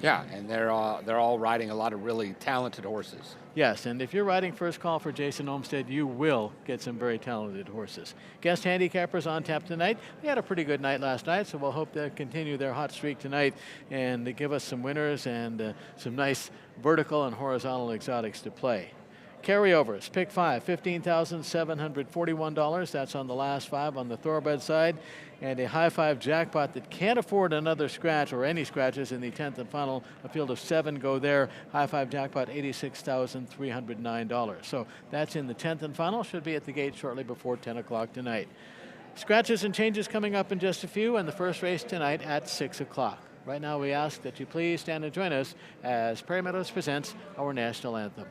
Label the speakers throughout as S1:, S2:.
S1: Yeah, and they're all riding a lot of really talented horses.
S2: Yes, and if you're riding first call for Jason Olmsted, you will get some very talented horses. Guest handicappers on tap tonight. They had a pretty good night last night, so we'll hope to continue their hot streak tonight and to give us some winners and some nice vertical and horizontal exotics to play. Carryovers, pick five, $15,741. That's on the last five on the thoroughbred side. And a high five jackpot that can't afford another scratch or any scratches in the 10th and final. A field of seven go there. High five jackpot, $86,309. So that's in the 10th and final. Should be at the gate shortly before 10 o'clock tonight. Scratches and changes coming up in just a few, and the first race tonight at 6 o'clock. Right now, we ask that you please stand and join us as Prairie Meadows presents our national anthem.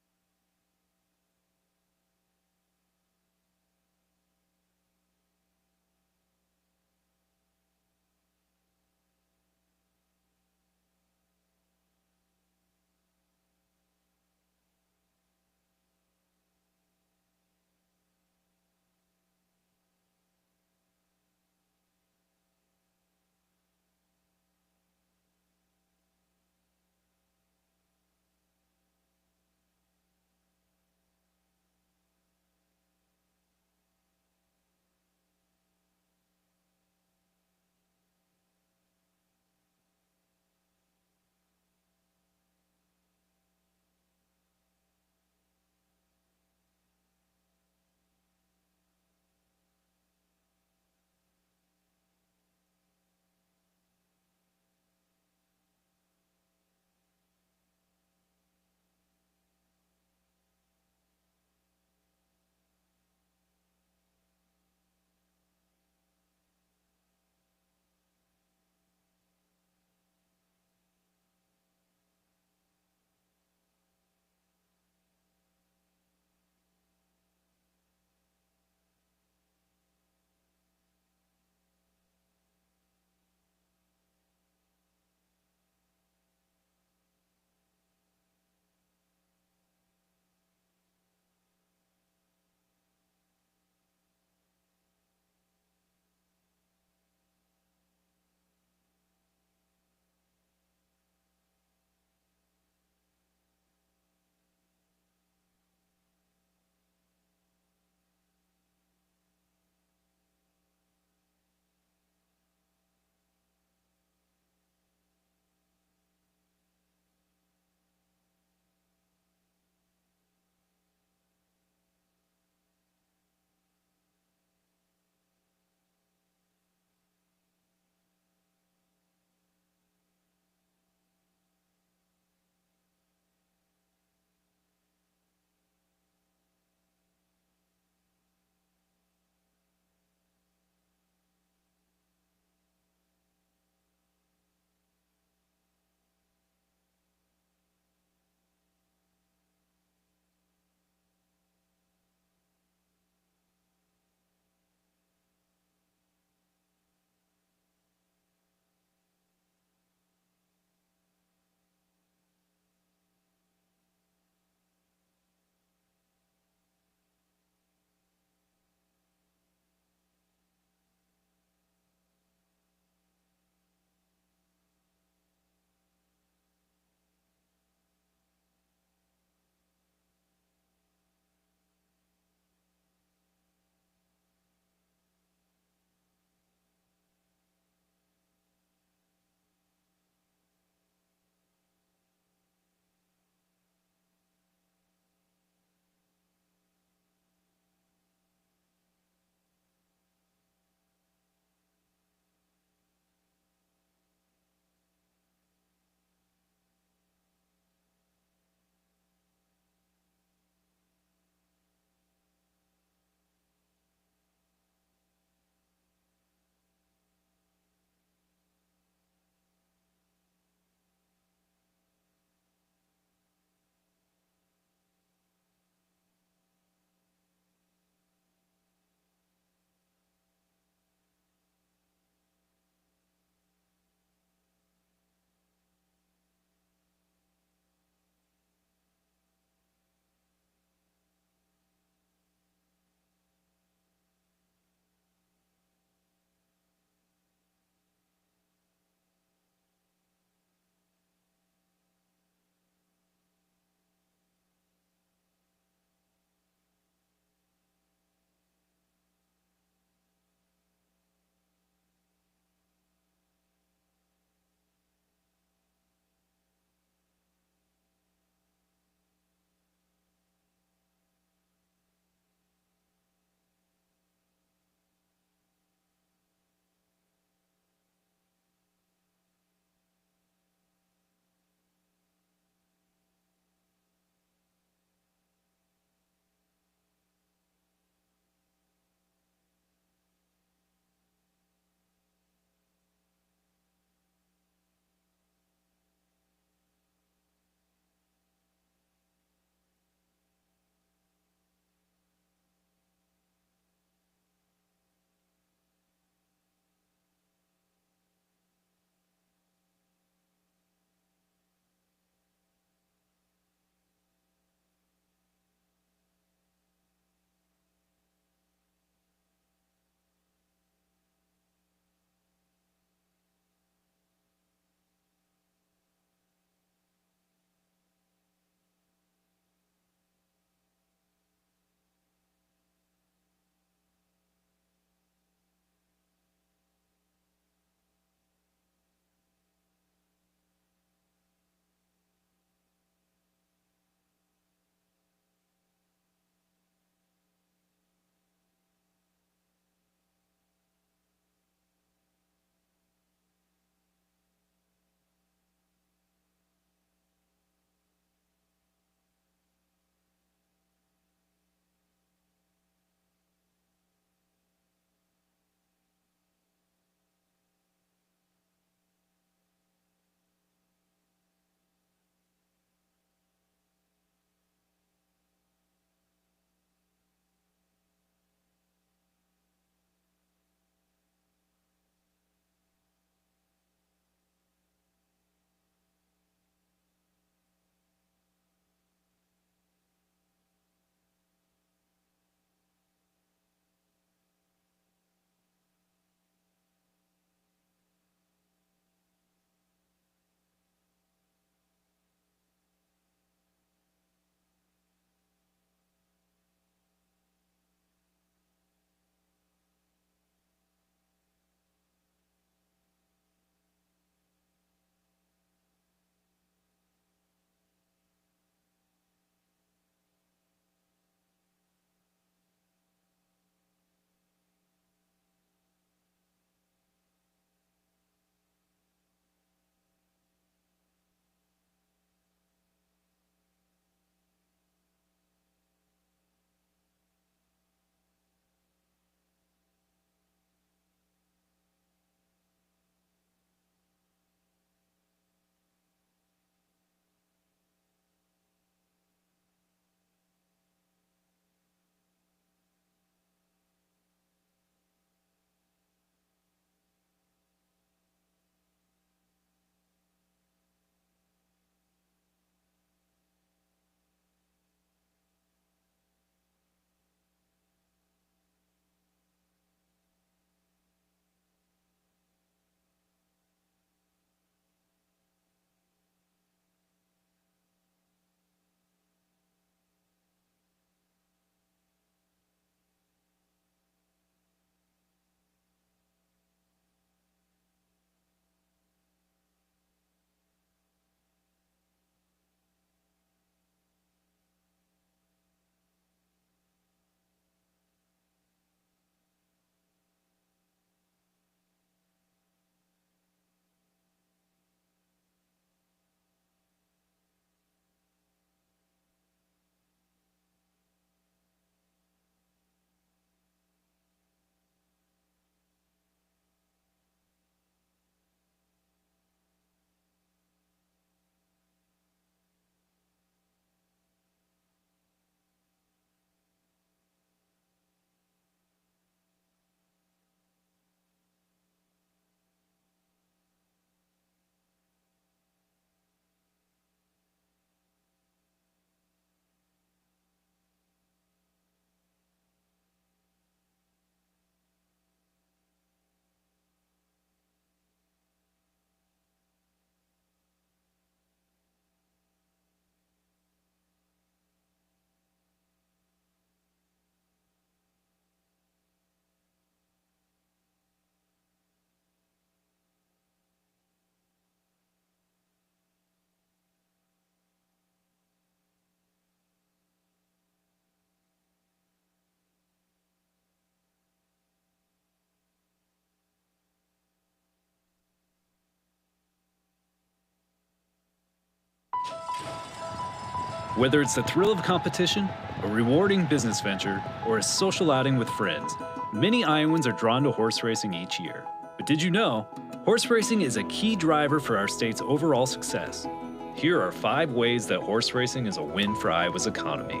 S3: Whether it's the thrill of competition, a rewarding business venture, or a social outing with friends, many Iowans are drawn to horse racing each year. But did you know, horse racing is a key driver for our state's overall success. Here are 5 ways that horse racing is a win for Iowa's economy.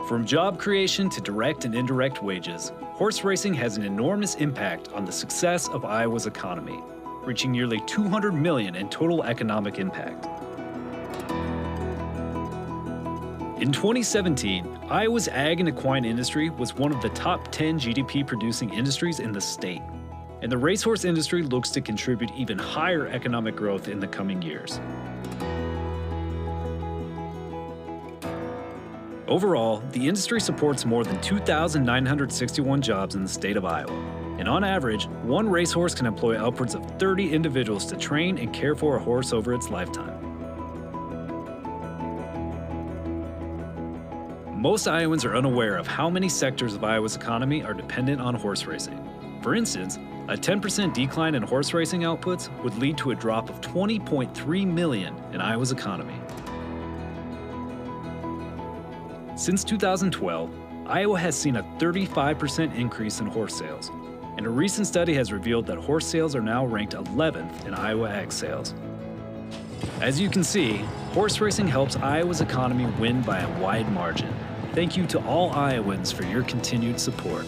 S3: From job creation to direct and indirect wages, horse racing has an enormous impact on the success of Iowa's economy, reaching nearly $200 million in total economic impact. In 2017, Iowa's ag and equine industry was one of the top 10 GDP producing industries in the state, and the racehorse industry looks to contribute even higher economic growth in the coming years. Overall, the industry supports more than 2,961 jobs in the state of Iowa, and on average, one racehorse can employ upwards of 30 individuals to train and care for a horse over its lifetime. Most Iowans are unaware of how many sectors of Iowa's economy are dependent on horse racing. For instance, a 10% decline in horse racing outputs would lead to a drop of $20.3 million in Iowa's economy. Since 2012, Iowa has seen a 35% increase in horse sales, and a recent study has revealed that horse sales are now ranked 11th in Iowa ag sales. As you can see, horse racing helps Iowa's economy win by a wide margin. Thank you to all Iowans for your continued support.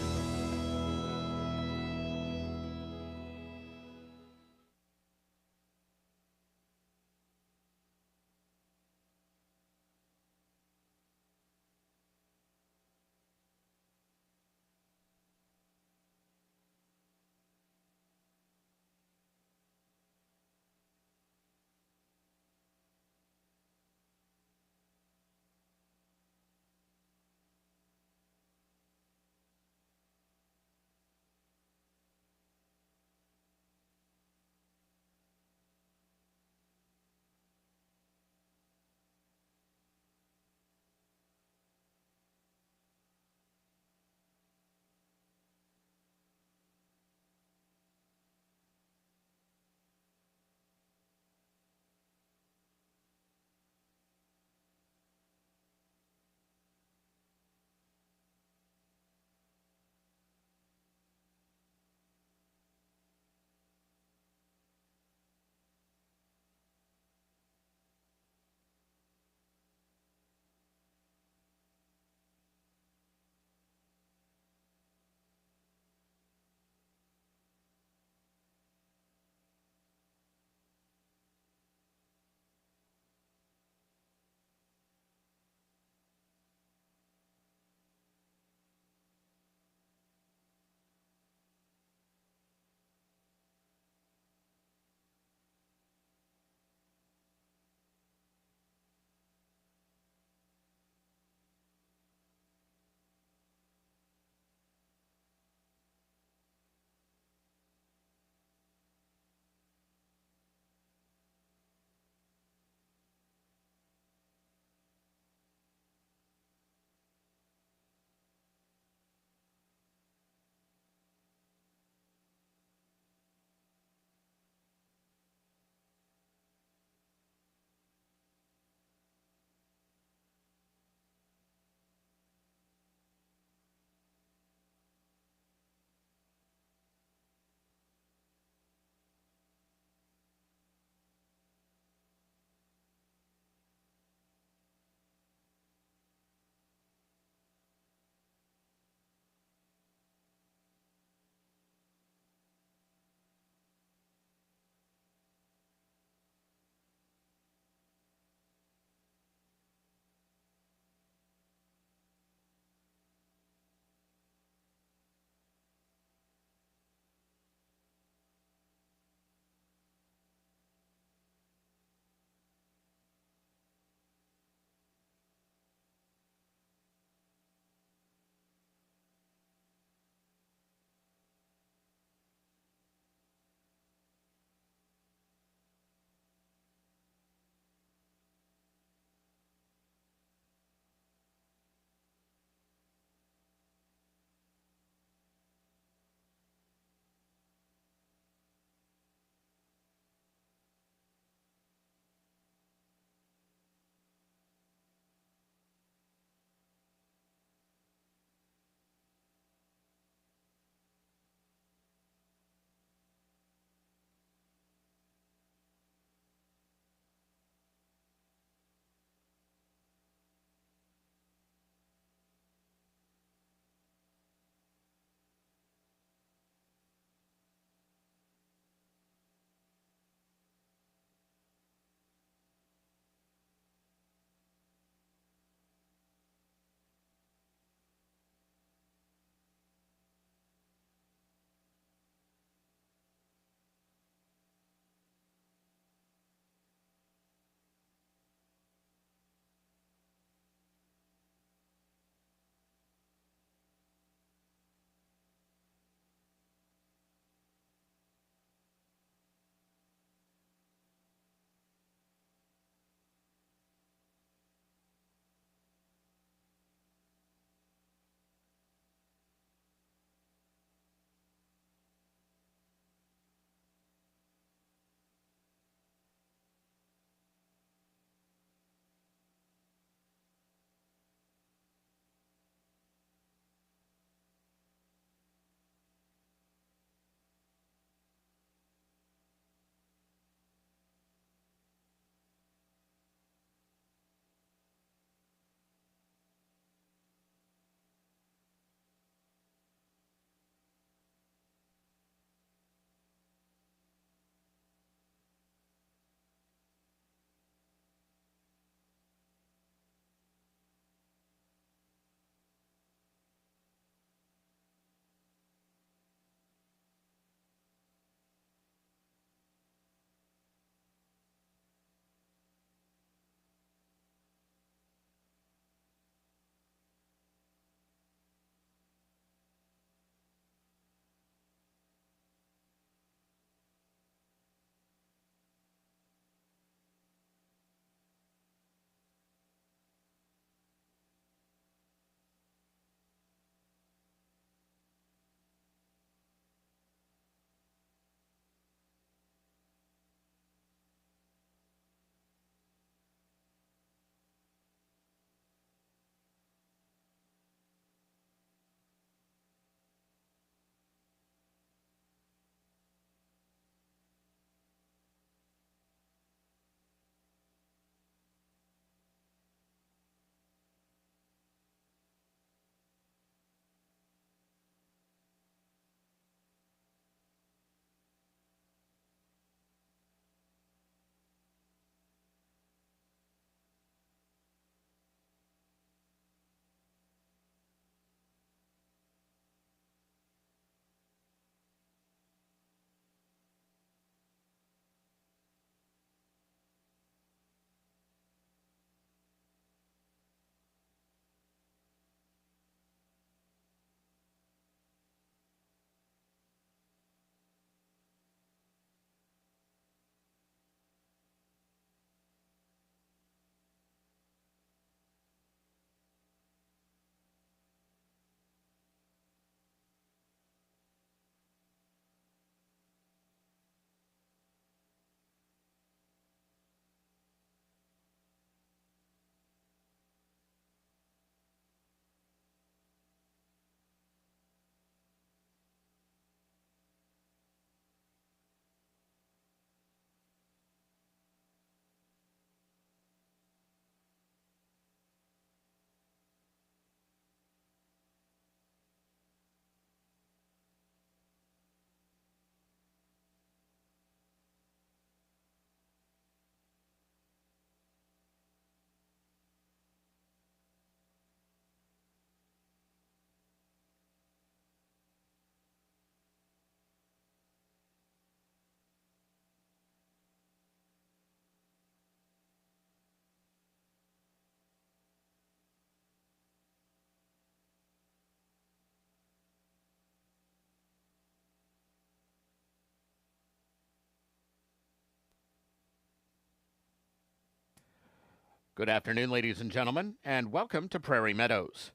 S1: Good afternoon, ladies and gentlemen, and welcome to Prairie Meadows.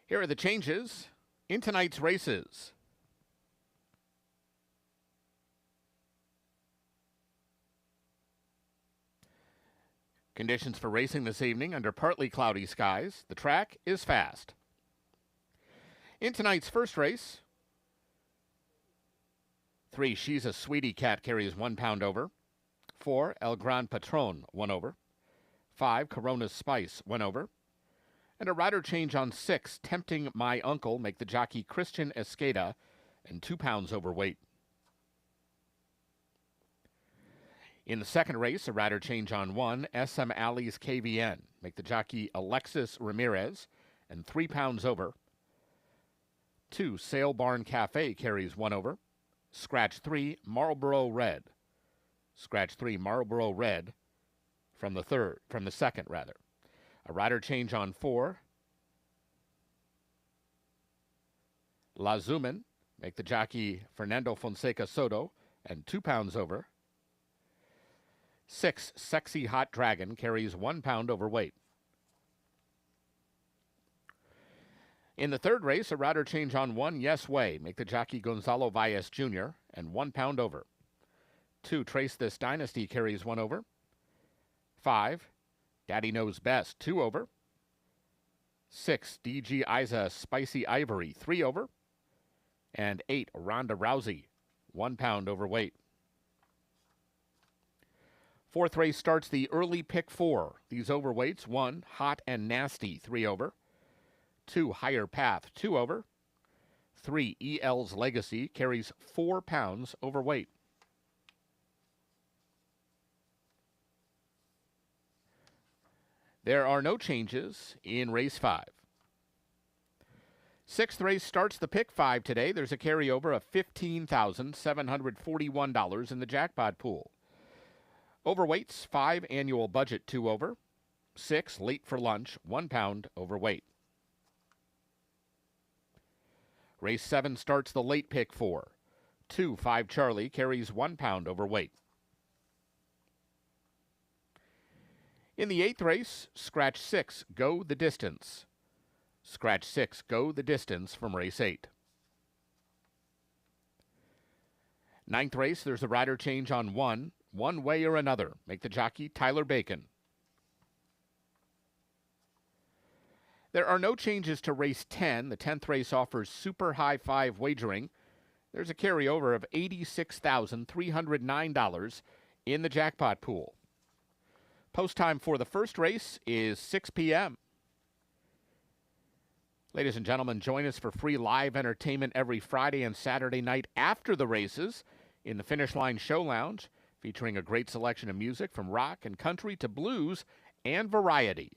S1: Here are the changes in tonight's races. Conditions for racing this evening under partly cloudy skies. The track is fast. In tonight's first race, 3, She's a Sweetie Cat carries 1 pound over. 4, El Gran Patron, 1 over. 5, Corona's Spice, 1 over. And a rider change on 6, Tempting My Uncle, make the jockey Christian Escada, and 2 pounds overweight. In the second race, a rider change on 1, SM Alley's KVN, make the jockey Alexis Ramirez, and 3 pounds over. 2, Sail Barn Cafe carries 1 over. Scratch 3, Marlboro Red. Scratch 3, Marlboro Red from the second. A rider change on 4, La Zuman, make the jockey Fernando Fonseca Soto, and 2 pounds over. 6, Sexy Hot Dragon carries 1 pound overweight. In the third race, a rider change on 1, Yes Way, make the jockey Gonzalo Valles Jr., and 1 pound over. 2, Trace This Dynasty carries 1 over. 5, Daddy Knows Best, 2 over. 6, DG Isa Spicy Ivory, 3 over. And 8, Ronda Rousey, 1 pound overweight. Fourth race starts the early pick 4. These overweights: 1, Hot and Nasty, 3 over. 2, Higher Path, 2 over. 3, EL's Legacy carries 4 pounds overweight. There are no changes in race 5. Sixth race starts the pick 5 today. There's a carryover of $15,741 in the jackpot pool. Overweights: 5, Annual Budget, 2 over. 6, Late for Lunch, 1 pound overweight. Race 7 starts the late pick 4. 2, 5 Charlie carries 1 pound overweight. In the 8th race, scratch 6, Go the Distance. Scratch 6, Go the Distance from race 8. 9th race, there's a rider change on 1, One Way or Another, make the jockey Tyler Bacon. There are no changes to race 10. The 10th race offers super high 5 wagering. There's a carryover of $86,309 in the jackpot pool. Post time for the first race is 6 p.m. Ladies and gentlemen, join us for free live entertainment every Friday and Saturday night after the races in the Finish Line Show Lounge, featuring a great selection of music from rock and country to blues and variety.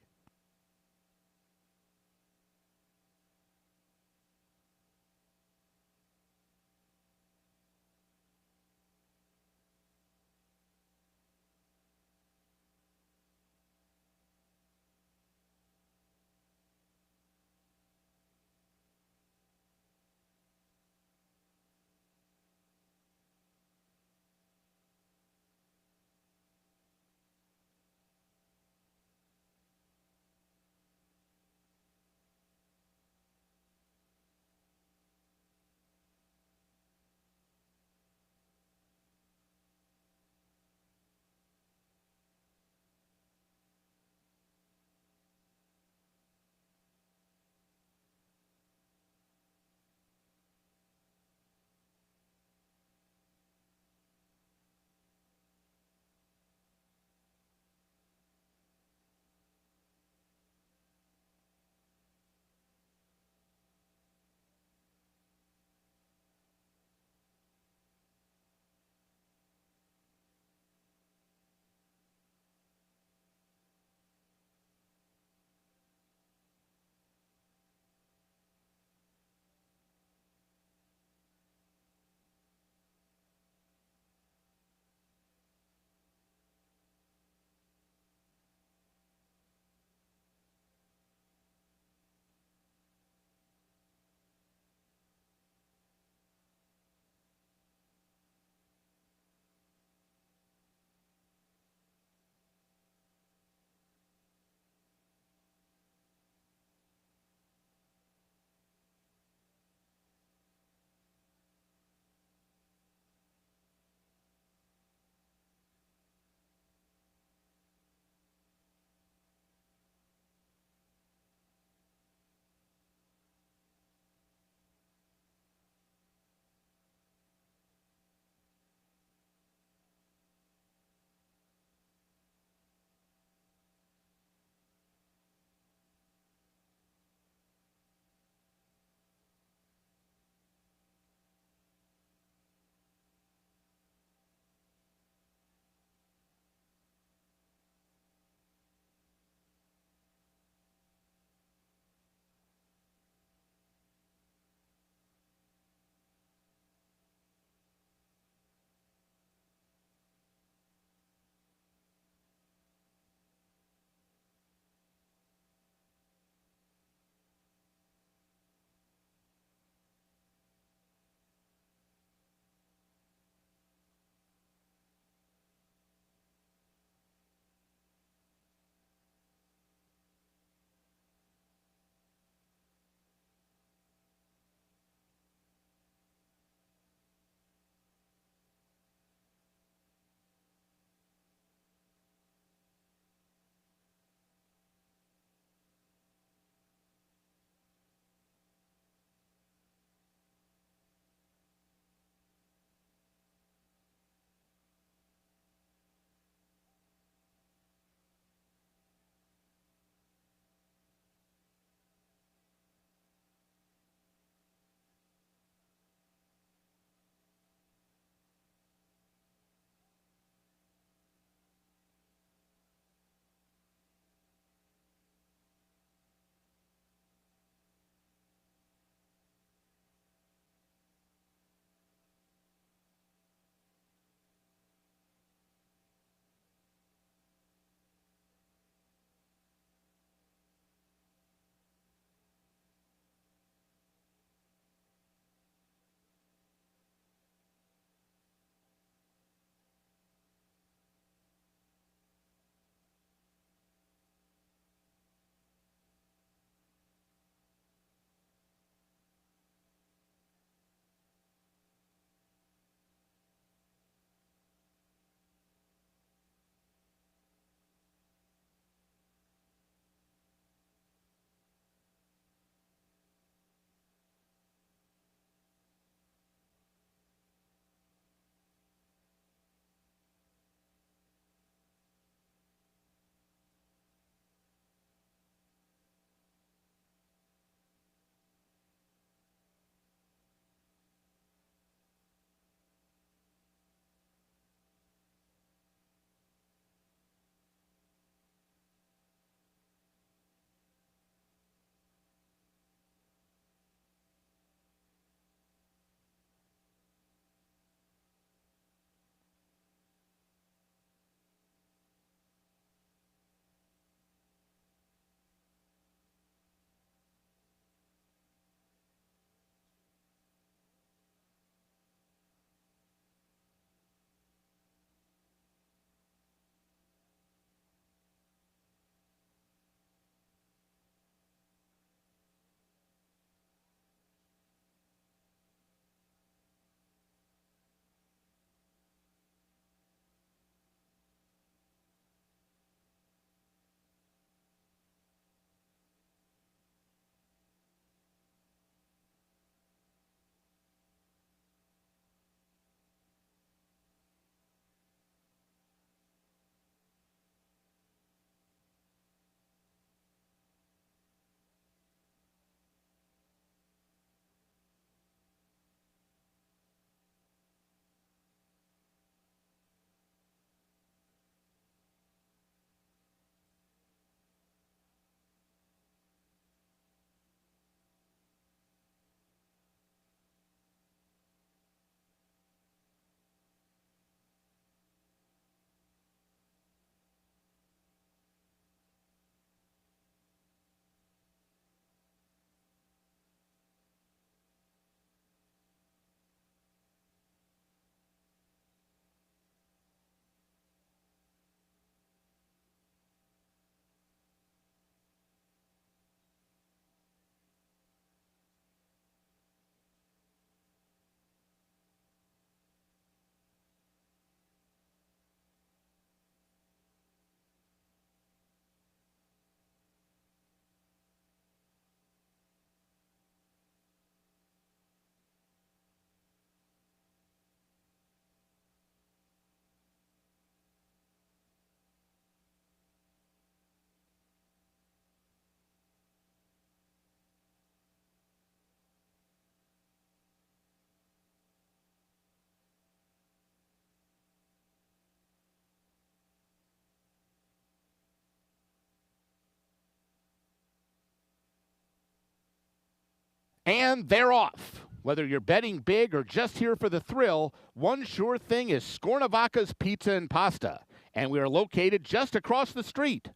S1: And they're off. Whether you're betting big or just here for the thrill, one sure thing is Scornavaca's Pizza and Pasta, and we are located just across the street.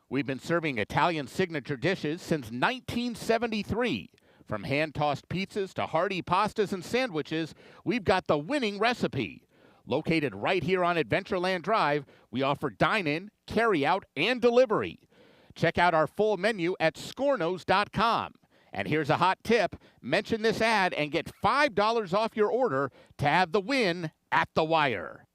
S1: We've been serving Italian signature dishes since 1973. From hand-tossed pizzas to hearty pastas and sandwiches, we've got the winning recipe. Located right here on Adventureland Drive, we offer dine-in, carry-out, and delivery. Check out our full menu at scornos.com. And here's a hot tip. Mention this ad and get $5 off your order to have the win at the wire.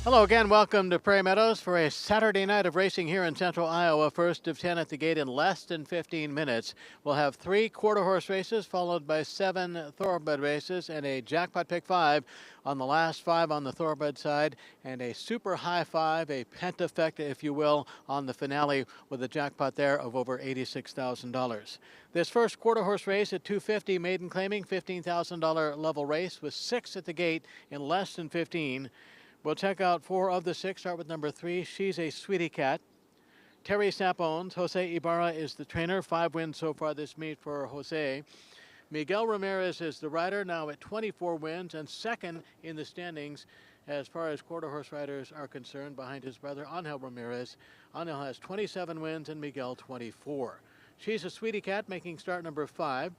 S2: Hello again. Welcome to Prairie Meadows for a Saturday night of racing here in central Iowa. First of 10 at the gate in less than 15 minutes. We'll have 3 quarter horse races followed by 7 thoroughbred races and a jackpot pick 5 on the last 5 on the thoroughbred side and a super high 5, a pentafecta if you will, on the finale with a jackpot there of over $86,000. This first quarter horse race at 250 maiden claiming $15,000 level race with 6 at the gate in less than 15. We'll check out 4 of the 6. Start with number 3. She's a Sweetie Cat. Terry Sapp owns. Jose Ibarra is the trainer. 5 wins so far this meet for Jose. Miguel Ramirez is the rider, now at 24 wins and second in the standings as far as quarter horse riders are concerned, behind his brother Angel Ramirez. Angel has 27 wins and Miguel 24. She's a Sweetie Cat making start number 5.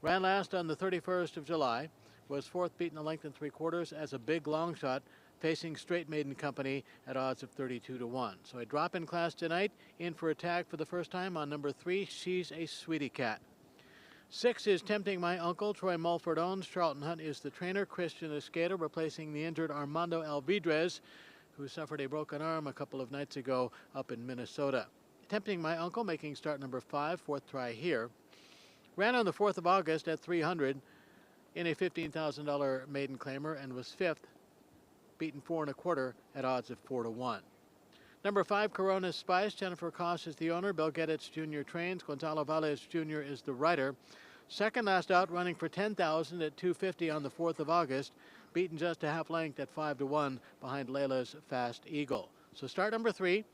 S2: Ran last on the 31st of July. Was 4th beaten a length and 3/4 as a big long shot, facing Straight Maiden Company at odds of 32-1. So a drop in class tonight, in for a tag for the first time on number 3. She's a Sweetie Cat. 6 is Tempting My Uncle. Troy Mulford owns. Charlton Hunt is the trainer. Christian Escada replacing the injured Armando Alvidrez, who suffered a broken arm a couple of nights ago up in Minnesota. Tempting My Uncle making start number 5, 4th try here. Ran on the 4th of August at 300 in a $15,000 maiden claimer and was 5th, beaten 4 1/4 at odds of 4-1. Number 5, Corona's Spice. Jennifer Koss is the owner. Bill Geddes Jr. trains. Gonzalo Valles Jr. is the rider. Second last out, running for $10,000 at 250 on the 4th of August, beaten just a half length at 5-1 behind Layla's Fast Eagle. So start number 3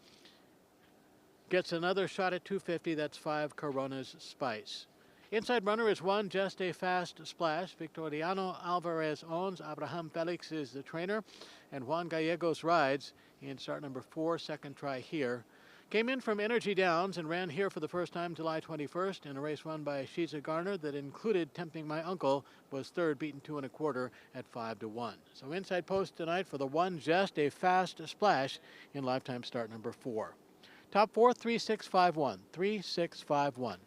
S2: gets another shot at 250. That's 5, Corona's Spice. Inside runner is 1, Just a Fast Splash. Victoriano Alvarez owns. Abraham Felix is the trainer. And Juan Gallegos rides in start number 4, 2nd try here. Came in from Energy Downs and ran here for the first time July 21st in a race won by Shiza Garner that included Tempting My Uncle, was 3rd, beaten 2 1/4 at 5-1. So inside post tonight for the 1, Just a Fast Splash in lifetime start number 4. Top 4, 3651. 3651.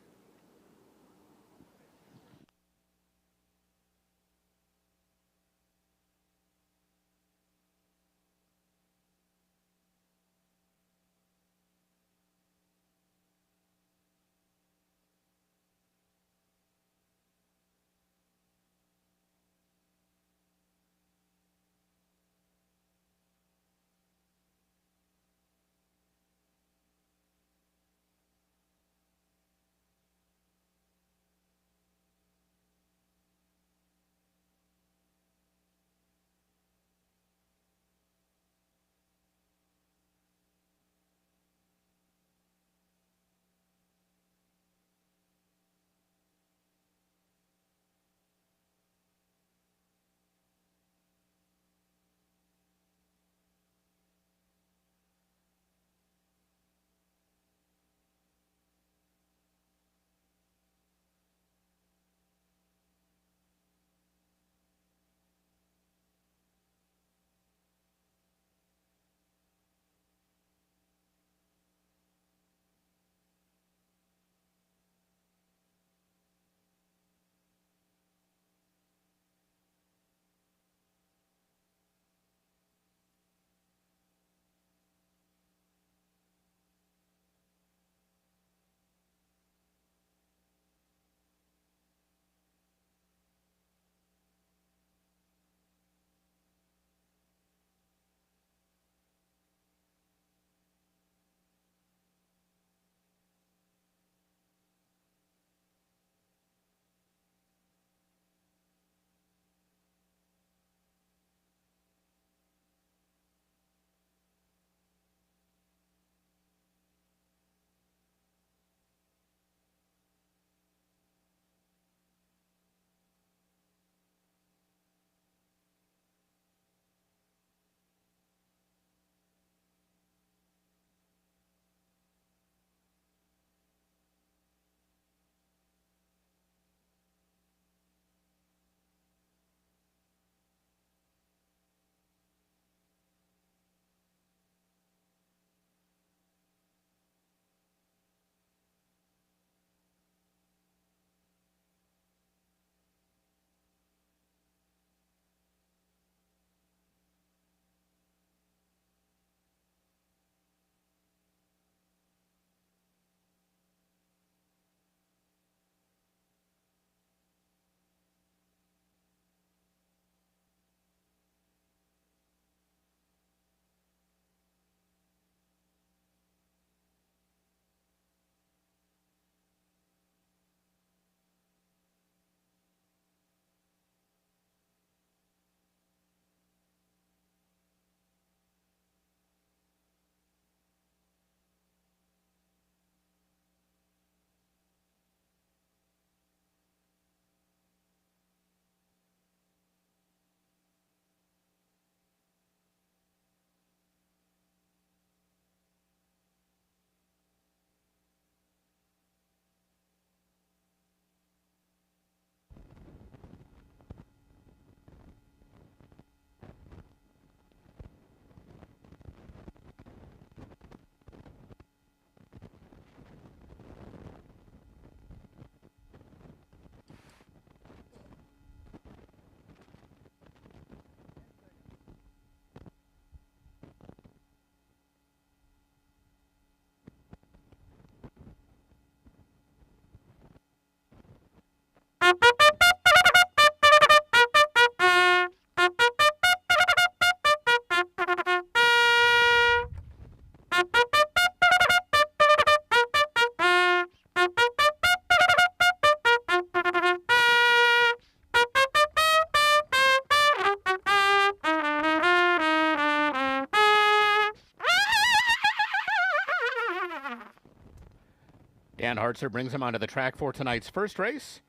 S1: Dan Hartzer brings him onto the track for tonight's first race.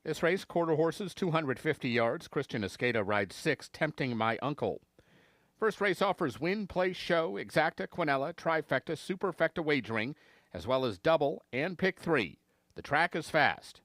S1: This race, quarter horses, 250 yards. Christian Escada rides 6, Tempting My Uncle. First race offers win, play, show, exacta, quinella, trifecta, superfecta wagering, as well as double and pick 3. The track is fast.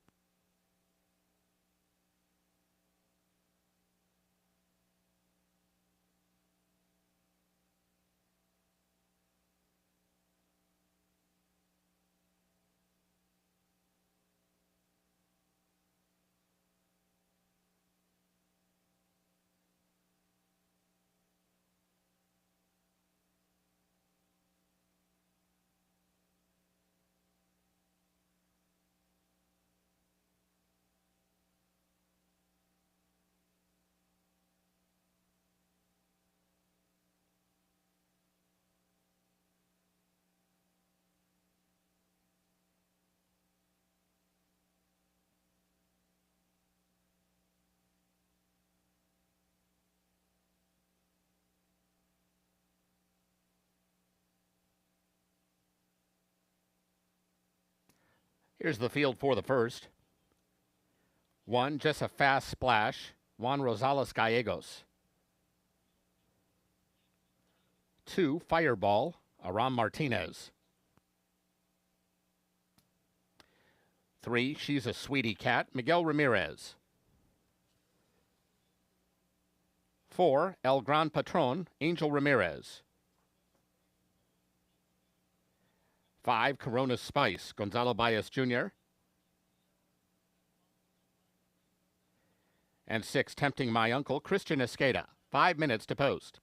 S1: Here's the field for the first. 1, Just a Fast Splash, Juan Rosales Gallegos. 2, Fireball, Aram Martinez. 3, She's a Sweetie Cat, Miguel Ramirez. 4, El Gran Patron, Angel Ramirez. 5, Corona Spice, Gonzalo Baez Jr. And 6, Tempting My Uncle, Christian Escada. 5 minutes to post.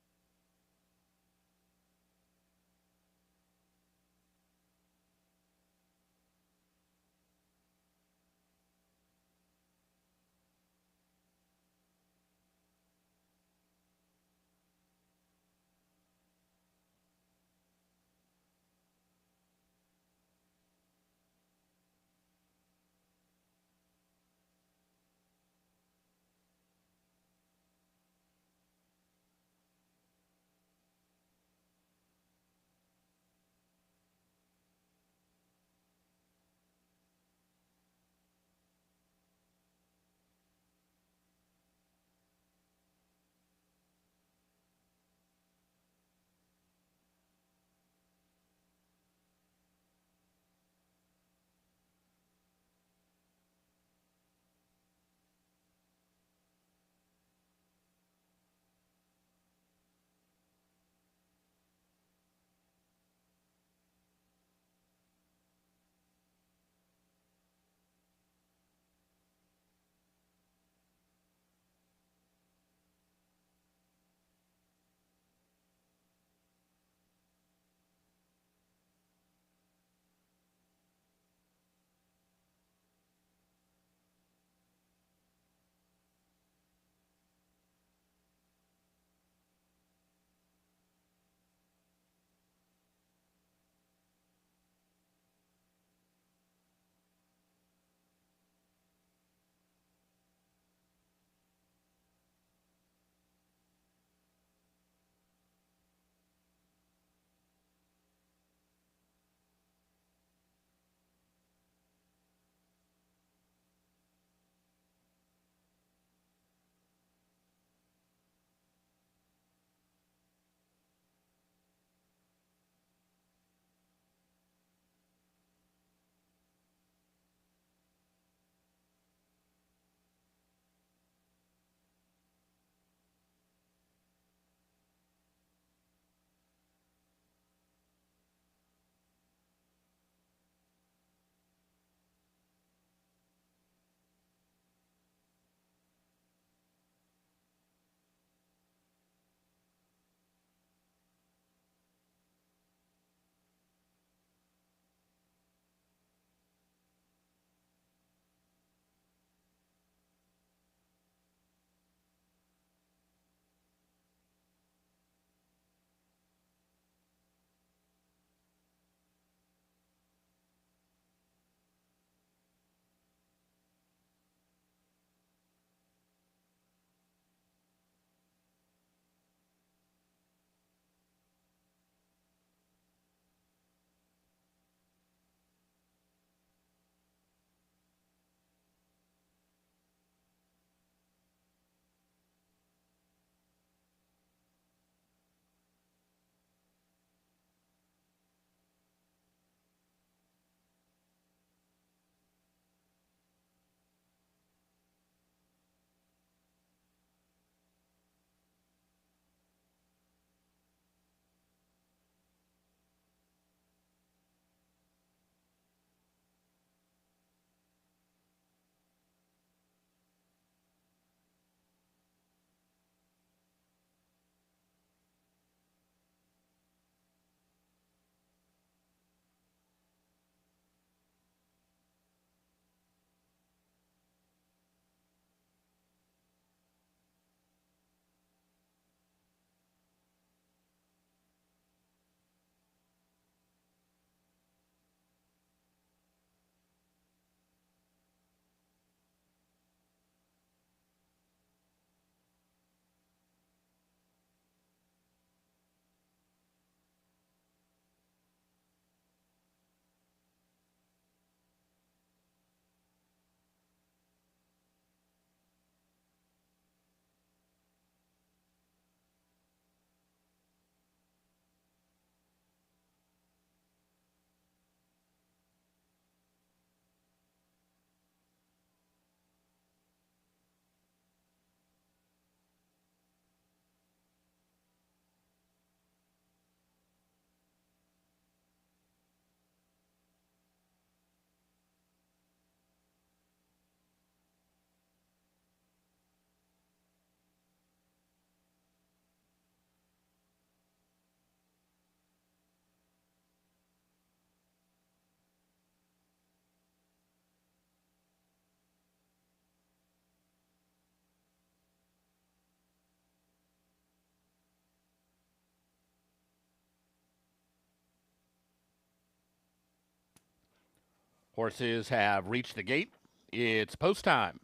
S1: Horses have reached the gate. It's post time.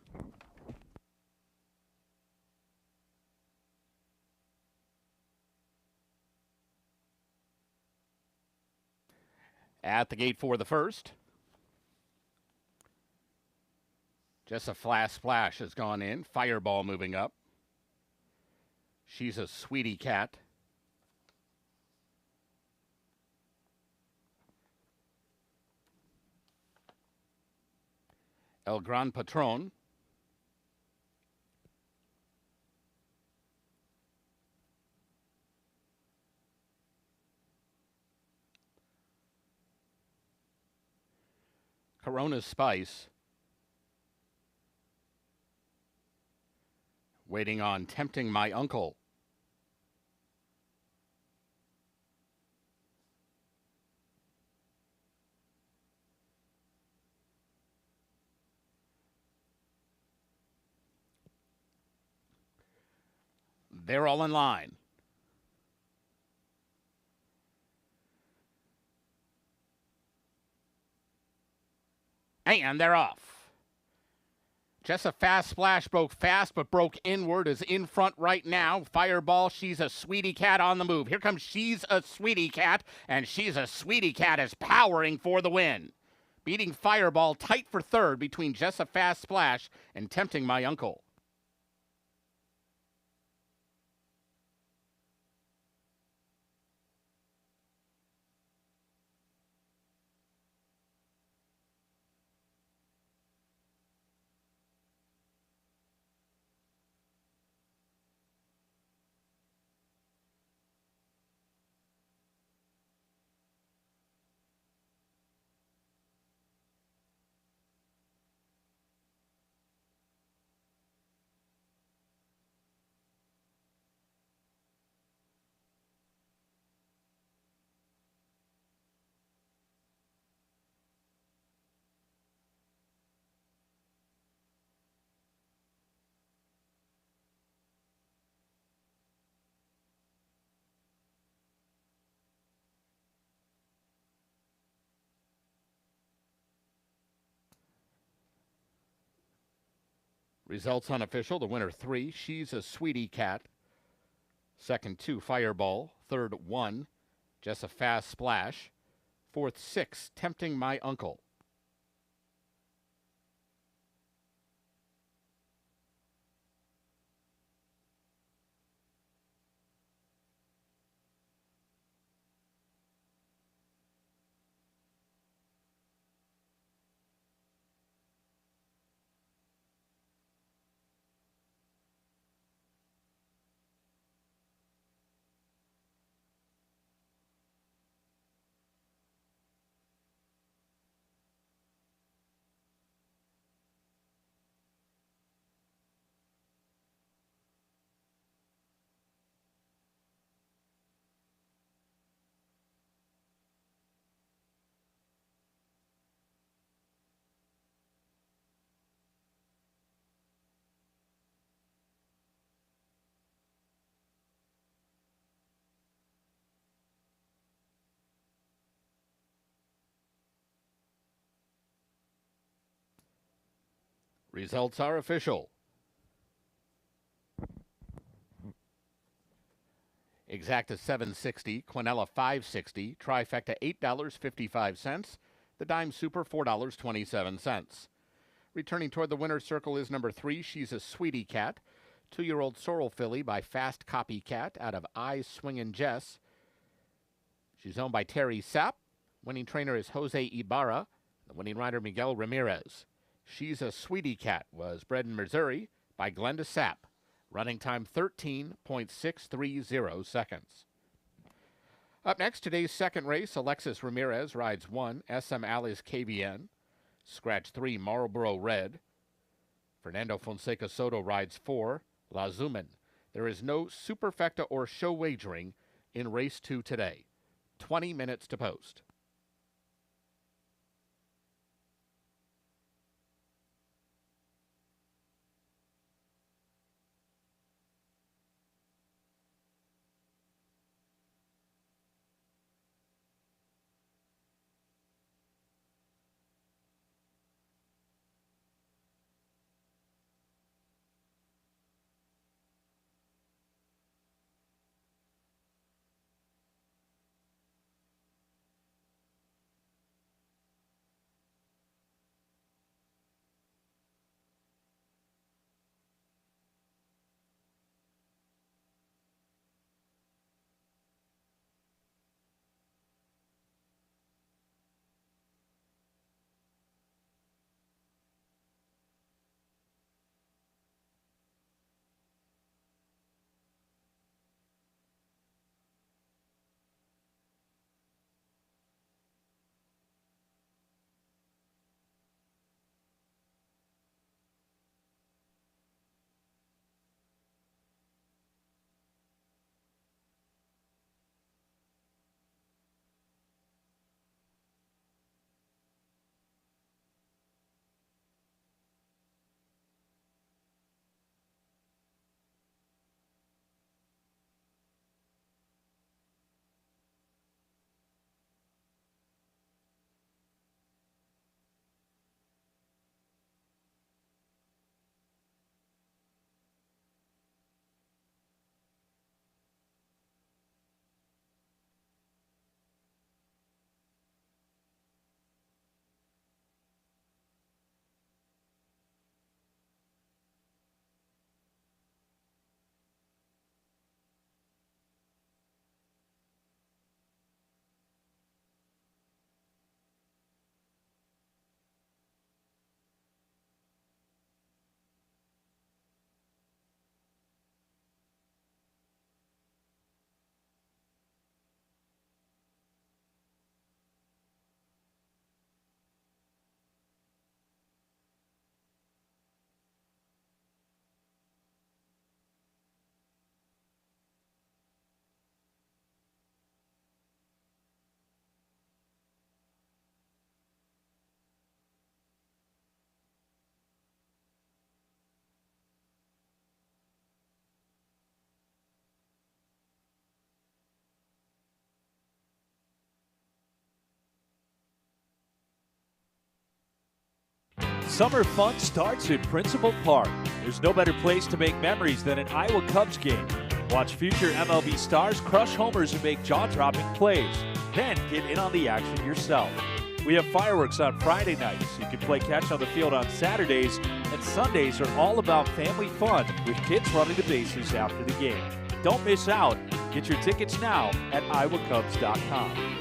S1: At the gate for the first. Just a flash splash has gone in. Fireball moving up. She's a sweetie cat. El Gran Patron. Corona Spice. Waiting on Tempting My Uncle. They're all in line. And they're off. Just a fast splash, broke fast, but broke inward, is in front right now. Fireball, She's a Sweetie Cat on the move. Here comes She's a Sweetie Cat, and She's a Sweetie Cat is powering for the win. Beating Fireball tight for third between Just a Fast Splash and Tempting My Uncle. Results unofficial. The winner 3, She's a Sweetie Cat. Second 2, Fireball. Third 1, Just a Fast Splash. Fourth 6, Tempting My Uncle. Results are official. Exacta $7.60, Quinella $5.60, Trifecta $8.55, the Dime Super $4.27. Returning toward the winner's circle is number 3, She's a Sweetie Cat, 2-year-old sorrel filly by Fast Copycat out of Eyes Swingin' Jess. She's owned by Terry Sapp. Winning trainer is Jose Ibarra. The winning rider Miguel Ramirez. She's a Sweetie Cat was bred in Missouri by Glenda Sapp. Running time 13.630 seconds. Up next, today's second race, Alexis Ramirez rides 1, SM Alice KVN. Scratch 3, Marlboro Red. Fernando Fonseca Soto rides 4, La Zuman. There is no superfecta or show wagering in race 2 today. 20 minutes to post.
S4: Summer fun starts in Principal Park. There's no better place to make memories than an Iowa Cubs game. Watch future MLB stars crush homers and make jaw-dropping plays. Then get in on the action yourself. We have fireworks on Friday nights. You can play catch on the field on Saturdays, and Sundays are all about family fun with kids running the bases after the game. Don't miss out. Get your tickets now at iowacubs.com.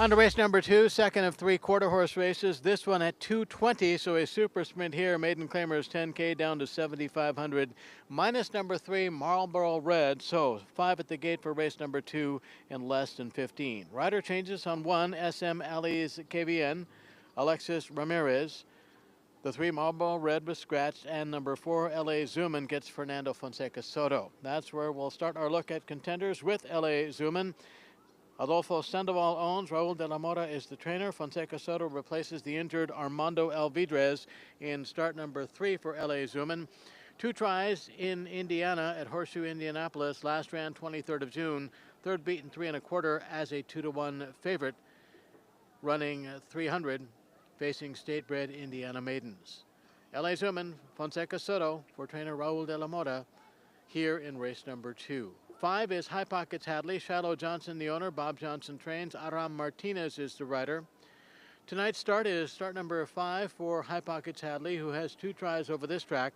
S2: On to race number 2, second of 3 quarter horse races. This one at 2:20, so a super sprint here. Maiden Claimers 10K down to 7,500. Minus number 3, Marlboro Red. So 5 at the gate for race number 2 in less than 15. Rider changes on 1, SM Ali's KVN, Alexis Ramirez. The 3, Marlboro Red, was scratched, and number 4, LA Zuman, gets Fernando Fonseca Soto. That's where we'll start our look at contenders with LA Zuman. Adolfo Sandoval owns. Raul de la Mora is the trainer. Fonseca Soto replaces the injured Armando Alvidrez in start number 3 for LA Zuman. 2 tries in Indiana at Horseshoe Indianapolis. Last ran 23rd of June. Third beaten 3 1/4 as a 2-1 favorite, running 300, facing state-bred Indiana maidens. LA Zuman, Fonseca Soto for trainer Raul de la Mora here in race number 2. 5 is High Pockets Hadley. Shiloh Johnson, the owner. Bob Johnson trains. Aram Martinez is the rider. Tonight's start is start number 5 for High Pockets Hadley, who has 2 tries over this track.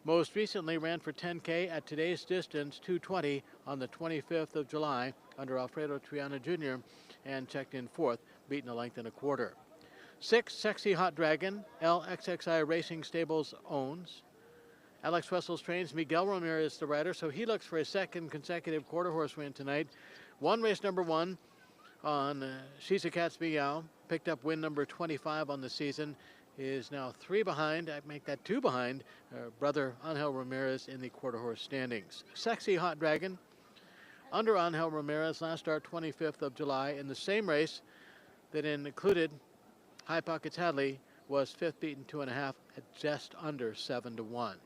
S2: Most recently ran for 10K at today's distance, 2:20, on the 25th of July under Alfredo Triana Jr. and checked in 4th, beaten a length and a quarter. 6, Sexy Hot Dragon. LXXI Racing Stables owns. Alex Wessels trains. Miguel Ramirez the rider, so he looks for a second consecutive quarter horse win tonight. Won race number 1 on She's a Cat's Meow. Picked up win number 25 on the season. Is now 3 behind. I make that 2 behind brother Angel Ramirez in the quarter horse standings. Sexy Hot Dragon under Angel Ramirez. Last start 25th of July in the same race that included High Pockets Hadley. Was 5th, beaten 2 1/2 at just under 7-1.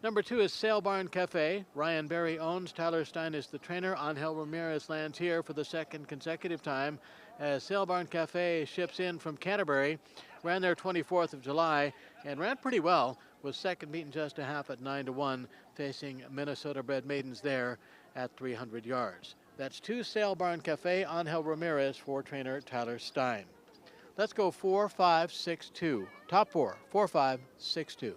S2: Number 2 is Sail Barn Cafe. Ryan Berry owns. Tyler Stein is the trainer. Angel Ramirez lands here for the second consecutive time as Sail Barn Cafe ships in from Canterbury. Ran there 24th of July and ran pretty well. Was second, beaten just 1/2 at 9-1, facing Minnesota bred maidens there at 300 yards. That's 2, Sail Barn Cafe. Angel Ramirez for trainer Tyler Stein. Let's go 4, 5, 6, 2. Top 4, 4, 5, 6, 2.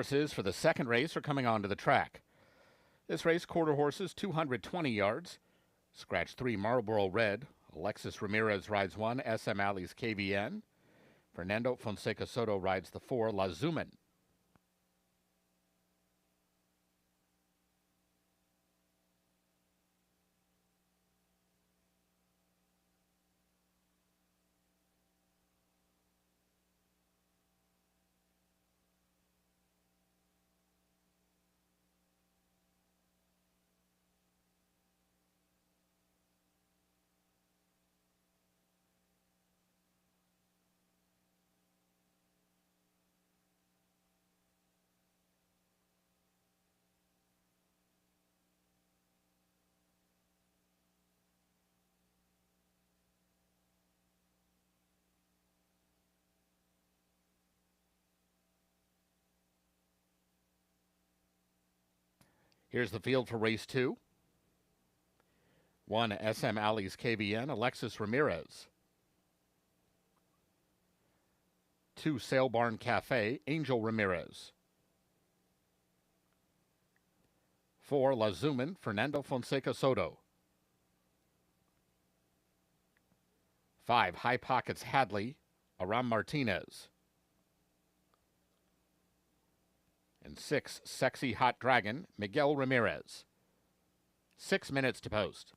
S1: horses for the second race are coming onto the track. This race, quarter horses, 220 yards. Scratch 3, Marlboro Red. Alexis Ramirez rides 1, SM Alley's KVN. Fernando Fonseca Soto rides the 4, La Zuman. Here's the field for race 2. 1, SM Alley's KVN, Alexis Ramirez. 2, Sail Barn Cafe, Angel Ramirez. 4, La Zuman, Fernando Fonseca Soto. 5, High Pockets Hadley, Aram Martinez. And 6, Sexy Hot Dragon, Miguel Ramirez. 6 minutes to post.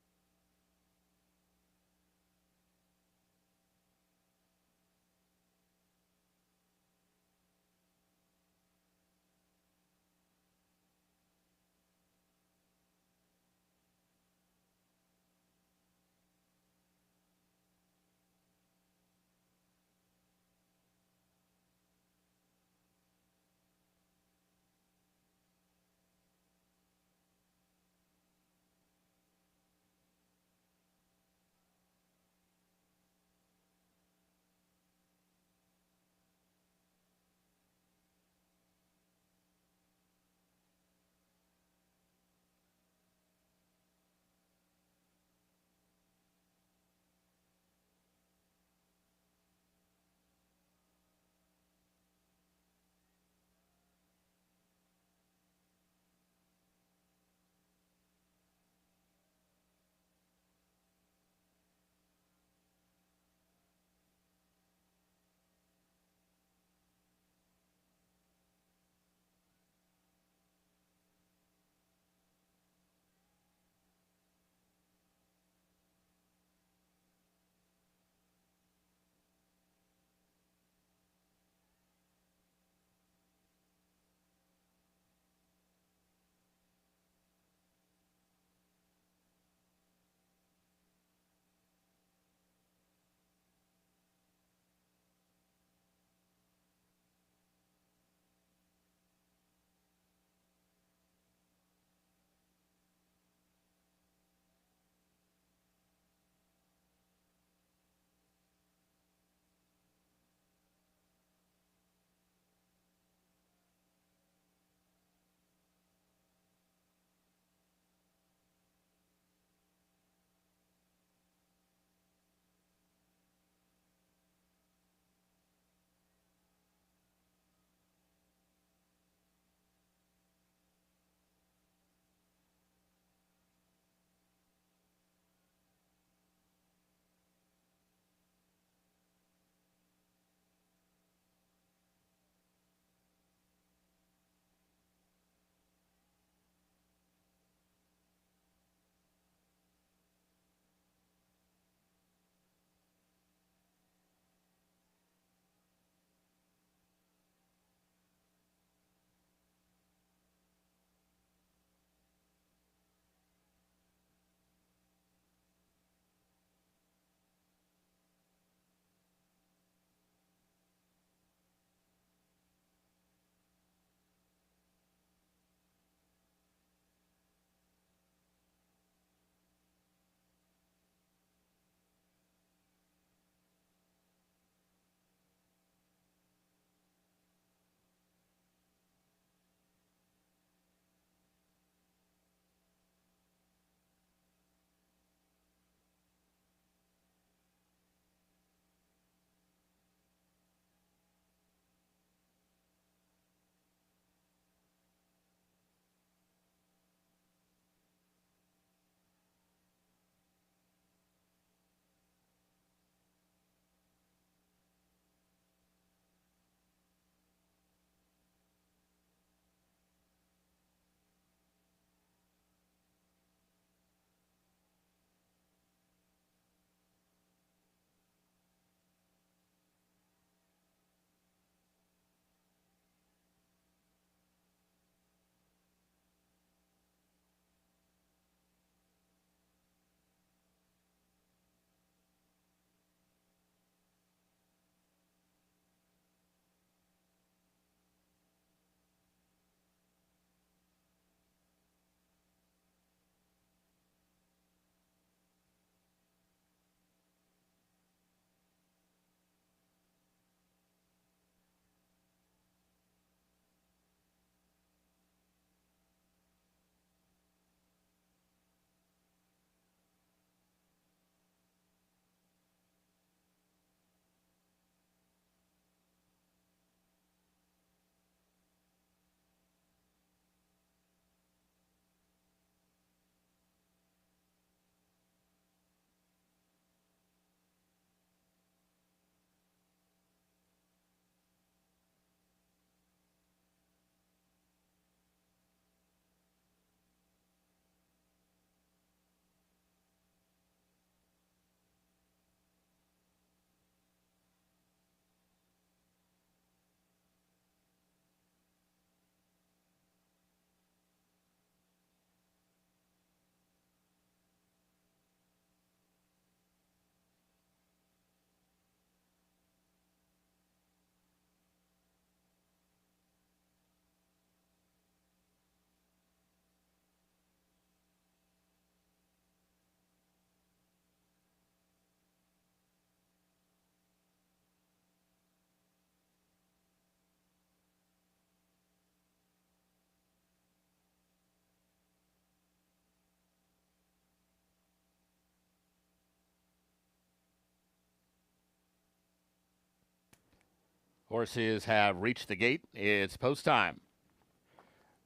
S1: Horses have reached the gate. It's post time.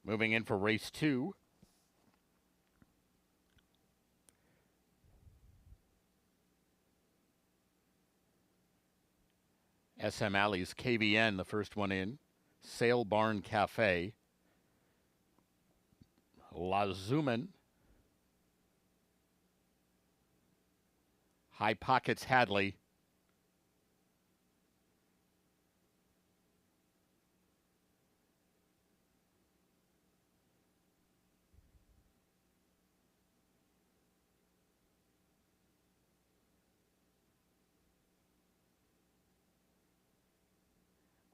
S1: Moving in for race 2. SM Alley's KVN, the first one in. Sail Barn Cafe. Lazuman. High Pockets Hadley.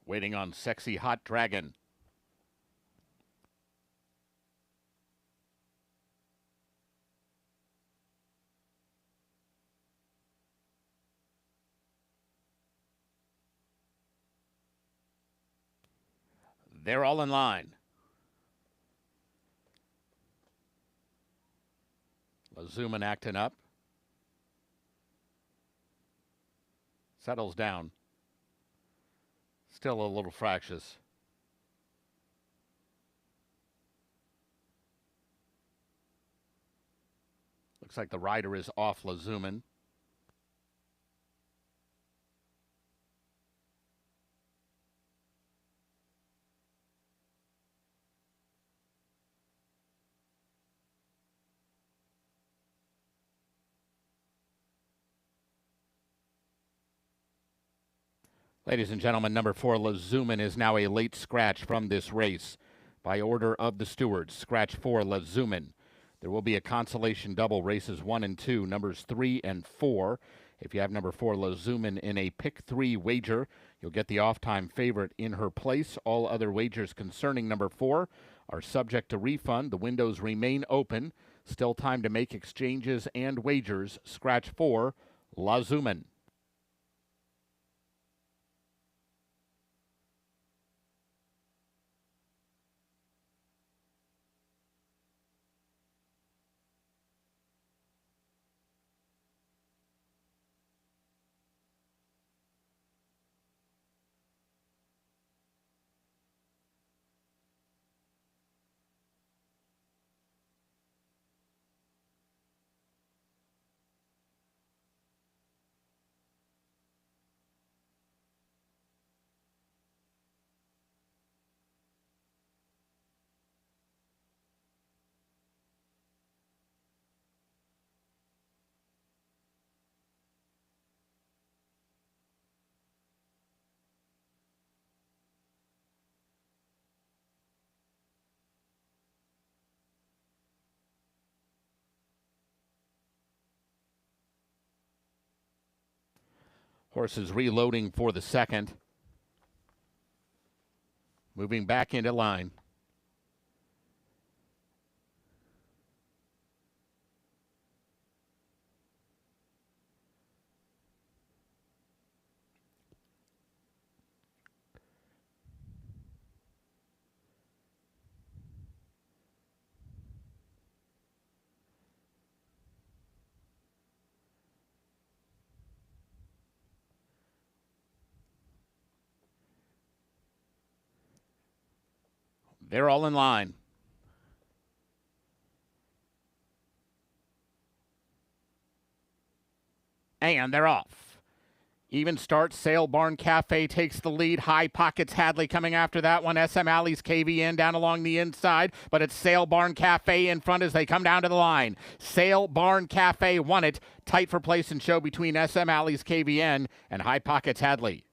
S1: Waiting on Sexy Hot Dragon. They're all in line. Lazuman acting up. Settles down. Still a little fractious. Looks like the rider is off Lazuman. Ladies and gentlemen, number 4, Lazuman, is now a late scratch from this race. By order of the stewards, scratch 4, Lazuman. There will be a consolation double, races 1 and 2, numbers 3 and 4. If you have number 4, Lazuman, in a pick 3 wager, you'll get the off-time favorite in her place. All other wagers concerning number 4 are subject to refund. The windows remain open. Still time to make exchanges and wagers. Scratch 4, Lazuman. Horses reloading for the second. Moving back into line. They're all in line. And they're off. Even start. Sail Barn Cafe takes the lead. High Pockets Hadley coming after that one. SM Alley's KVN down along the inside, but it's Sail Barn Cafe in front as they come down to the line. Sail Barn Cafe won it. Tight for place and show between SM Alley's KVN and High Pockets Hadley.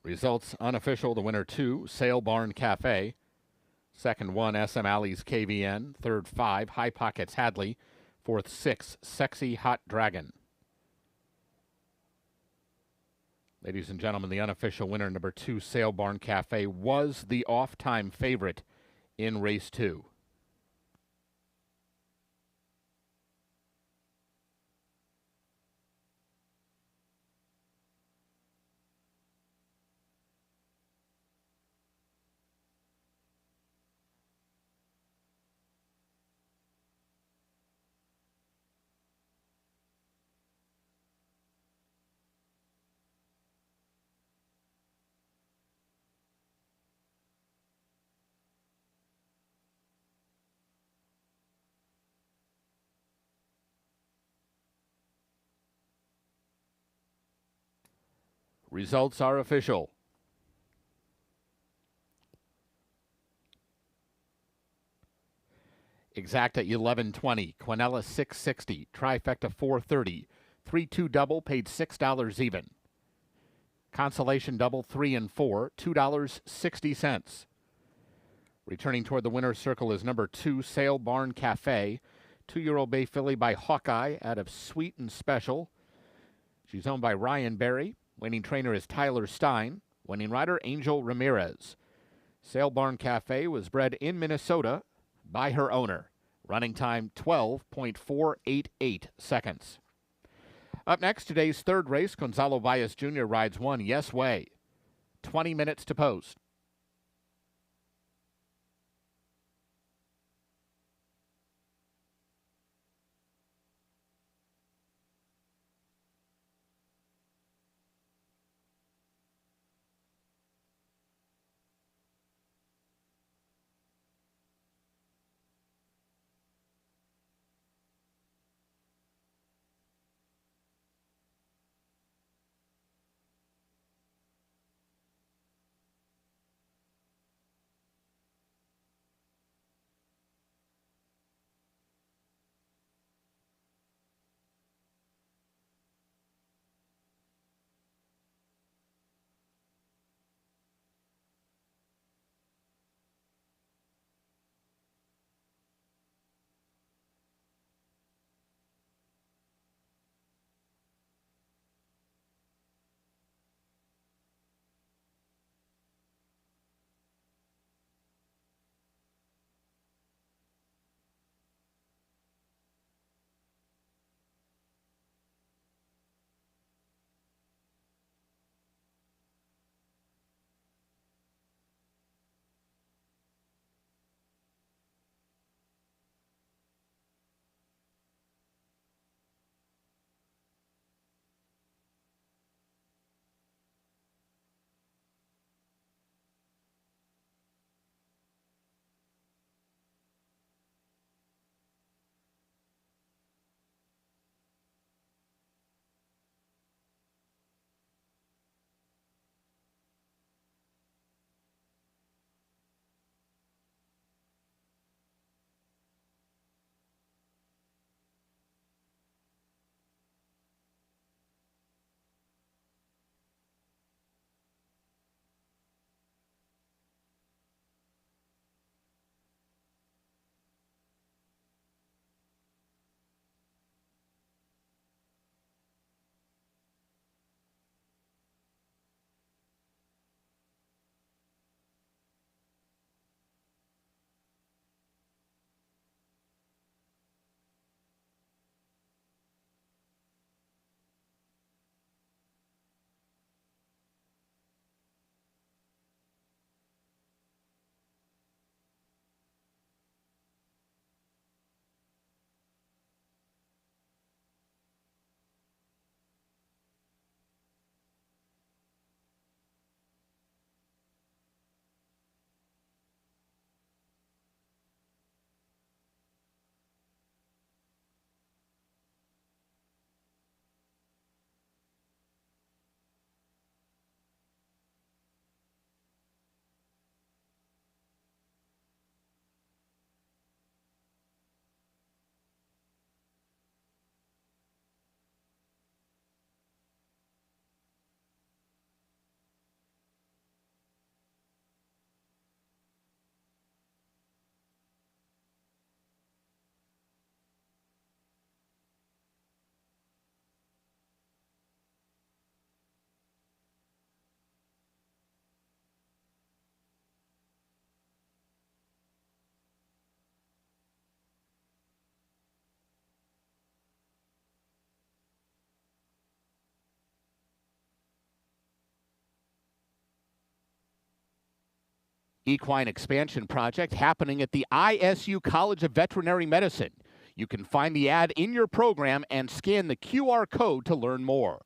S1: Results unofficial. The winner 2, Sail Barn Cafe. Second 1, SM Alley's KVN. Third 5, High Pockets Hadley. Fourth 6, Sexy Hot Dragon. Ladies and gentlemen, the unofficial winner, number 2, Sail Barn Cafe, was the off-time favorite in race 2. Results are official. Exacta 1120, Quinella 660, Trifecta 430, 3-2 double paid $6 even. Consolation double 3 and 4, $2.60. Returning toward the winner's circle is number 2, Sail Barn Cafe, 2-year-old bay filly by Hawkeye out of Sweet and Special. She's owned by Ryan Berry. Winning trainer is Tyler Stein. Winning rider Angel Ramirez. Sail Barn Cafe was bred in Minnesota by her owner. Running time 12.488 seconds. Up next, today's third race, Gonzalo Valles Jr. rides 1 Yes Way. 20 minutes to post. Equine expansion project happening at the ISU College of Veterinary Medicine. You can find the ad in your program and scan the QR code to learn more.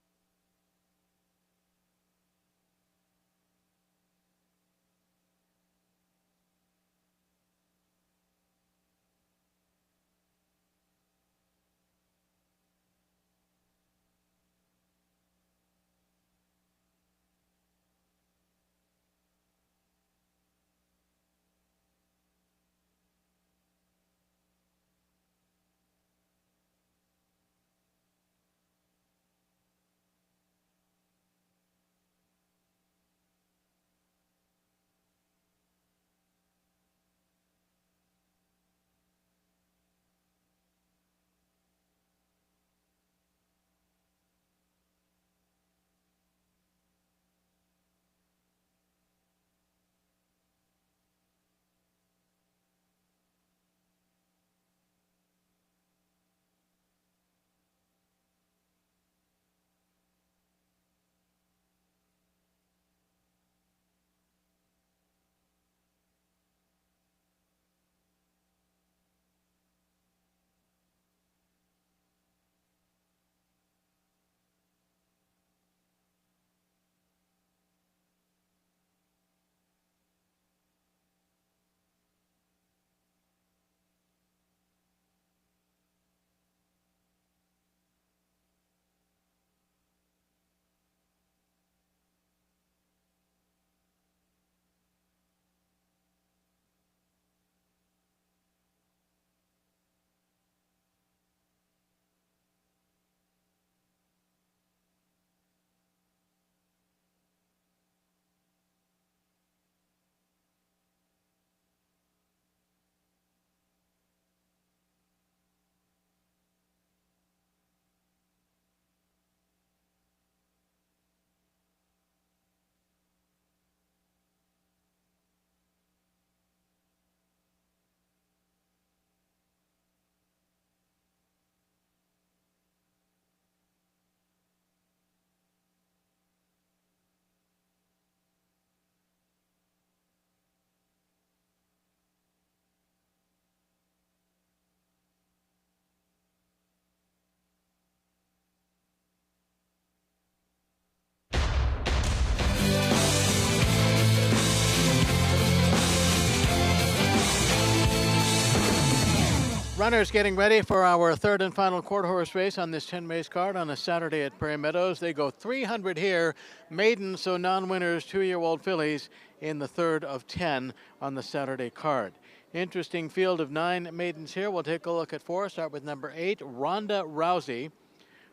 S2: Runners getting ready for our third and final quarter horse race on this 10-race card on a Saturday at Prairie Meadows. They go 300 here, maiden, so non-winners, 2-year-old fillies in the third of 10 on the Saturday card. Interesting field of 9 maidens here. We'll take a look at 4. Start with number 8, Ronda Rousey.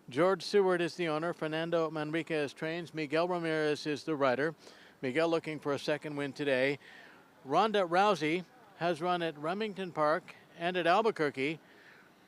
S2: George Seward is the owner. Fernando Manriquez trains. Miguel Ramirez is the rider. Miguel looking for a second win today. Ronda Rousey has run at Remington Park and at Albuquerque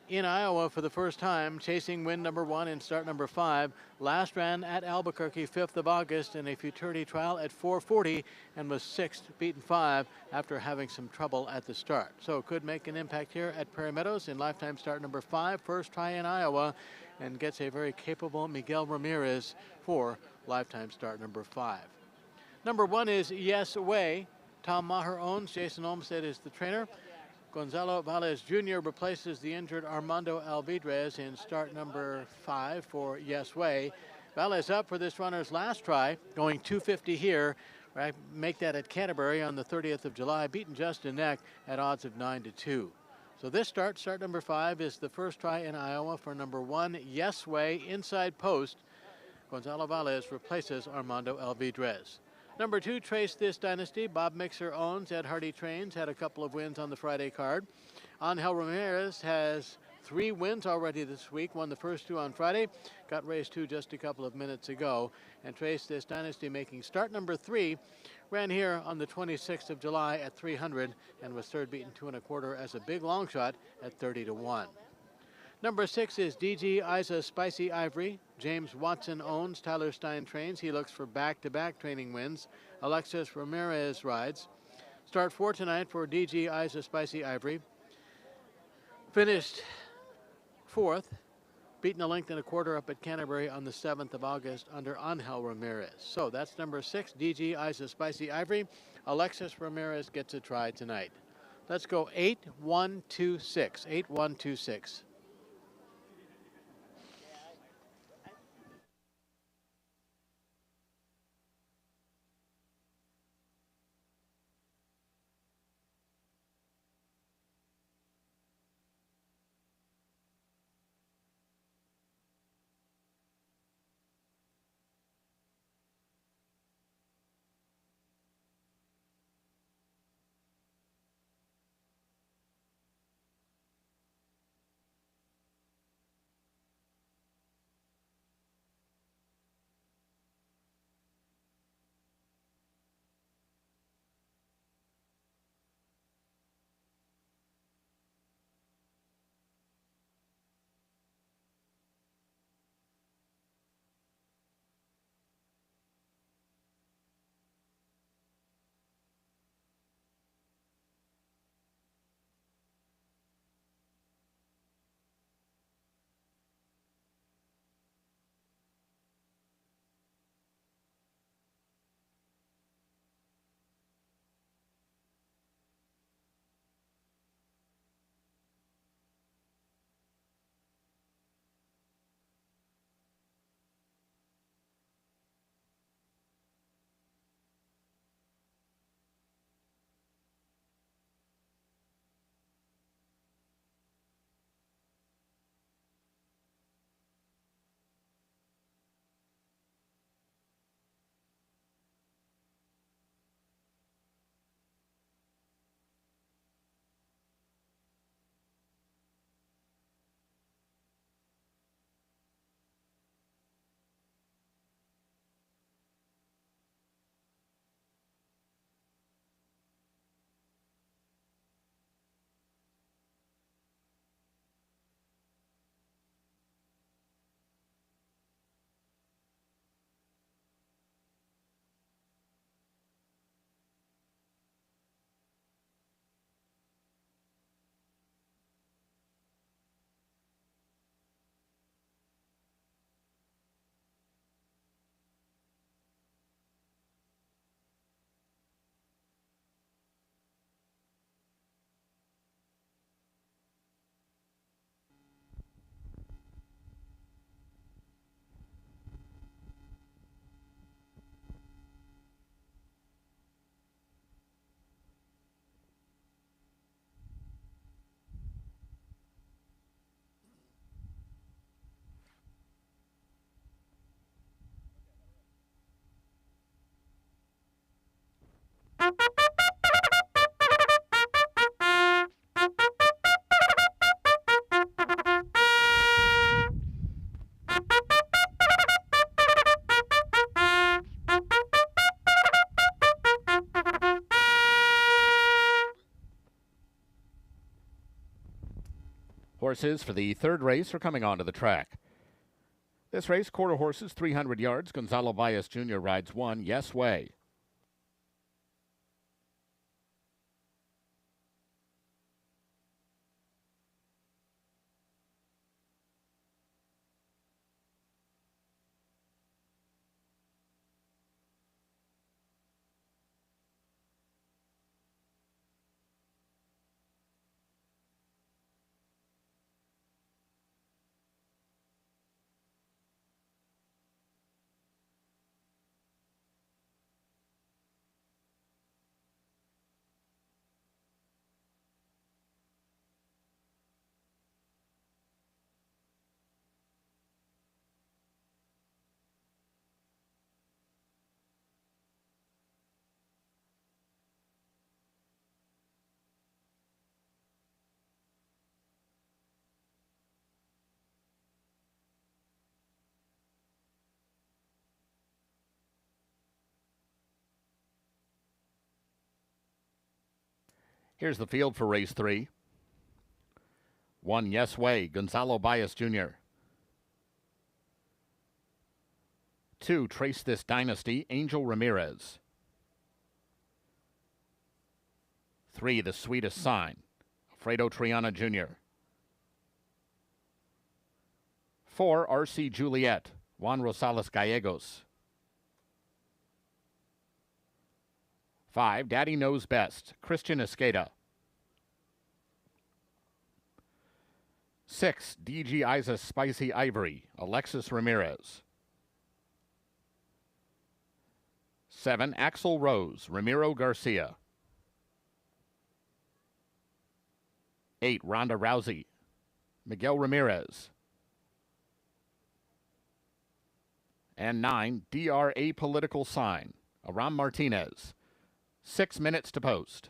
S2: in Iowa for the first time, chasing win number 1 in start number 5. Last ran at Albuquerque 5th of August in a futurity trial at 4:40 and was 6th, beaten 5 after having some trouble at the start. So could make an impact here at Prairie Meadows in lifetime start number 5, first try in Iowa, and gets a very capable Miguel Ramirez for lifetime start number 5. Number 1 is Yes Way. Tom Maher owns. Jason Olmstead is the trainer. Gonzalo Valles Jr. replaces the injured Armando Alvidrez in start number 5 for Yes Way. Valles up for this runner's last try, going 250 here. Right, make that at Canterbury on the 30th of July, beaten Justin Neck at odds of 9-2. So this start number 5, is the first try in Iowa for number 1, Yes Way, inside post. Gonzalo Valles replaces Armando Alvidrez. Number 2, Trace This Dynasty. Bob Mixer owns. Ed Hardy trains. Had a couple of wins on the Friday card. Angel Ramirez has 3 wins already this week. Won the first 2 on Friday. Got race 2 just a couple of minutes ago. And Trace This Dynasty making start number 3. Ran here on the 26th of July at 300 and was third, beaten 2 1/4 as a big long shot at 30-1. Number 6 is DG Isa Spicy Ivory. James Watson owns. Tyler Stein trains. He looks for back-to-back training wins. Alexis Ramirez rides. Start 4 tonight for DG Isa Spicy Ivory. Finished 4th beaten a length and a quarter up at Canterbury on the 7th of August under Angel Ramirez. So that's number 6, DG Eyes of Spicy Ivory. Alexis Ramirez gets a try tonight. Let's go 8-1-2-6. 8-1-2-6.
S1: Horses for the third race are coming onto the track. This race, quarter horses, 300 yards. Gonzalo Valles Jr. rides 1, Yes Way. Here's the field for race 3. 1, Yes Way, Gonzalo Valles Jr. 2, Trace This Dynasty, Angel Ramirez. 3, The Sweetest Sign, Fredo Triana Jr. 4, RC Juliet, Juan Rosales Gallegos. 5, Daddy Knows Best, Christian Escada. 6, DG Isa Spicy Ivory, Alexis Ramirez. 7, Axel Rose, Ramiro Garcia. 8, Ronda Rousey, Miguel Ramirez. And 9, DRA Political Sign, Aram Martinez. 6 minutes to post.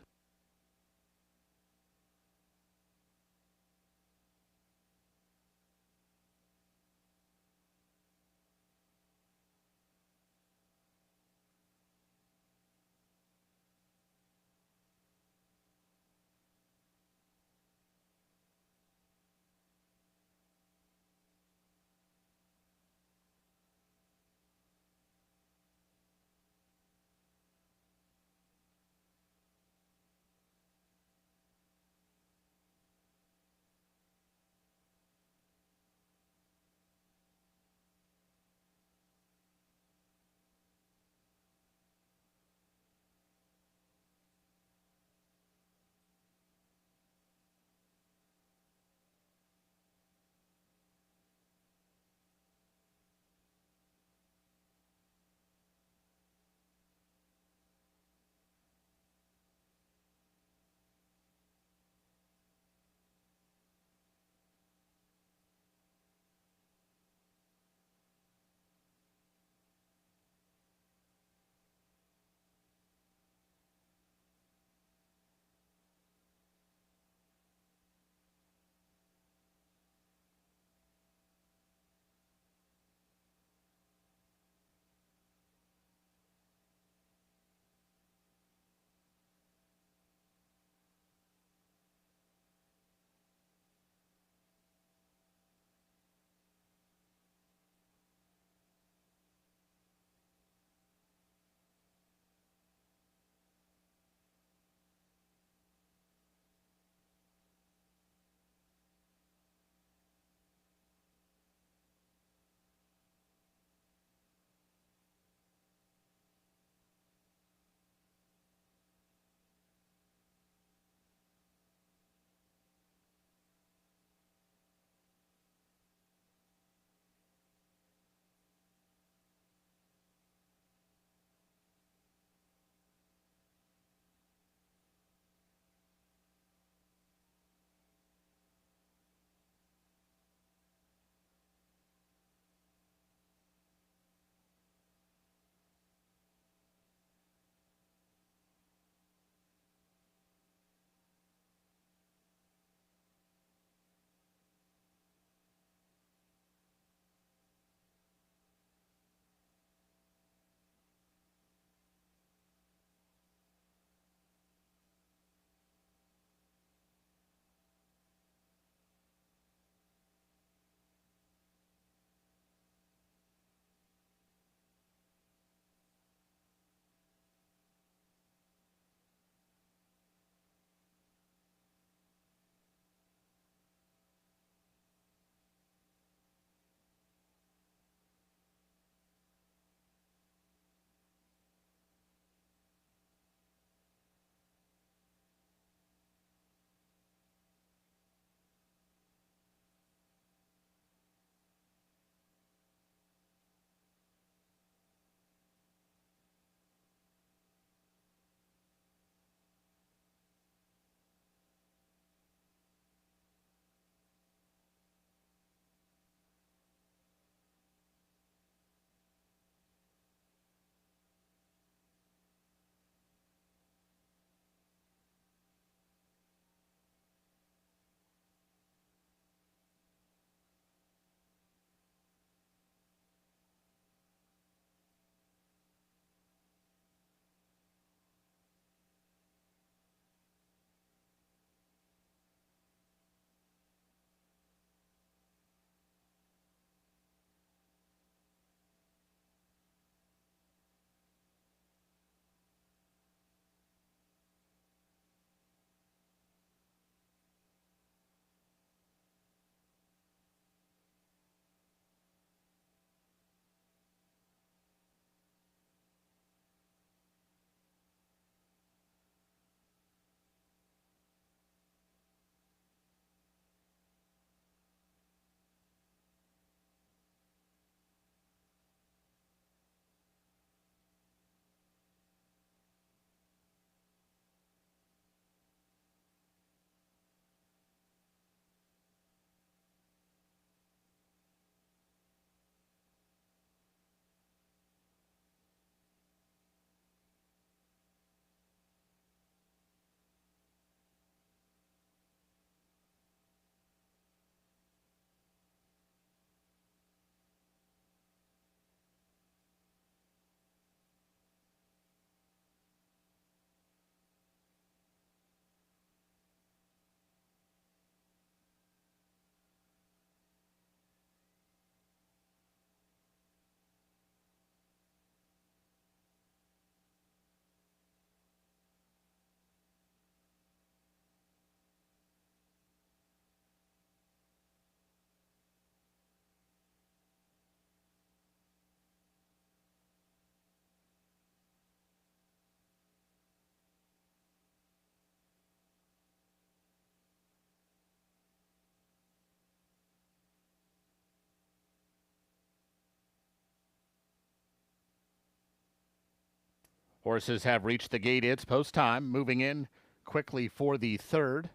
S1: Horses have reached the gate. It's post time. Moving in quickly for the third.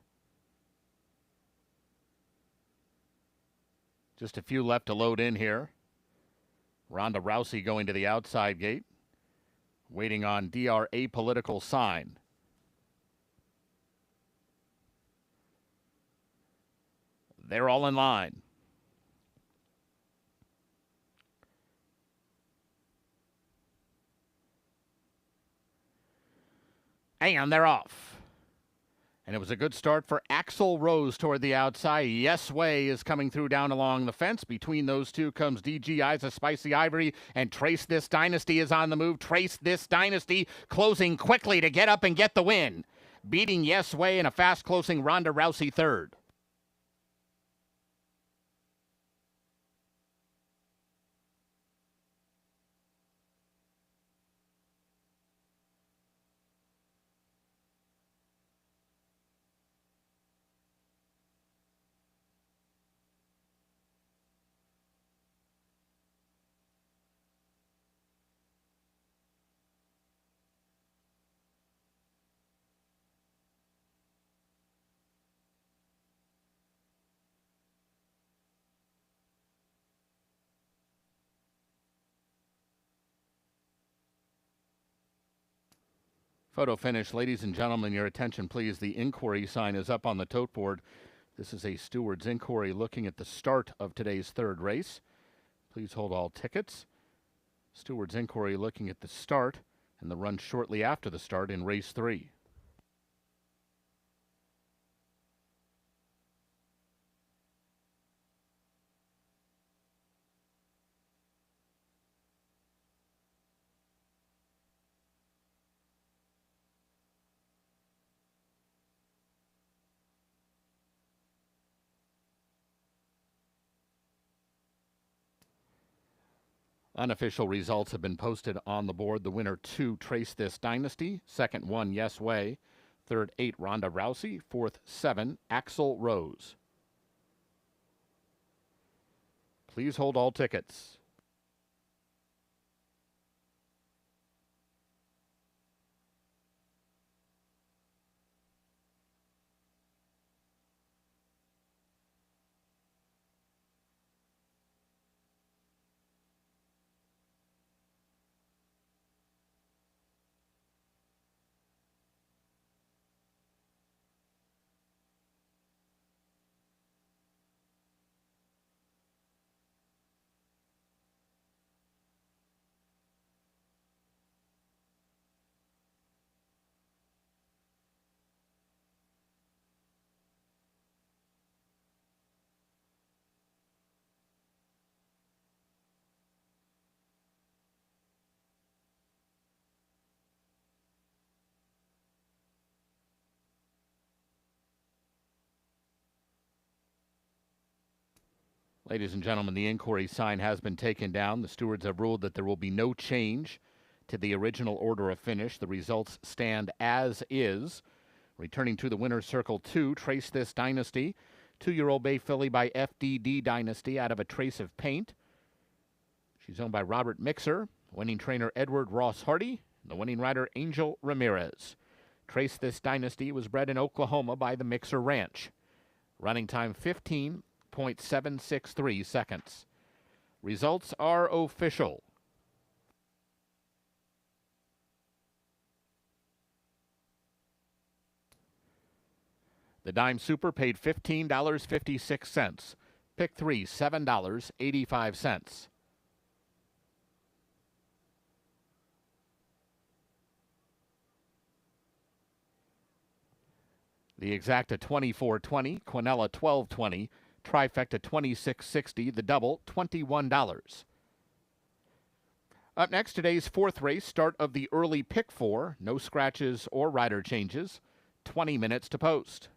S1: Just a few left to load in here. Rhonda Rousey going to the outside gate. Waiting on DRA Political Sign. They're all in line. And they're off. And it was a good start for Axel Rose toward the outside. Yes Way is coming through down along the fence. Between those two comes DG Eyes of Spicy Ivory, and Trace This Dynasty is on the move. Trace This Dynasty closing quickly to get up and get the win. Beating Yes Way in a fast closing Ronda Rousey third. Photo finish. Ladies and gentlemen, your attention please. The inquiry sign is up on the tote board. This is a steward's inquiry looking at the start of today's third race. Please hold all tickets. Steward's inquiry looking at the start and the run shortly after the start in race 3. Unofficial results have been posted on the board. The winner 2, Trace This Dynasty. Second 1, Yes Way. Third 8, Ronda Rousey. Fourth 7, Axel Rose. Please hold all tickets. Ladies and gentlemen, the inquiry sign has been taken down. The stewards have ruled that there will be no change to the original order of finish. The results stand as is. Returning to the winner's circle 2, Trace This Dynasty. 2-year-old bay filly by FDD Dynasty out of A Trace of Paint. She's owned by Robert Mixer, winning trainer Edward Ross Hardy, and the winning rider Angel Ramirez. Trace This Dynasty was bred in Oklahoma by the Mixer Ranch. Running time 15.763 seconds. Results are official. The Dime Super paid $15.56. Pick 3, $7.85. The Exacta 24.20, Quinella 12.20, Trifecta 26.60, the double $21. Up next, today's fourth race, start of the early pick 4, no scratches or rider changes, 20 minutes to post.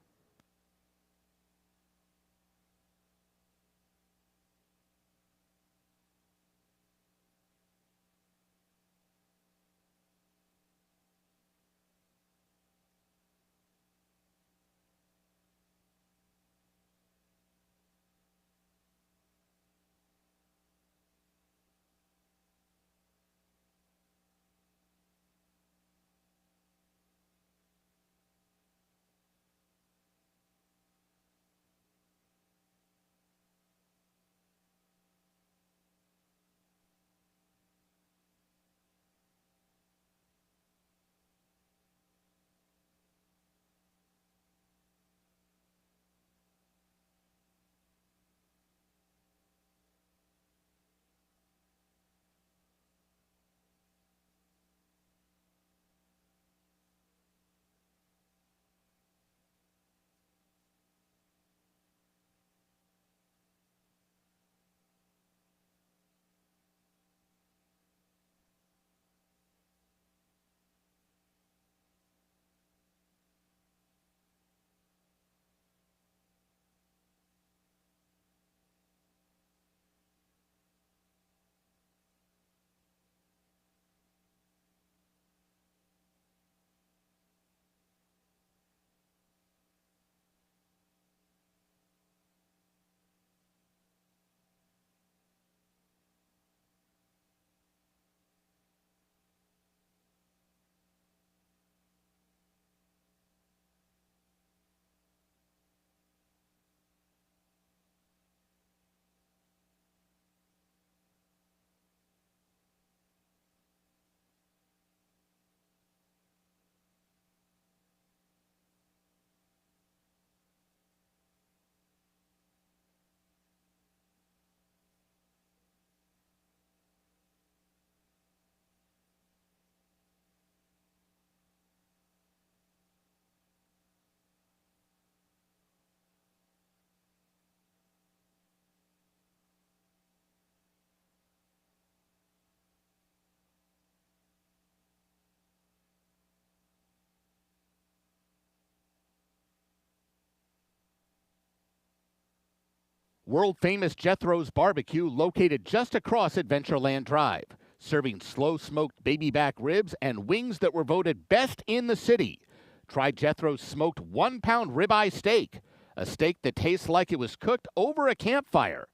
S1: World-famous Jethro's Barbecue, located just across Adventureland Drive, serving slow-smoked baby back ribs and wings that were voted best in the city. Try Jethro's smoked 1-pound ribeye steak, a steak that tastes like it was cooked over a campfire.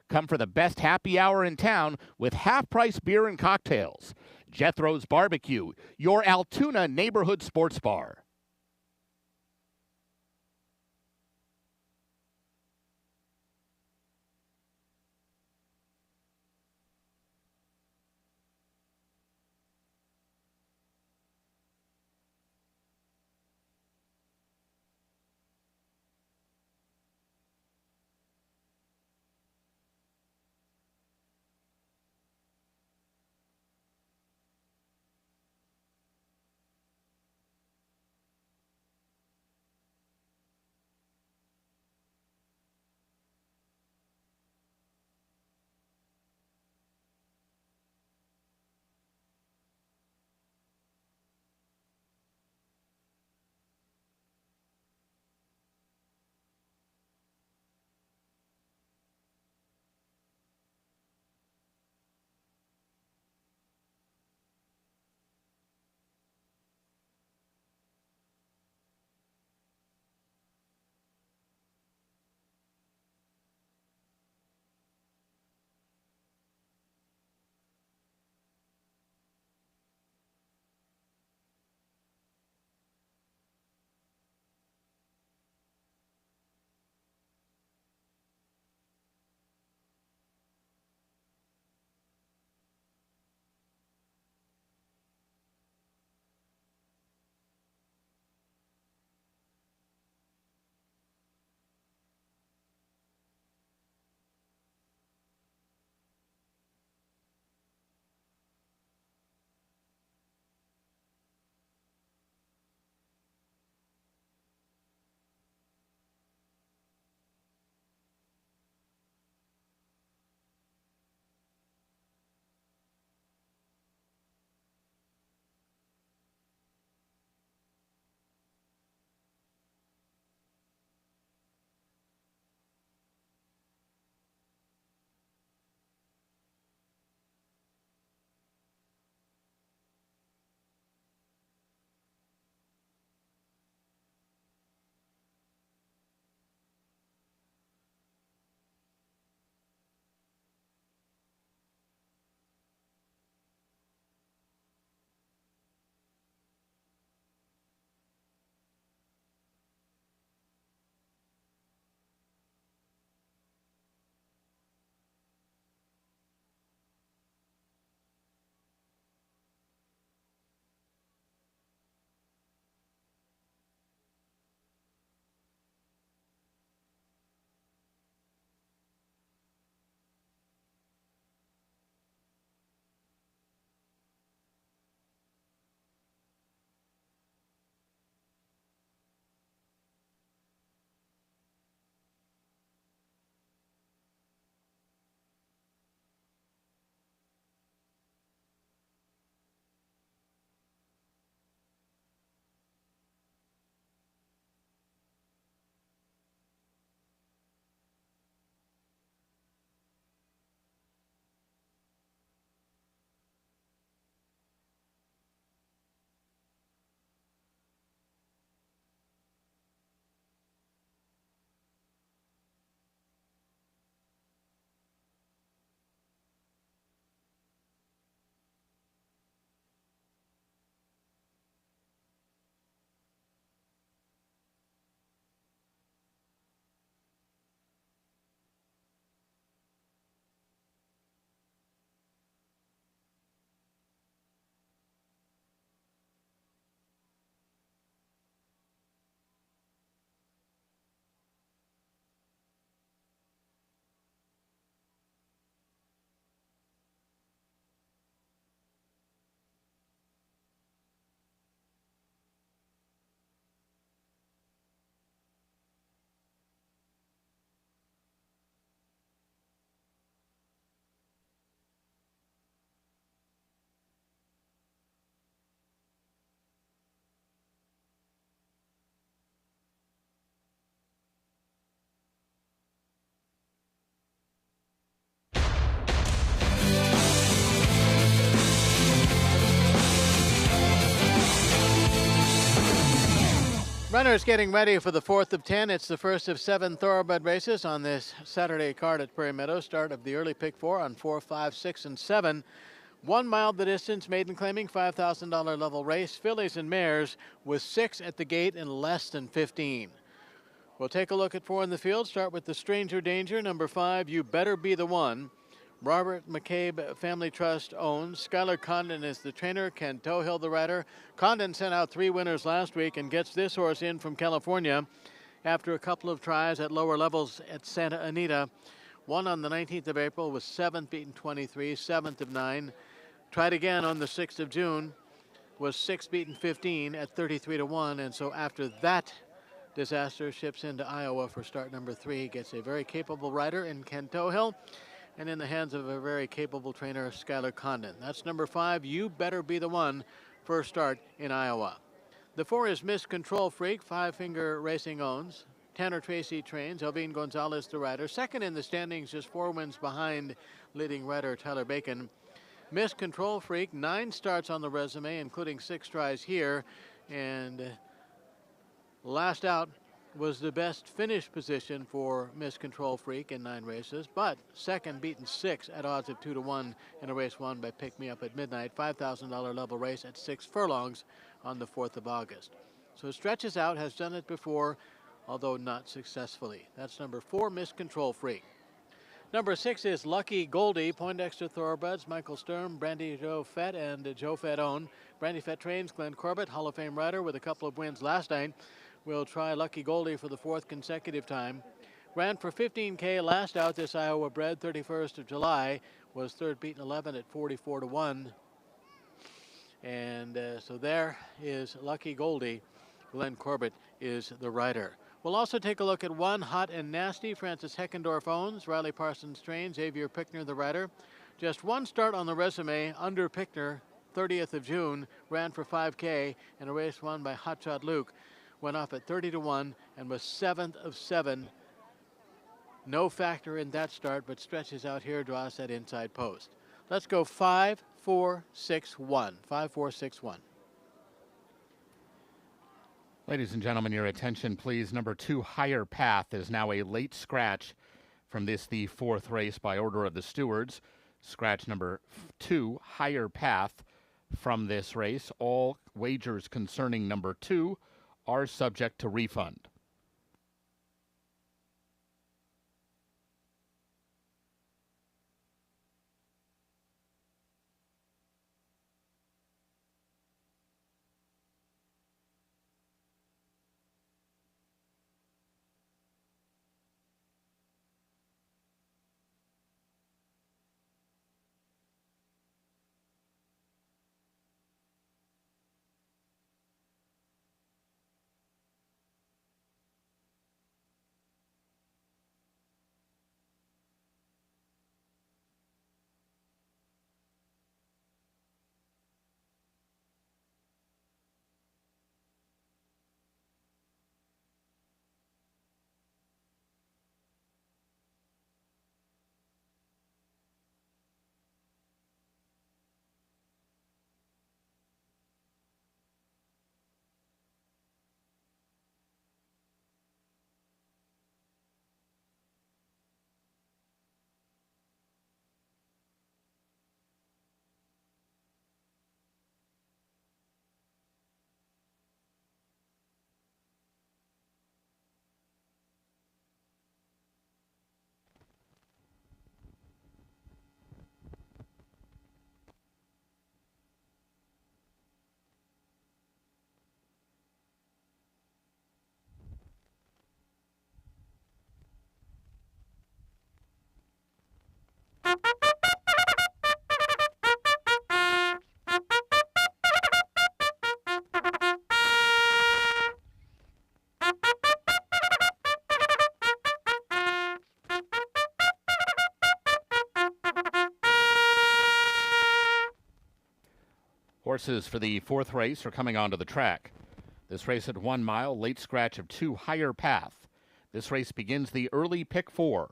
S1: Come for the best happy hour in town with half-price beer and cocktails. Jethro's Barbecue, your Altoona neighborhood sports bar.
S2: Runners getting ready for the 4th of 10. It's the first of 7 thoroughbred races on this Saturday card at Prairie Meadows. Start of the early pick 4 on 4, 5, 6, and 7. 1 mile the distance, maiden claiming $5,000 level race. Fillies and mares with 6 at the gate in less than 15. We'll take a look at 4 in the field. Start with the Stranger Danger, number 5, You Better Be the One. Robert McCabe Family Trust owns. Skylar Condon is the trainer. Ken Tohill the rider. Condon sent out 3 winners last week and gets this horse in from California after a couple of tries at lower levels at Santa Anita. Won on the 19th of April, was 7th, beaten 23, 7th of 9. Tried again on the 6th of June, was 6th, beaten 15 at 33 to 1. And so after that disaster, ships into Iowa for start number 3. Gets a very capable rider in Ken Tohill, and in the hands of a very capable trainer, Skylar Condon. That's number 5, You Better Be the One, first start in Iowa. The 4 is Miss Control Freak, Five Finger Racing owns. Tanner Tracy trains. Elvine Gonzalez the rider. Second in the standings, just 4 wins behind leading rider Tyler Bacon. Miss Control Freak, 9 starts on the resume, including 6 tries here. And last out was the best finish position for Miss Control Freak in 9 races, but second, beaten 6 at odds of 2 to 1 in a race won by Pick Me Up at Midnight. $5,000 level race at 6 furlongs on the 4th of August. So stretches out, has done it before, although not successfully. That's number 4, Miss Control Freak. Number 6 is Lucky Goldie, Poindexter Thoroughbreds, Michael Sturm, Brandy Joe Fett, and Joe Fett own. Brandy Fett trains. Glenn Corbett, Hall of Fame rider with a couple of wins last night, will try Lucky Goldie for the 4th consecutive time. Ran for $15K last out this Iowa bred, 31st of July. Was 3rd, beaten 11 at 44 to 1. And so there is Lucky Goldie. Glenn Corbett is the rider. We'll also take a look at 1, Hot and Nasty. Francis Heckendorf owns. Riley Parsons trains. Xavier Pickner the rider. Just 1 start on the resume under Pickner, 30th of June. Ran for 5K in a race won by Hotshot Luke. Went off at 30 to 1 and was 7th of 7. No factor in that start, but stretches out here, draws that inside post. Let's go 5, 4, 6, 1. 5, 4, 6, 1.
S1: Ladies and gentlemen, your attention, please. Number 2, Higher Path, is now a late scratch from this, the 4th race by order of the stewards. Scratch number 2, Higher Path, from this race. All wagers concerning number 2 are subject to refund. Horses for the 4th race are coming onto the track. This race at 1 mile, late scratch of 2, Higher Path. This race begins the early pick 4.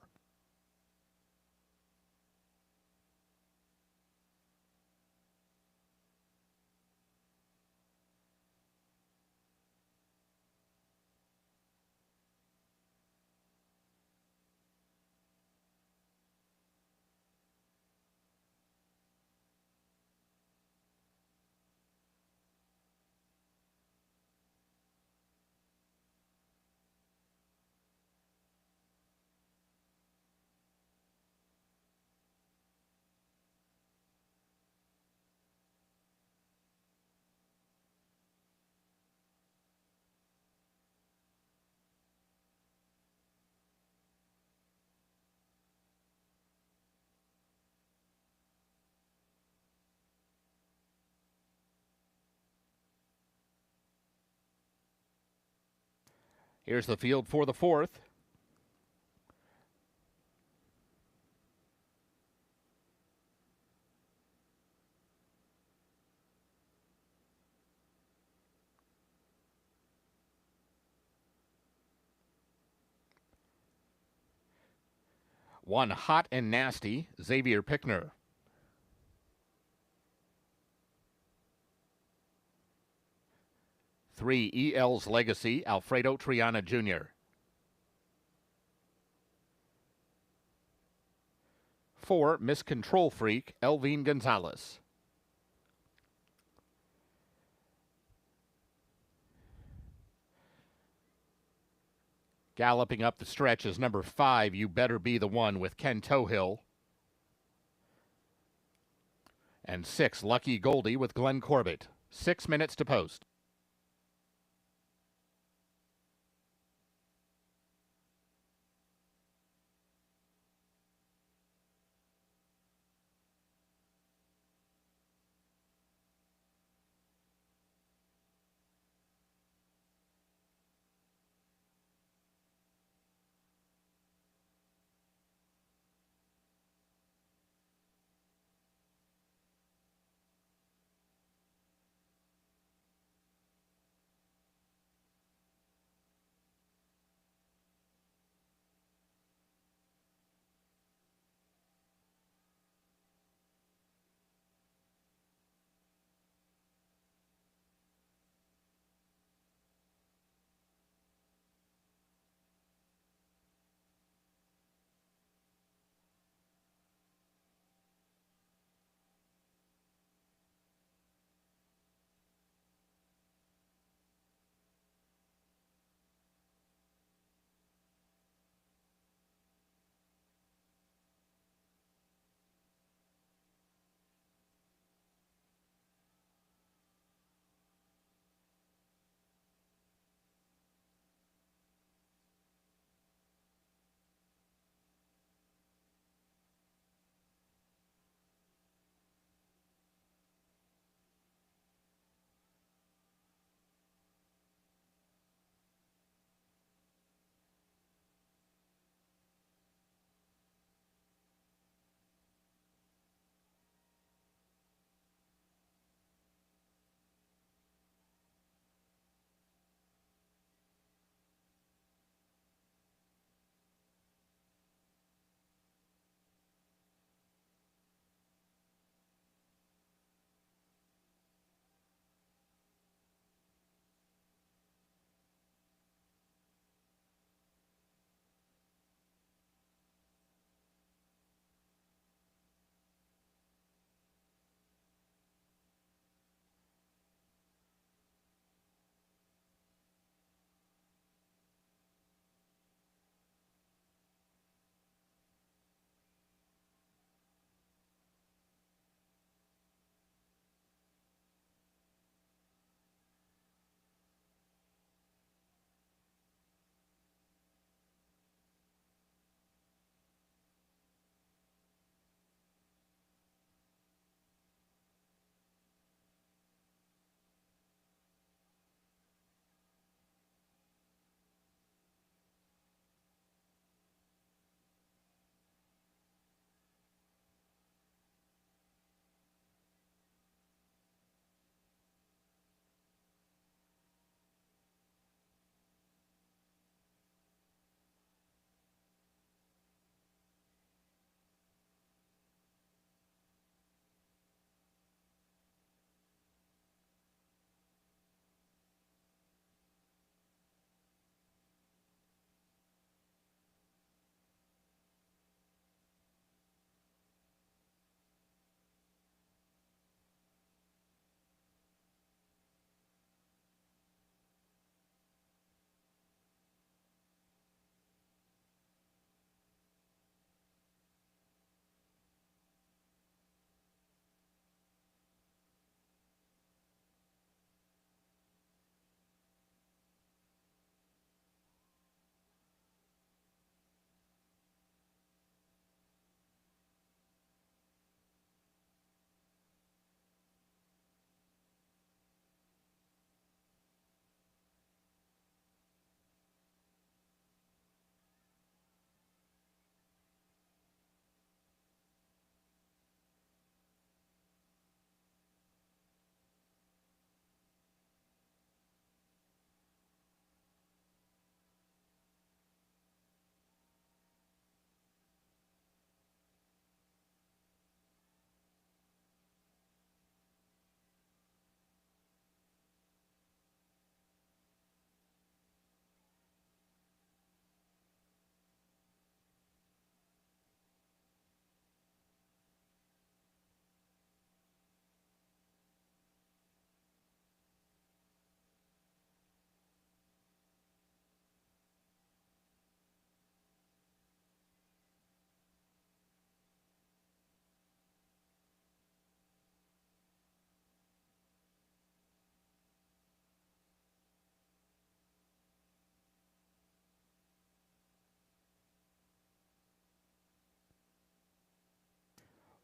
S1: Here's the field for the fourth. One Hot and Nasty, Xavier Pickner. Three, EL's Legacy, Alfredo Triana Jr. 4, Miss Control Freak, Elvine Gonzalez. Galloping up the stretch is number 5, You Better Be the One, with Ken Tohill. And 6, Lucky Goldie with Glenn Corbett. 6 minutes to post.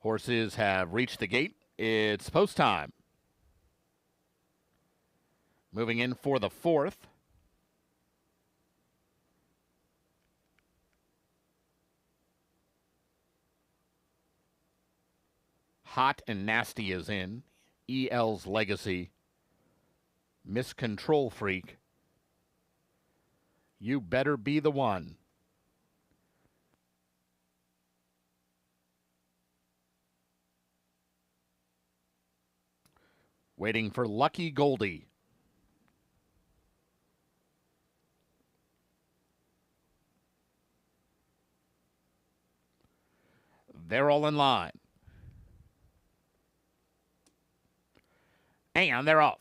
S1: Horses have reached the gate. It's post time. Moving in for the fourth. Hot and Nasty is in. EL's Legacy. Miss Control Freak. You Better Be the One. Waiting for Lucky Goldie. They're all in line. And they're off.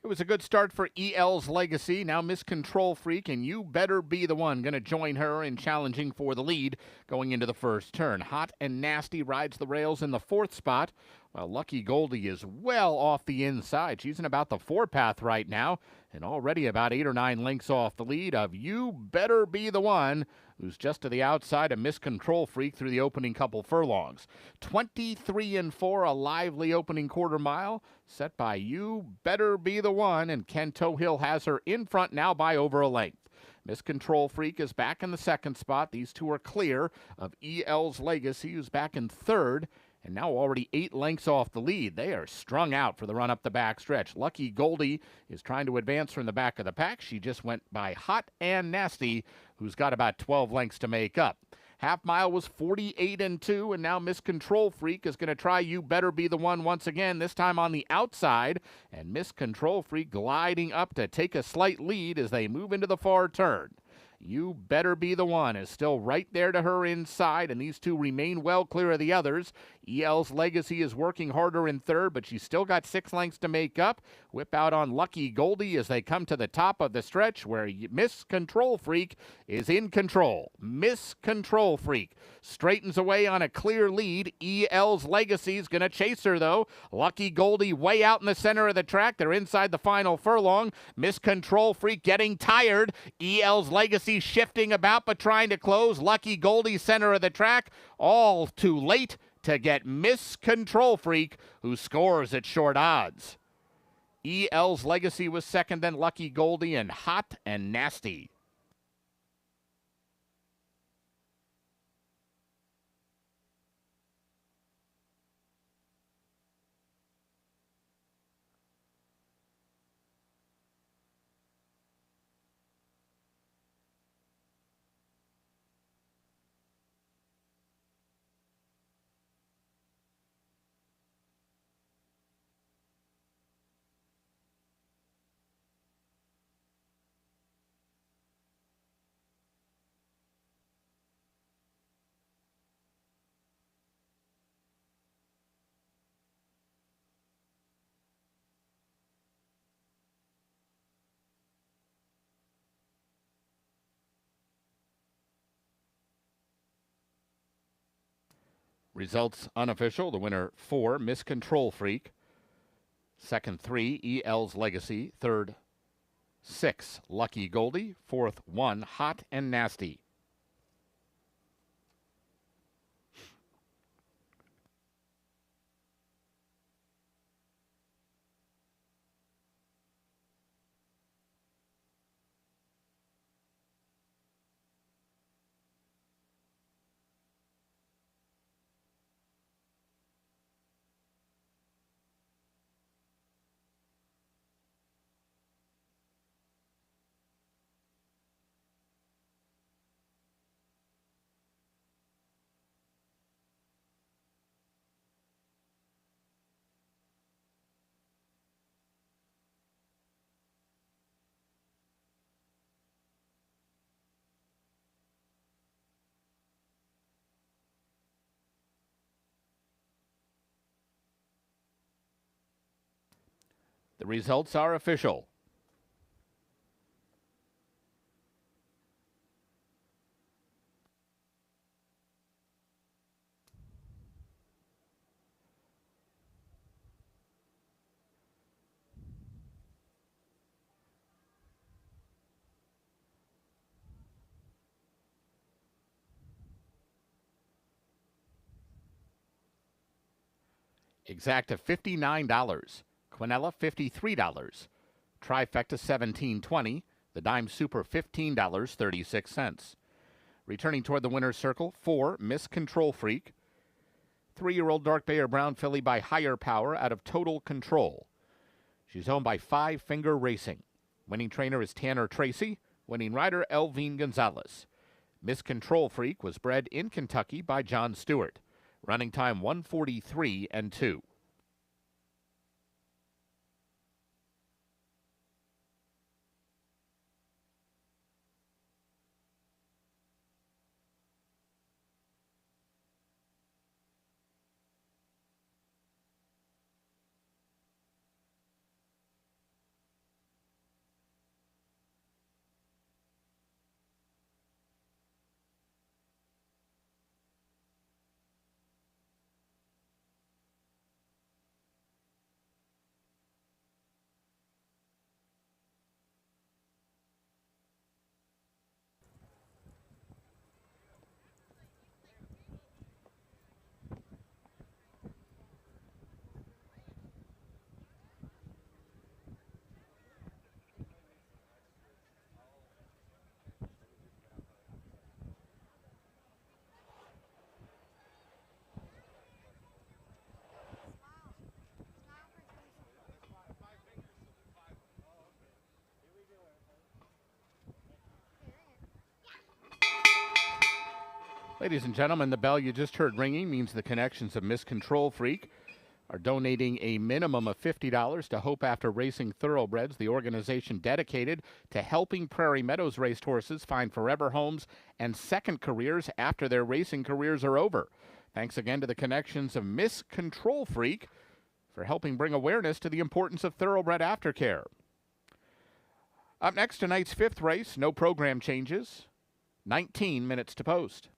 S1: It was a good start for EL's Legacy. Now Miss Control Freak, and You Better Be the One going to join her in challenging for the lead going into the first turn. Hot and Nasty rides the rails in the fourth spot, while Lucky Goldie is well off the inside. She's in about the four-path right now, and already about 8 or 9 lengths off the lead of You Better Be the One, who's just to the outside of Miss Control Freak through the opening couple furlongs. 23-4, a lively opening quarter mile, set by You Better Be the One, and Ken Tohill has her in front now by over a length. Miss Control Freak is back in the second spot. These two are clear of EL's Legacy, who's back in third, and now already 8 lengths off the lead. They are strung out for the run up the back stretch. Lucky Goldie is trying to advance from the back of the pack. She just went by Hot and Nasty, who's got about 12 lengths to make up. Half mile was 48-2, and now Miss Control Freak is going to try You Better Be the One once again, this time on the outside, and Miss Control Freak gliding up to take a slight lead as they move into the far turn. You Better Be the One is still right there to her inside, and these two remain well clear of the others. EL's Legacy is working harder in third, but she's still got 6 lengths to make up. Whip out on Lucky Goldie as they come to the top of the stretch where Miss Control Freak is in control. Miss Control Freak straightens away on a clear lead. EL's Legacy is going to chase her, though. Lucky Goldie way out in the center of the track. They're inside the final furlong. Miss Control Freak getting tired. EL's Legacy shifting about but trying to close. Lucky Goldie center of the track. All too late to get Miss Control Freak, who scores at short odds. EL's Legacy was second, then Lucky Goldie and Hot and Nasty. Results unofficial. The winner 4, Miss Control Freak. Second 3, EL's Legacy. Third 6, Lucky Goldie. Fourth 1, Hot and Nasty. The results are official. Exacta $59. Quinella $53. Trifecta $17.20. The Dime Super $15.36. Returning toward the winner's circle, 4, Miss Control Freak. 3-year-old dark bay or brown filly by Higher Power out of Total Control. She's owned by Five Finger Racing. Winning trainer is Tanner Tracy. Winning rider, Elvine Gonzalez. Miss Control Freak was bred in Kentucky by John Stewart. Running time 1:43 and 2. Ladies and gentlemen, the bell you just heard ringing means the connections of Miss Control Freak are donating a minimum of $50 to Hope After Racing Thoroughbreds, the organization dedicated to helping Prairie Meadows racehorses find forever homes and second careers after their racing careers are over. Thanks again to the connections of Miss Control Freak for helping bring awareness to the importance of thoroughbred aftercare. Up next, tonight's 5th race, no program changes, 19 minutes to post.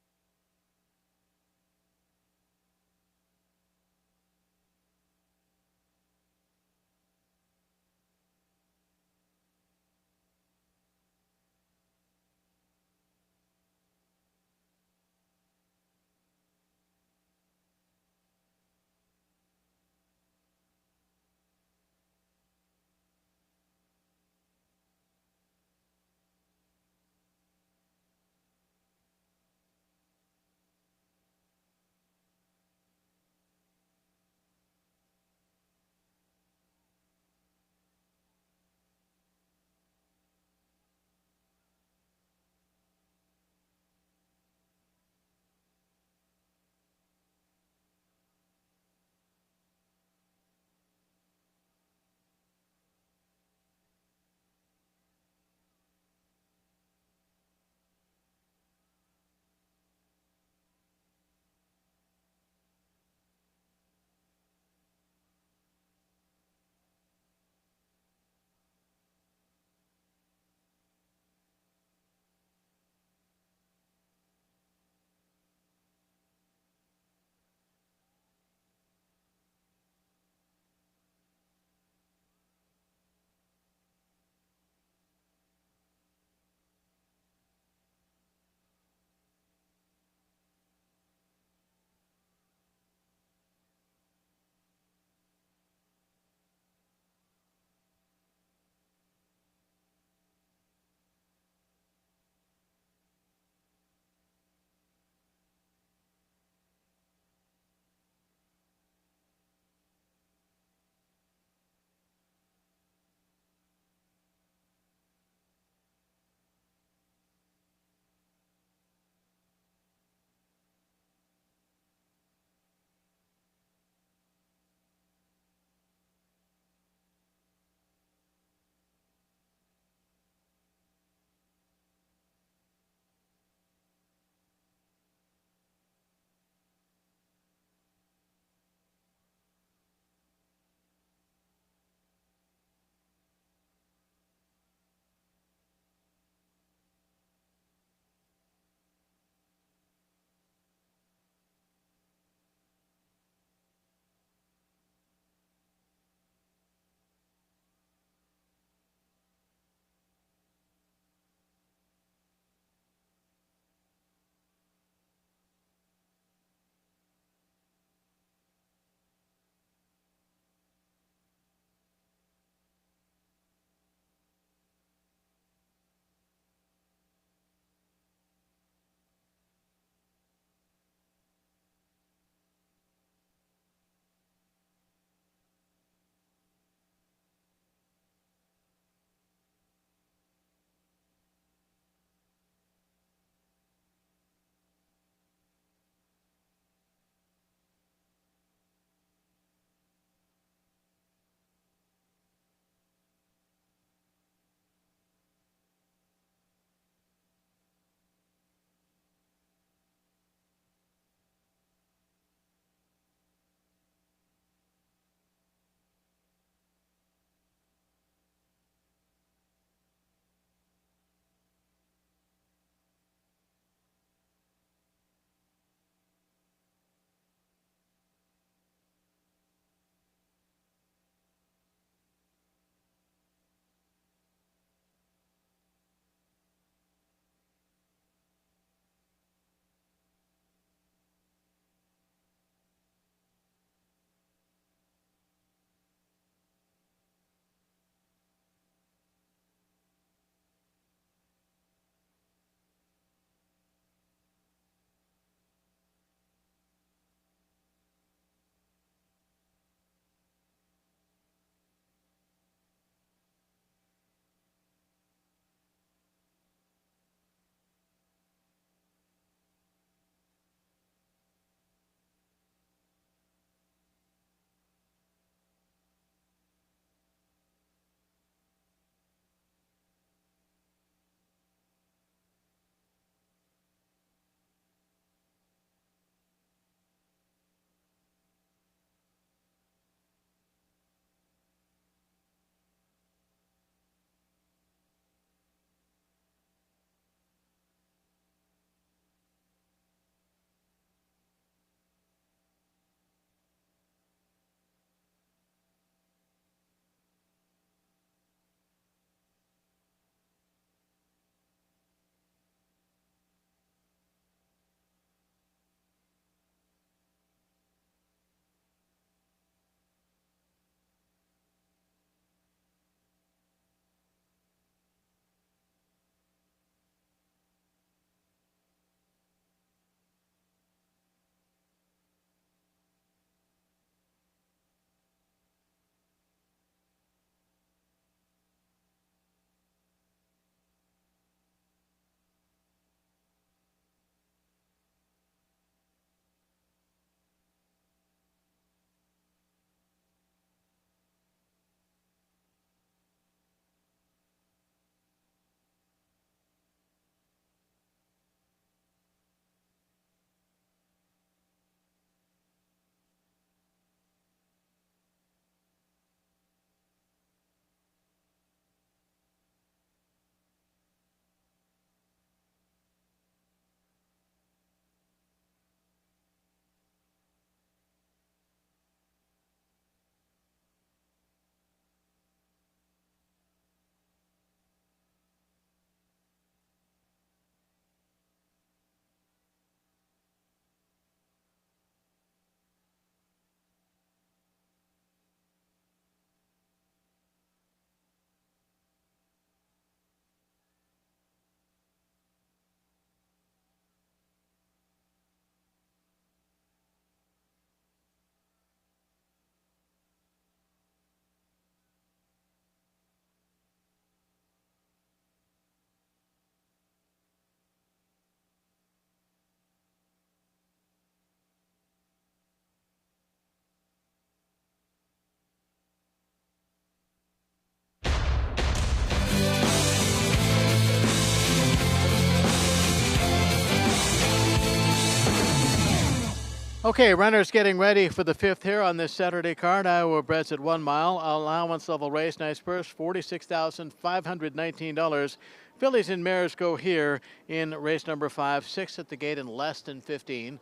S2: Okay, runners getting ready for the 5th here on this Saturday card. Iowa Breds at 1 mile. Allowance level race, nice purse, $46,519. Fillies and mares go here in race number 5, 6 at the gate in less than 15.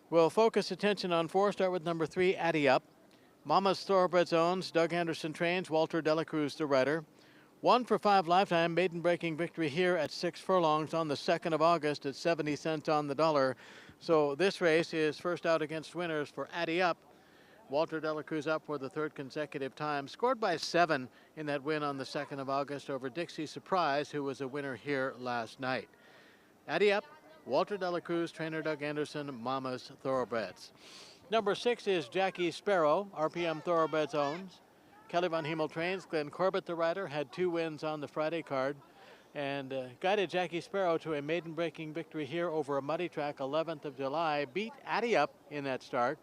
S2: We'll focus attention on 4, start with number 3, Addy Up. Mama's Thoroughbreds owns, Doug Anderson trains, Walter Delacruz the rider. 1 for 5 lifetime, maiden breaking victory here at 6 furlongs on the 2nd of August at 70 cents on the dollar. So this race is first out against winners for Addy Up. Walter Delacruz up for the 3rd consecutive time. Scored by 7 in that win on the 2nd of August over Dixie Surprise, who was a winner here last night. Addy Up, Walter Delacruz, trainer Doug Anderson, Mama's Thoroughbreds. Number 6 is Jackie Sparrow, RPM Thoroughbreds owns. Kelly Von Hemel trains. Glenn Corbett, the rider, had 2 wins on the Friday card and guided Jackie Sparrow to a maiden-breaking victory here over a muddy track 11th of July. Beat Addy Up in that start.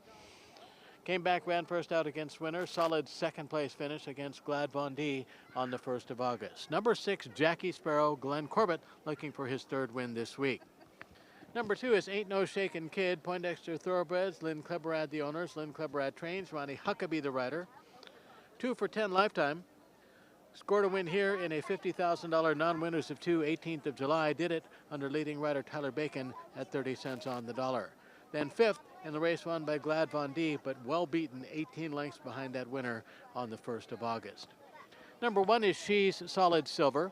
S2: Came back, ran first out against winner. Solid 2nd place finish against Glad Von D on the 1st of August. Number 6, Jackie Sparrow. Glenn Corbett looking for his 3rd win this week. Number 2 is Ain't No Shakin' Kid, Poindexter Thoroughbreds. Lynn Kleberad, the owners. Lynn Kleberad trains. Ronnie Huckabee, the rider. 2 for 10 lifetime. Scored a win here in a $50,000 non-winners of 2, 18th of July. Did it under leading rider Tyler Bacon at 30 cents on the dollar. Then 5th in the race won by Glad Von D, but well beaten 18 lengths behind that winner on the 1st of August. Number 1 is She's Solid Silver.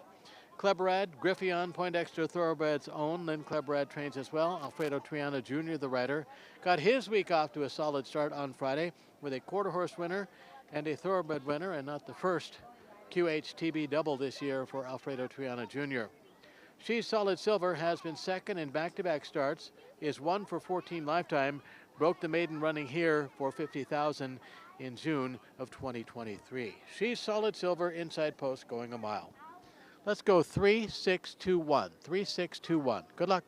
S2: Kleberad, Griffion, Poindexter Thoroughbreds own. Lynn Kleberad trains as well. Alfredo Triana Jr., the rider, got his week off to a solid start on Friday with a quarter horse winner and a thoroughbred winner, and not the first QHTB double this year for Alfredo Triana Jr. She's Solid Silver has been 2nd in back-to-back starts, is 1 for 14 lifetime, broke the maiden running here for $50,000 in June of 2023. She's Solid Silver, inside post, going a mile. Let's go 3-6-2-1. 3-6-2-1. Good luck.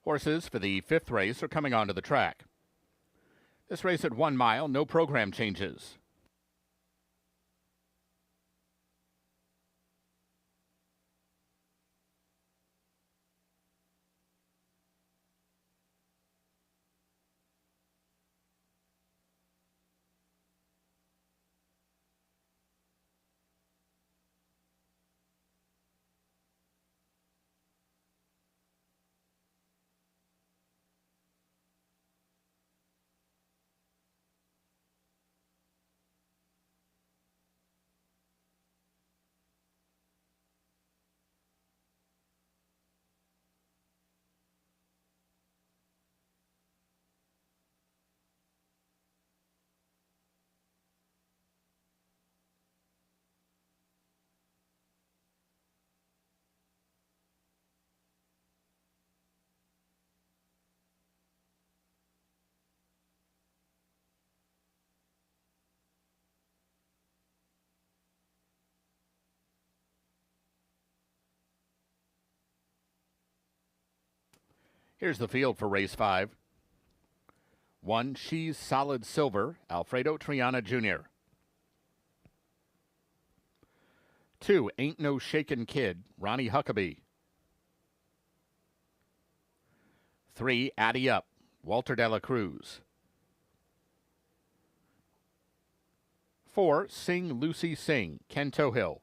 S1: Horses for the 5th race are coming onto the track. This race at 1 mile, no program changes. Here's the field for race 5. 1, She's Solid Silver, Alfredo Triana Jr. 2, Ain't No Shakin' Kid, Ronnie Huckabee. 3, Addy Up, Walter De La Cruz. 4, Sing Lucy Sing, Ken Tohill.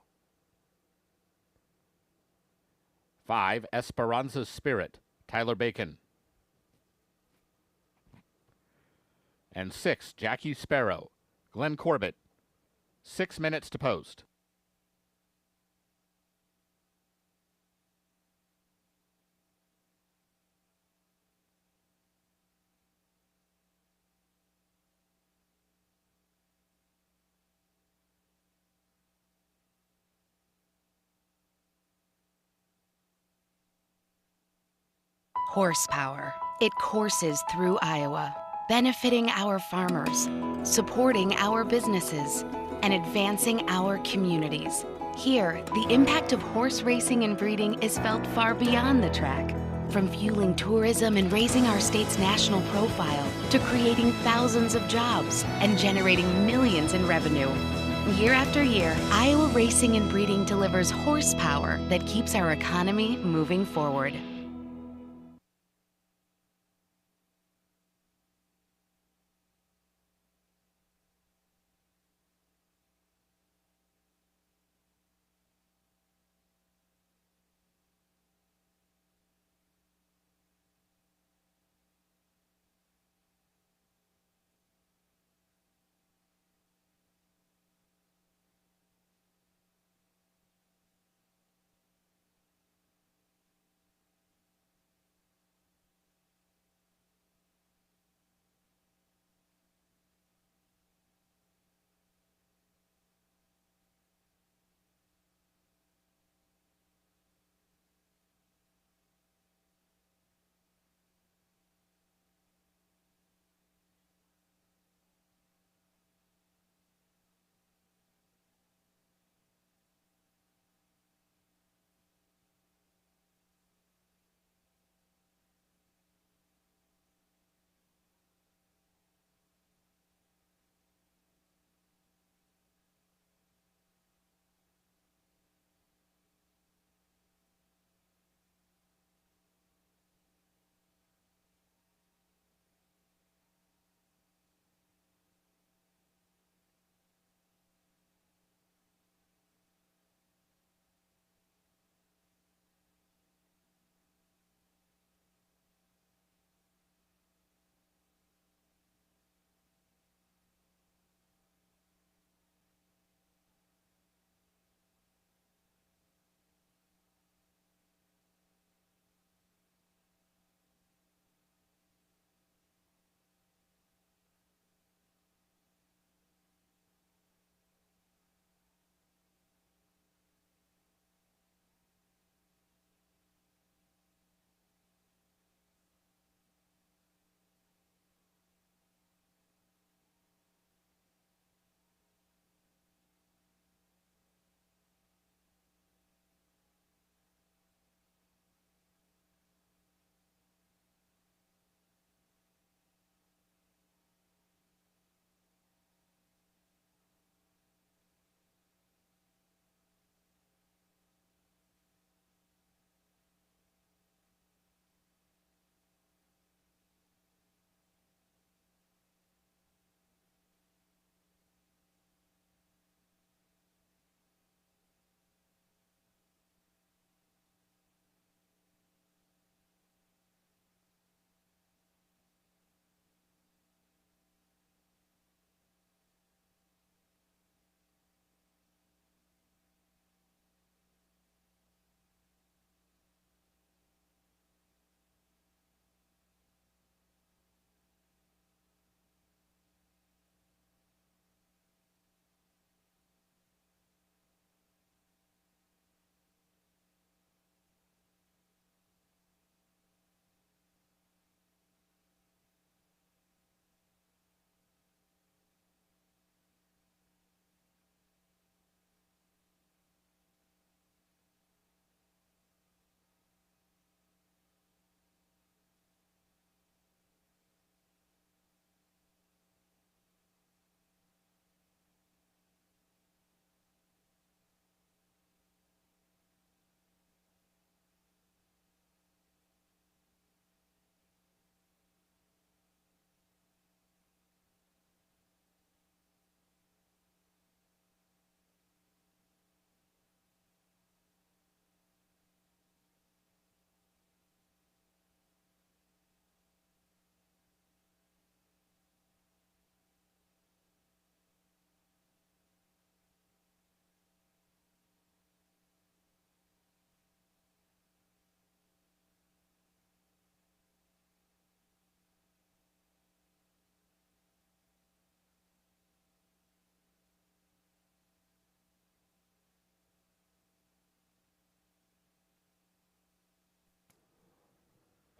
S1: 5, Esperanza's Spirit, Tyler Bacon. And 6, Jackie Sparrow, Glenn Corbett. 6 minutes to post.
S5: Horsepower. It courses through Iowa, benefiting our farmers, supporting our businesses, and advancing our communities. Here, the impact of horse racing and breeding is felt far beyond the track. From fueling tourism and raising our state's national profile to creating thousands of jobs and generating millions in revenue. Year after year, Iowa Racing and Breeding delivers horsepower that keeps our economy moving forward.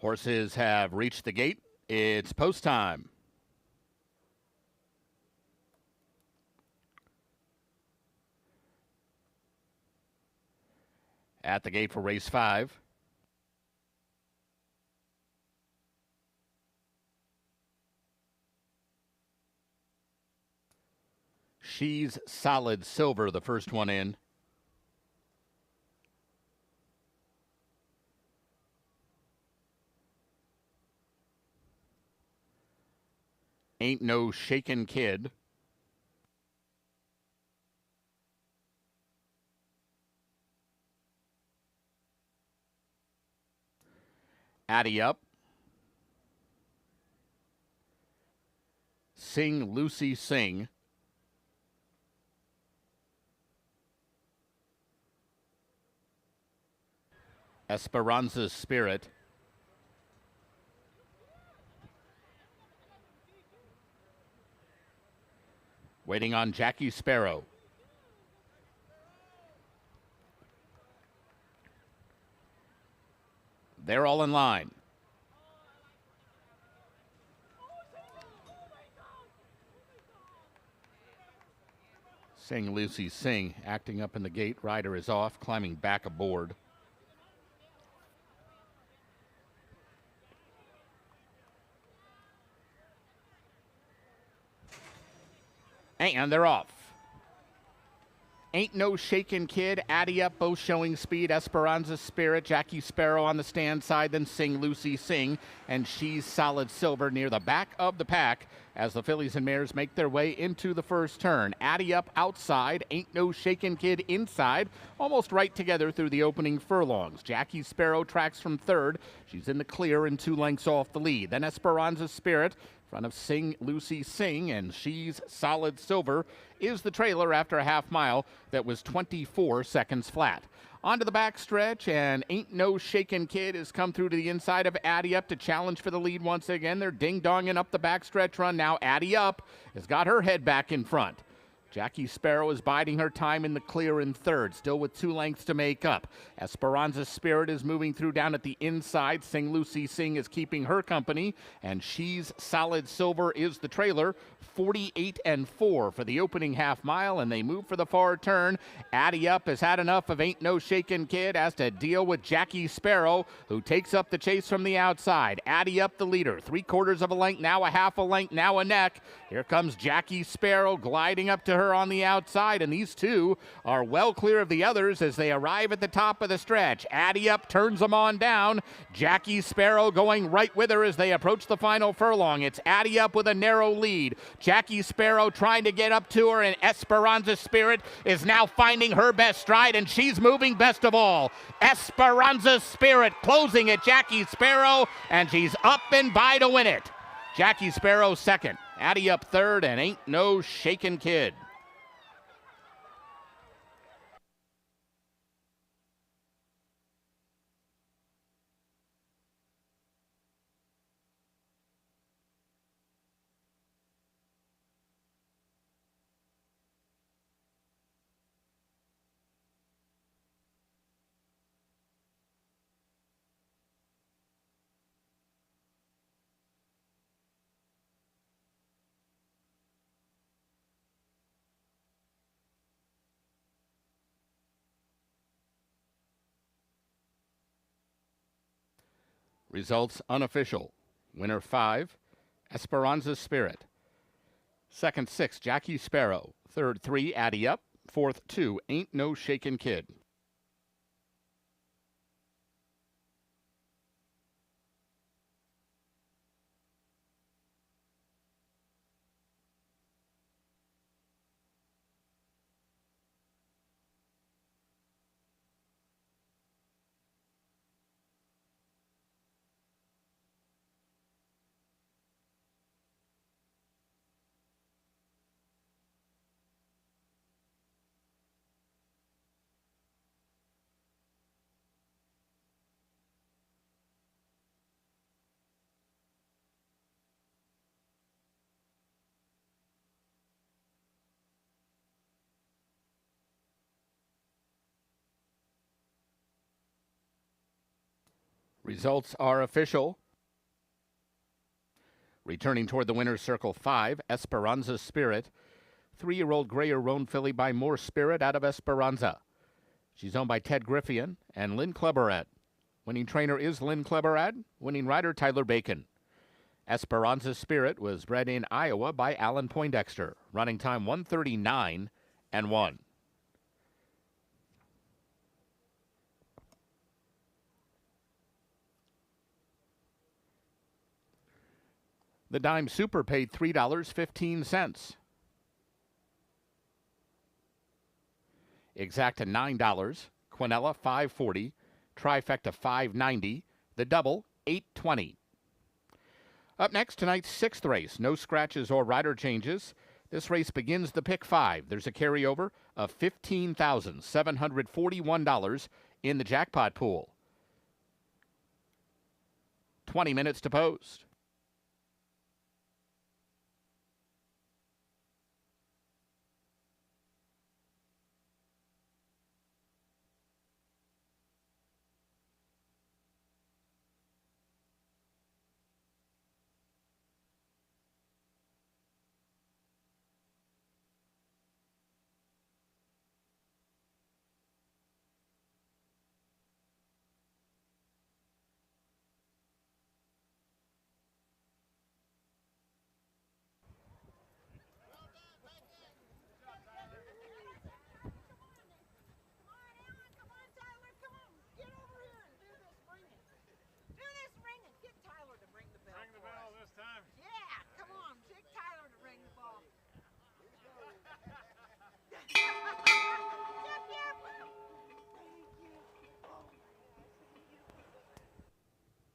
S1: Horses have reached the gate. It's post time. At the gate for race 5. She's Solid Silver, the first one in. Ain't No Shakin' Kid. Addy Up. Sing Lucy Sing. Esperanza's Spirit. Waiting on Jackie Sparrow. They're all in line. Sing Lucy Sing acting up in the gate. Rider is off, climbing back aboard. And they're off. Ain't No Shakin' Kid, Addy Up, both showing speed. Esperanza's Spirit, Jackie Sparrow on the stand side, then Sing Lucy Sing, and She's Solid Silver near the back of the pack as the fillies and mares make their way into the first turn. Addy Up outside, Ain't No Shakin' Kid inside, almost right together through the opening furlongs. Jackie Sparrow tracks from third. She's in the clear and 2 lengths off the lead. Then Esperanza's Spirit, front of Sing Lucy Sing, and She's Solid Silver is the trailer after a half mile that was 24 seconds flat. Onto the backstretch, and Ain't No Shakin' Kid has come through to the inside of Addy Up to challenge for the lead once again. They're ding-donging up the backstretch run now. Addy Up has got her head back in front. Jackie Sparrow is biding her time in the clear in third, still with 2 lengths to make up. Esperanza's Spirit is moving through down at the inside. Sing Lucy Sing is keeping her company, and She's Solid Silver is the trailer. 48-4 for the opening half mile, and they move for the far turn. Addy Up has had enough of Ain't No Shakin' Kid, has to deal with Jackie Sparrow, who takes up the chase from the outside. Addy Up the leader, 3/4 of a length, now a half a length, now a neck. Here comes Jackie Sparrow gliding up to her on the outside, and these two are well clear of the others as they arrive at the top of the stretch. Addy Up turns them on down. Jackie Sparrow going right with her as they approach the final furlong. It's Addy Up with a narrow lead. Jackie Sparrow trying to get up to her, and Esperanza Spirit is now finding her best stride, and she's moving best of all. Esperanza Spirit closing at Jackie Sparrow, and she's up and by to win it. Jackie Sparrow second, Addy Up third, and Ain't No Shakin' Kid. Results unofficial. Winner 5, Esperanza Spirit. Second 6, Jackie Sparrow. Third 3, Addy Up. Fourth 2, Ain't No Shakin' Kid. Results are official. Returning toward the winner's circle, 5, Esperanza Spirit. 3-year-old Grayer Roan filly by More Spirit out of Esperanza. She's owned by Ted Griffian and Lynn Kleberad. Winning trainer is Lynn Kleberad. Winning rider Tyler Bacon. Esperanza Spirit was bred in Iowa by Alan Poindexter. Running time 1:39 and 1. The Dime Super paid $3.15. Exacta $9. Quinella $5.40. Trifecta $5.90. The double $8.20. Up next, tonight's 6th race. No scratches or rider changes. This race begins the pick 5. There's a carryover of $15,741 in the jackpot pool. 20 minutes to post.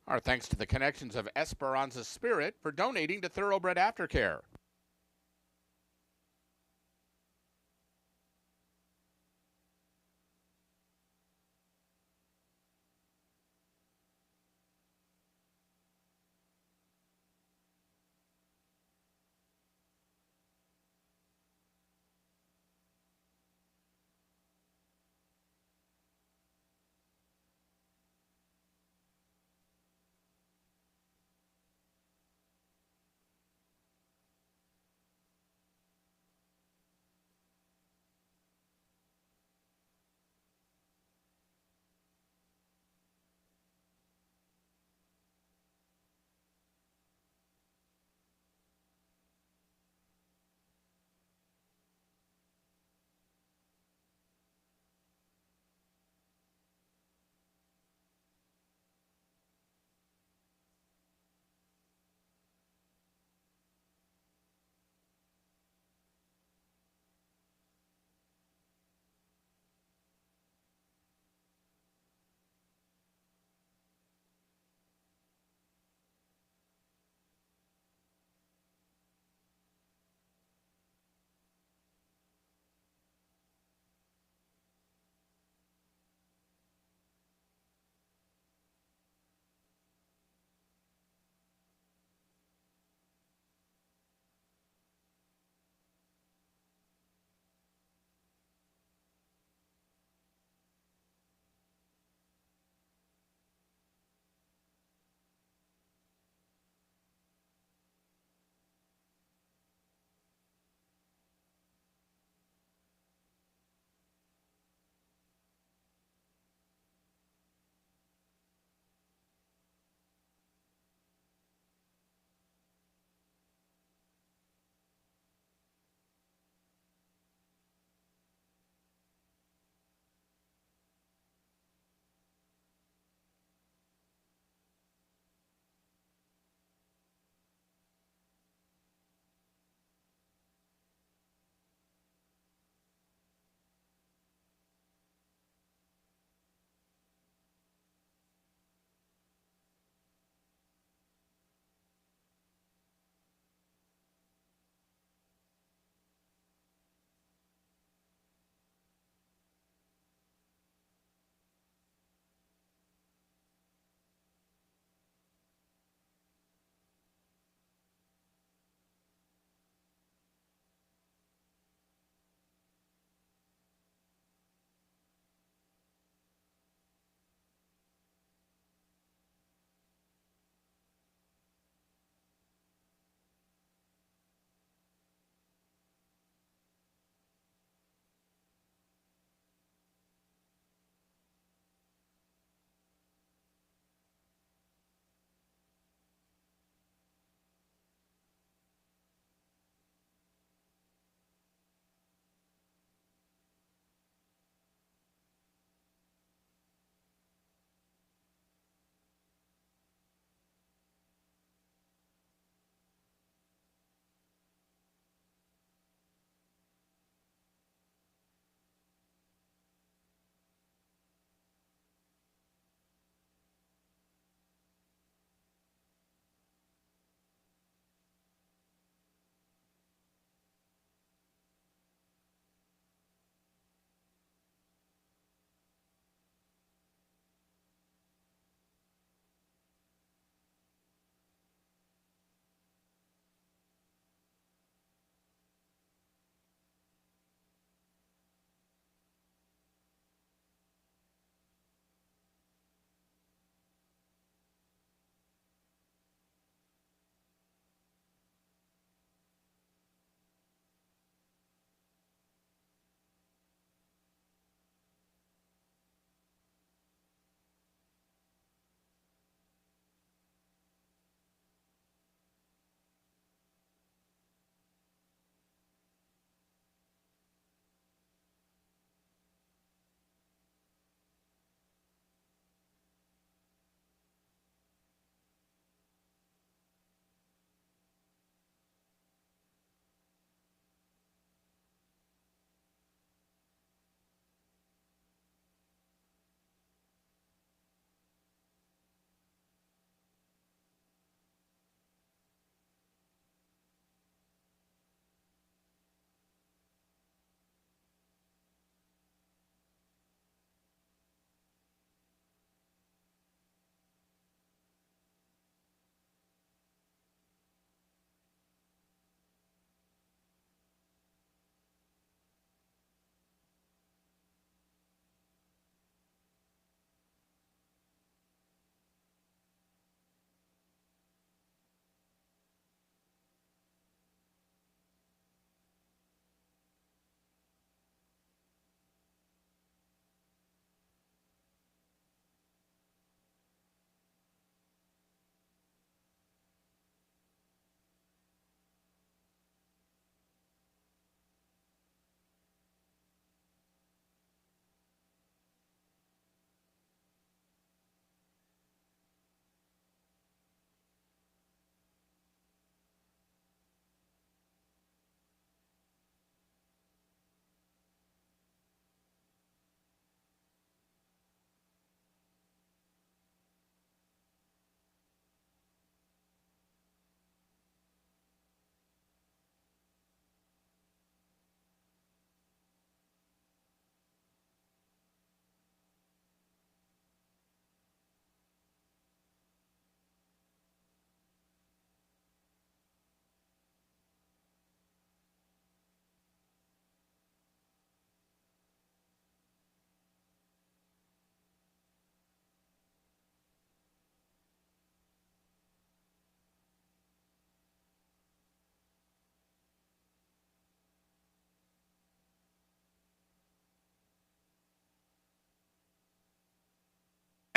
S1: Our thanks to the connections of Esperanza Spirit for donating to Thoroughbred Aftercare.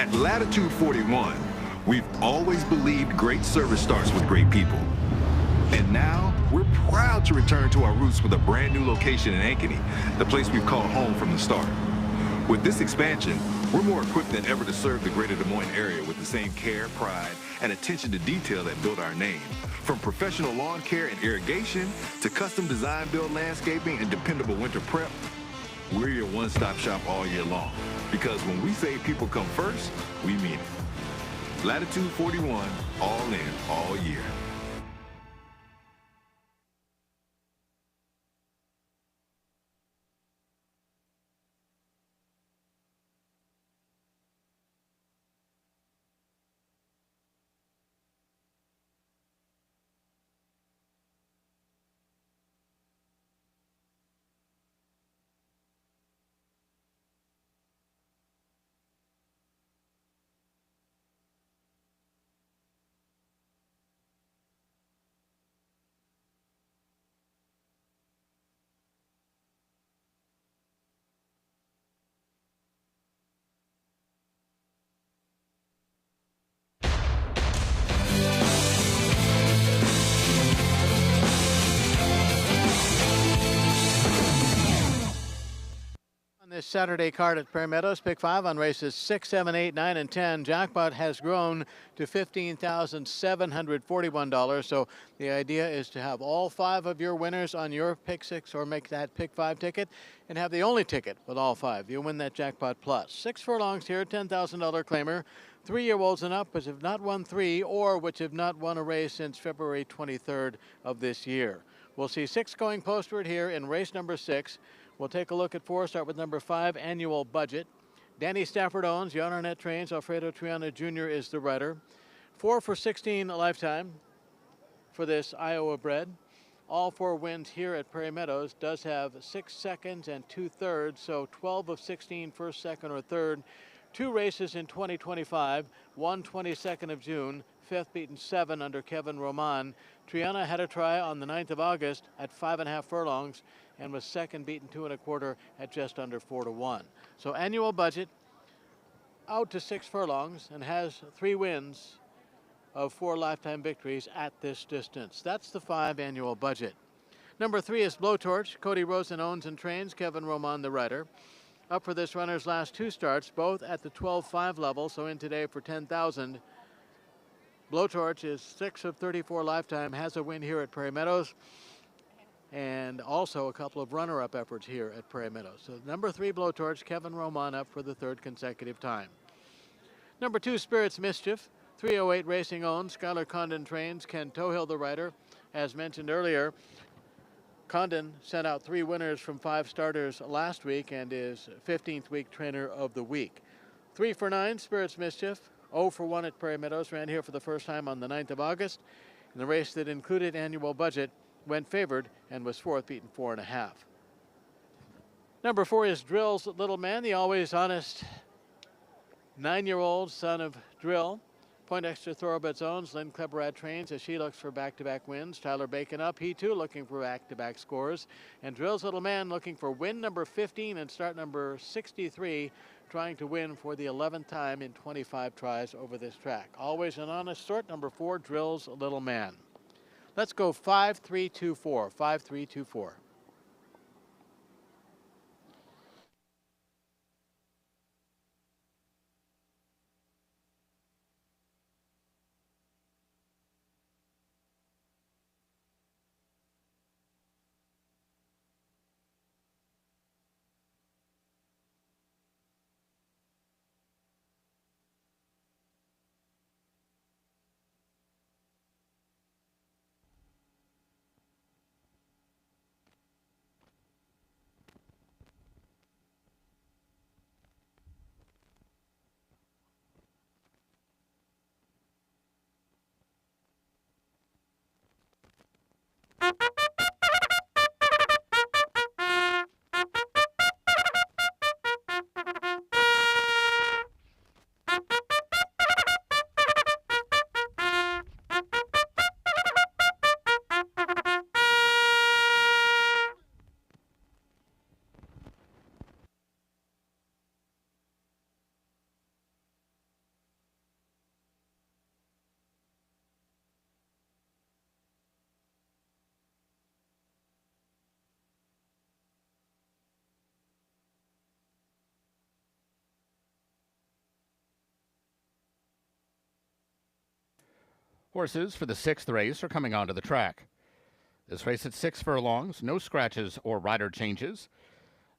S6: At Latitude 41, we've always believed great service starts with great people. And now, we're proud to return to our roots with a brand new location in Ankeny, the place we've called home from the start. With this expansion, we're more equipped than ever to serve the greater Des Moines area with the same care, pride, and attention to detail that built our name. From professional lawn care and irrigation to custom design build landscaping and dependable winter prep, we're your one-stop shop all year long. Because when we say people come first, we mean it. Latitude 41, all in, all year.
S2: This Saturday card at Prairie Meadows, pick 5 on races 6, 7, 8, 9, and 10. Jackpot has grown to $15,741. So the idea is to have all 5 of your winners on your pick 6 or make that pick 5 ticket and have the only ticket with all 5. You'll win that jackpot plus. 6 furlongs here, $10,000 claimer. 3-year-olds and up which have not won 3 or which have not won a race since February 23rd of this year. We'll see 6 going postward here in race number 6. We'll take a look at 4, start with number 5, Annual Budget. Danny Stafford owns, Jan Arnett trains, Alfredo Triana Jr. is the rider. 4 for 16 lifetime for this Iowa bred. All 4 wins here at Prairie Meadows. Does have 6 seconds and 2/3, so 12 of 16 first, second, or third. 2 races in 2025, one 22nd of June, 5th beaten 7 under Kevin Roman. Triana had a try on the 9th of August at 5.5 furlongs and was second beaten 2 1/4 at just under 4-1. So Annual Budget out to 6 furlongs and has 3 wins of 4 lifetime victories at this distance. That's the 5 Annual Budget. Number 3 is Blowtorch. Cody Rosen owns and trains, Kevin Roman the rider. Up for this runner's last 2 starts, both at the 12.5 level, so in today for $10,000. Blowtorch is 6 of 34 lifetime, has a win here at Prairie Meadows, and also a couple of runner-up efforts here at Prairie Meadows. So number 3, Blowtorch, Kevin Roman up for the 3rd consecutive time. Number 2, Spirits Mischief. 308 Racing owns, Skylar Condon trains, Ken Tohill the rider. As mentioned earlier, Condon sent out 3 winners from 5 starters last week and is 15th week trainer of the week. 3 for 9, Spirits Mischief. 0 for 1 at Prairie Meadows, ran here for the first time on the 9th of August. In the race that included Annual Budget, went favored and was 4th, beaten 4.5. Number 4 is Drill's Little Man, the always honest 9-year-old son of Drill. Poindexter Thoroughbreds owns, Lynn Kleberad trains as she looks for back-to-back wins. Tyler Bacon up, he too looking for back-to-back scores. And Drill's Little Man looking for win number 15 and start number 63, trying to win for the 11th time in 25 tries over this track. Always an honest sort, number 4, Drill's Little Man. Let's go 5-3-2-4, 5-3-2-4.
S1: Horses for the 6th race are coming onto the track. This race at 6 furlongs, no scratches or rider changes.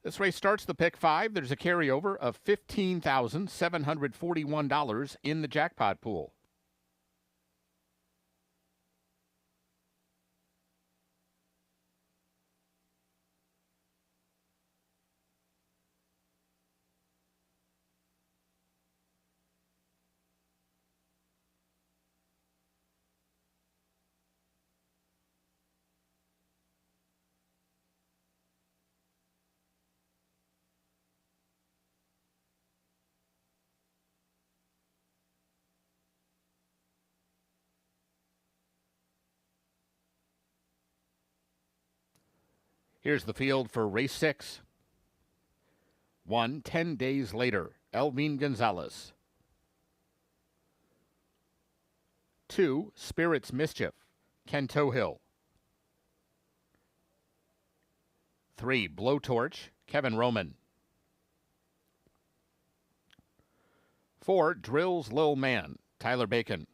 S1: This race starts the pick 5. There's a carryover of $15,741 in the jackpot pool. Here's the field for race 6. 1, 10 days later, Elvin Gonzalez. 2, Spirits Mischief, Ken Tohill. 3, Blowtorch, Kevin Roman. 4, Drills Lil Man, Tyler Bacon.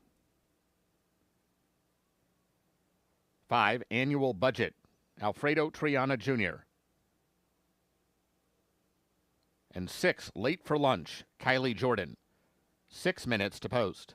S1: 5, Annual Budget, Alfredo Triana Jr. And 6, Late for Lunch, Kylie Jordan. 6 minutes to post.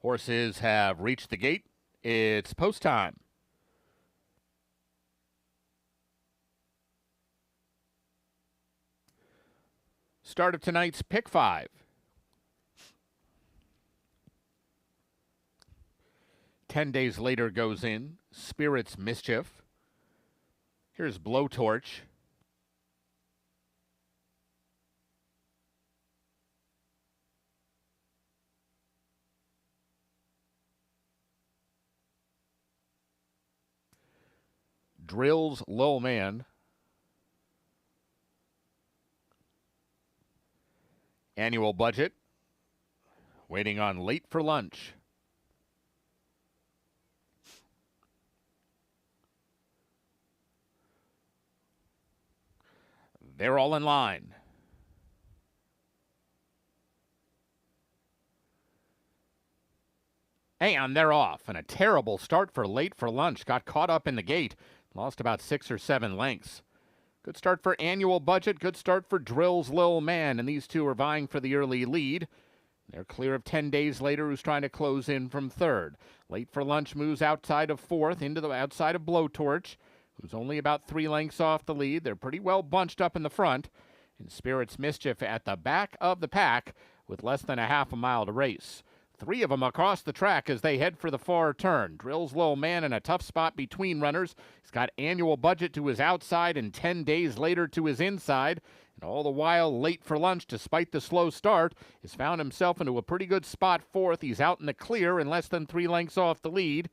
S1: Horses have reached the gate. It's post time. Start of tonight's Pick 5. 10 days later goes in Spirit's Mischief. Here's Blowtorch. Drills Lil Man. Annual Budget. Waiting on Late for Lunch. They're all in line. And they're off. And a terrible start for Late for Lunch. Got caught up in the gate. Lost about 6 or 7 lengths. Good start for Annual Budget. Good start for Drills Lil Man. And these two are vying for the early lead. They're clear of 10 days later, who's trying to close in from third. Late for Lunch moves outside of fourth, into the outside of Blowtorch, who's only about 3 lengths off the lead. They're pretty well bunched up in the front. And Spirit's Mischief at the back of the pack with less than a half a mile to race. 3 of them across the track as they head for the far turn. Drills Lil Man in a tough spot between runners. He's got Annual Budget to his outside and 10 days later to his inside. And all the while, Late for Lunch, despite the slow start, has found himself into a pretty good spot fourth. He's out in the clear and less than 3 lengths off the lead.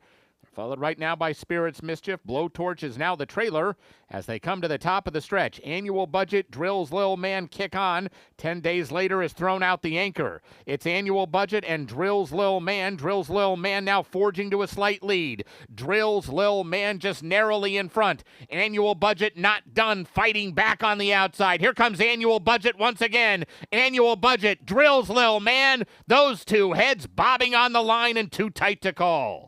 S1: Followed right now by Spirit's Mischief. Blowtorch is now the trailer as they come to the top of the stretch. Annual Budget, Drills Lil Man kick on. 10 days later is thrown out the anchor. It's Annual Budget and Drills Lil Man. Drills Lil Man now forging to a slight lead. Drills Lil Man just narrowly in front. Annual Budget not done, fighting back on the outside. Here comes Annual Budget once again. Annual Budget, Drills Lil Man. Those two heads bobbing on the line and too tight to call.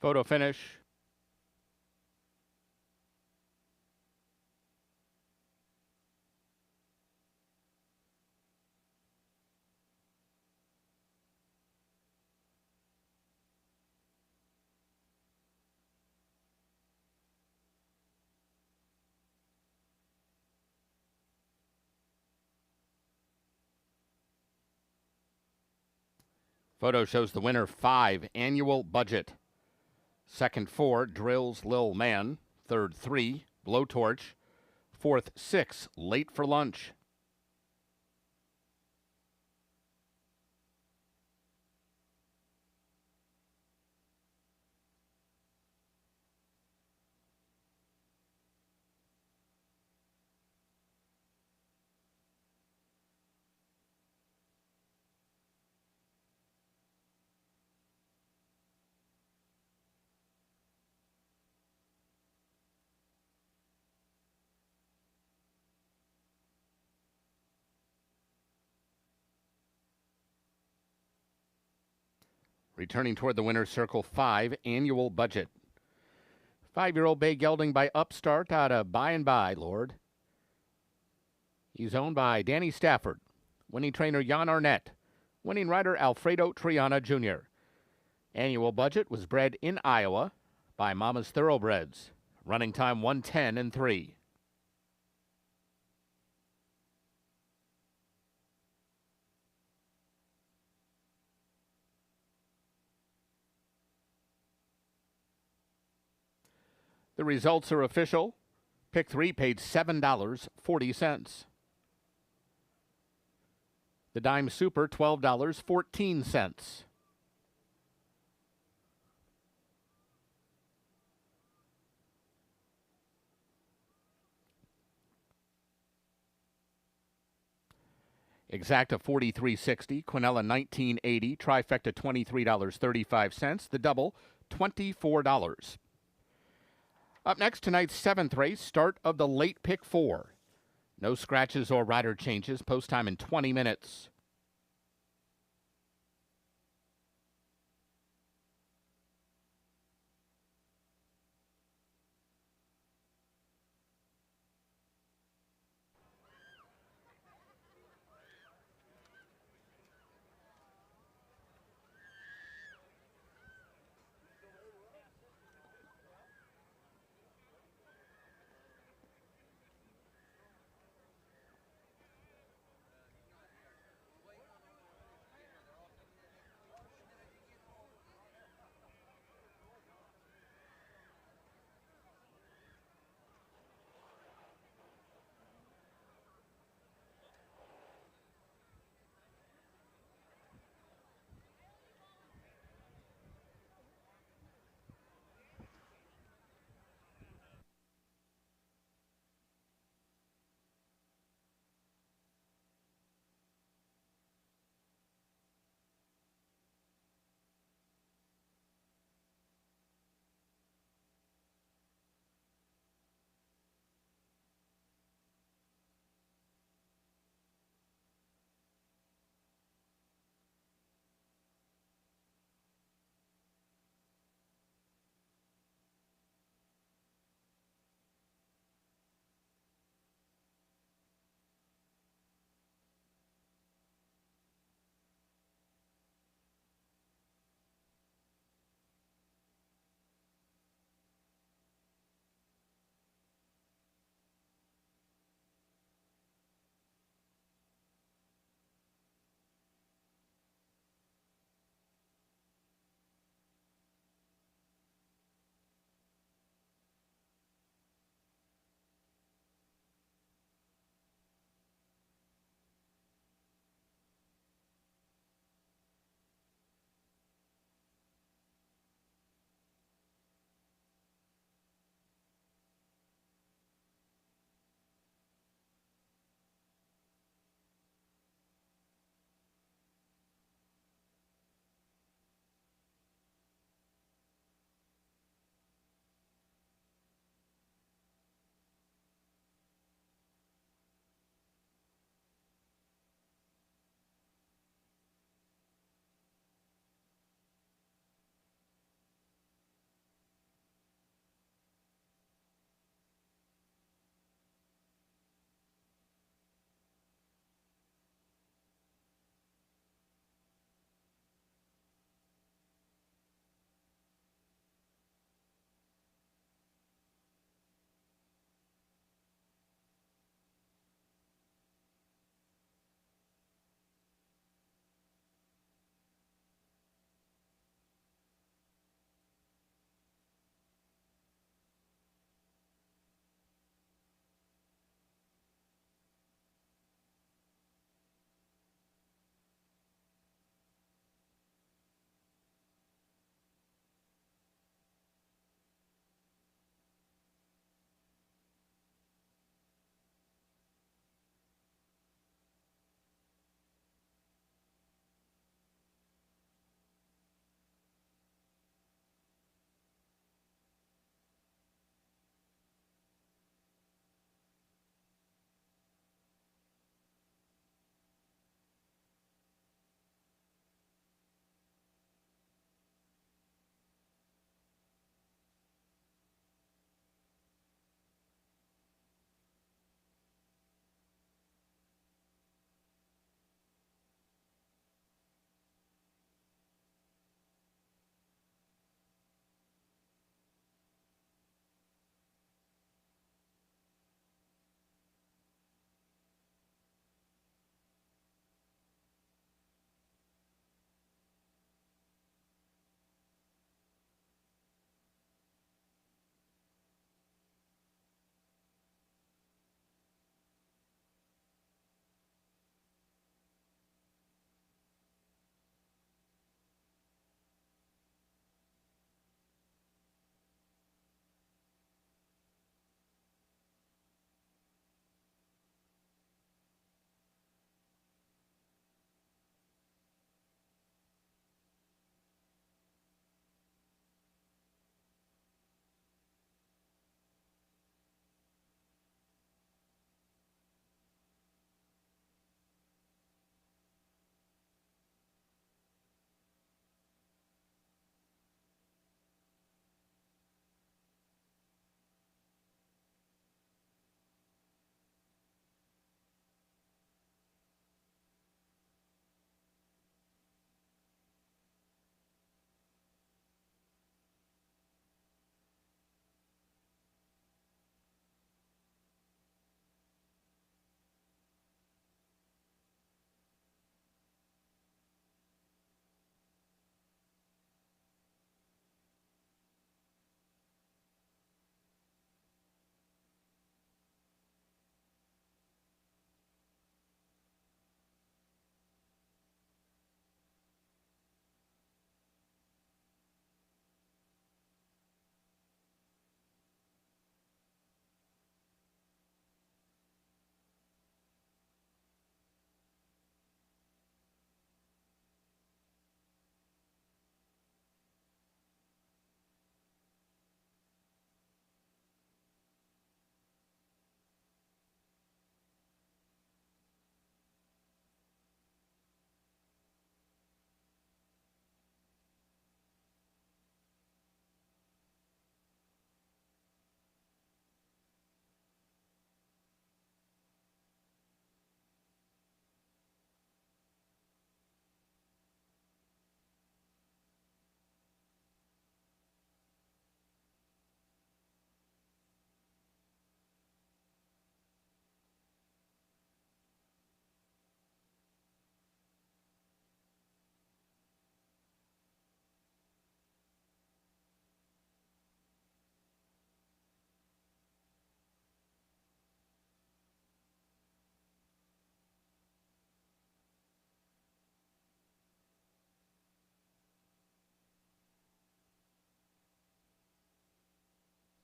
S1: Photo finish. Photo shows the winner 5, Annual Budget. Second 4, Drills Lil Man. Third 3, Blowtorch. Fourth 6, Late for Lunch. Returning toward the winner's circle, 5, Annual Budget. 5-year-old bay gelding by Upstart out of By and By, Lord. He's owned by Danny Stafford, winning trainer Jan Arnett, winning rider Alfredo Triana Jr. Annual Budget was bred in Iowa by Mama's Thoroughbreds. Running time 1:10 and 3. The results are official. Pick 3 paid $7.40. The Dime Super, $12.14. Exacta $43.60, Quinella $19.80, Trifecta $23.35, the double $24. Up next, tonight's 7th race, start of the late pick 4. No scratches or rider changes. Post time in 20 minutes.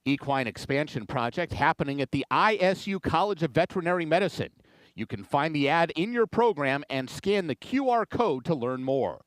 S1: Equine expansion project happening at the ISU College of Veterinary Medicine. You can find the ad in your program and scan the QR code to learn more.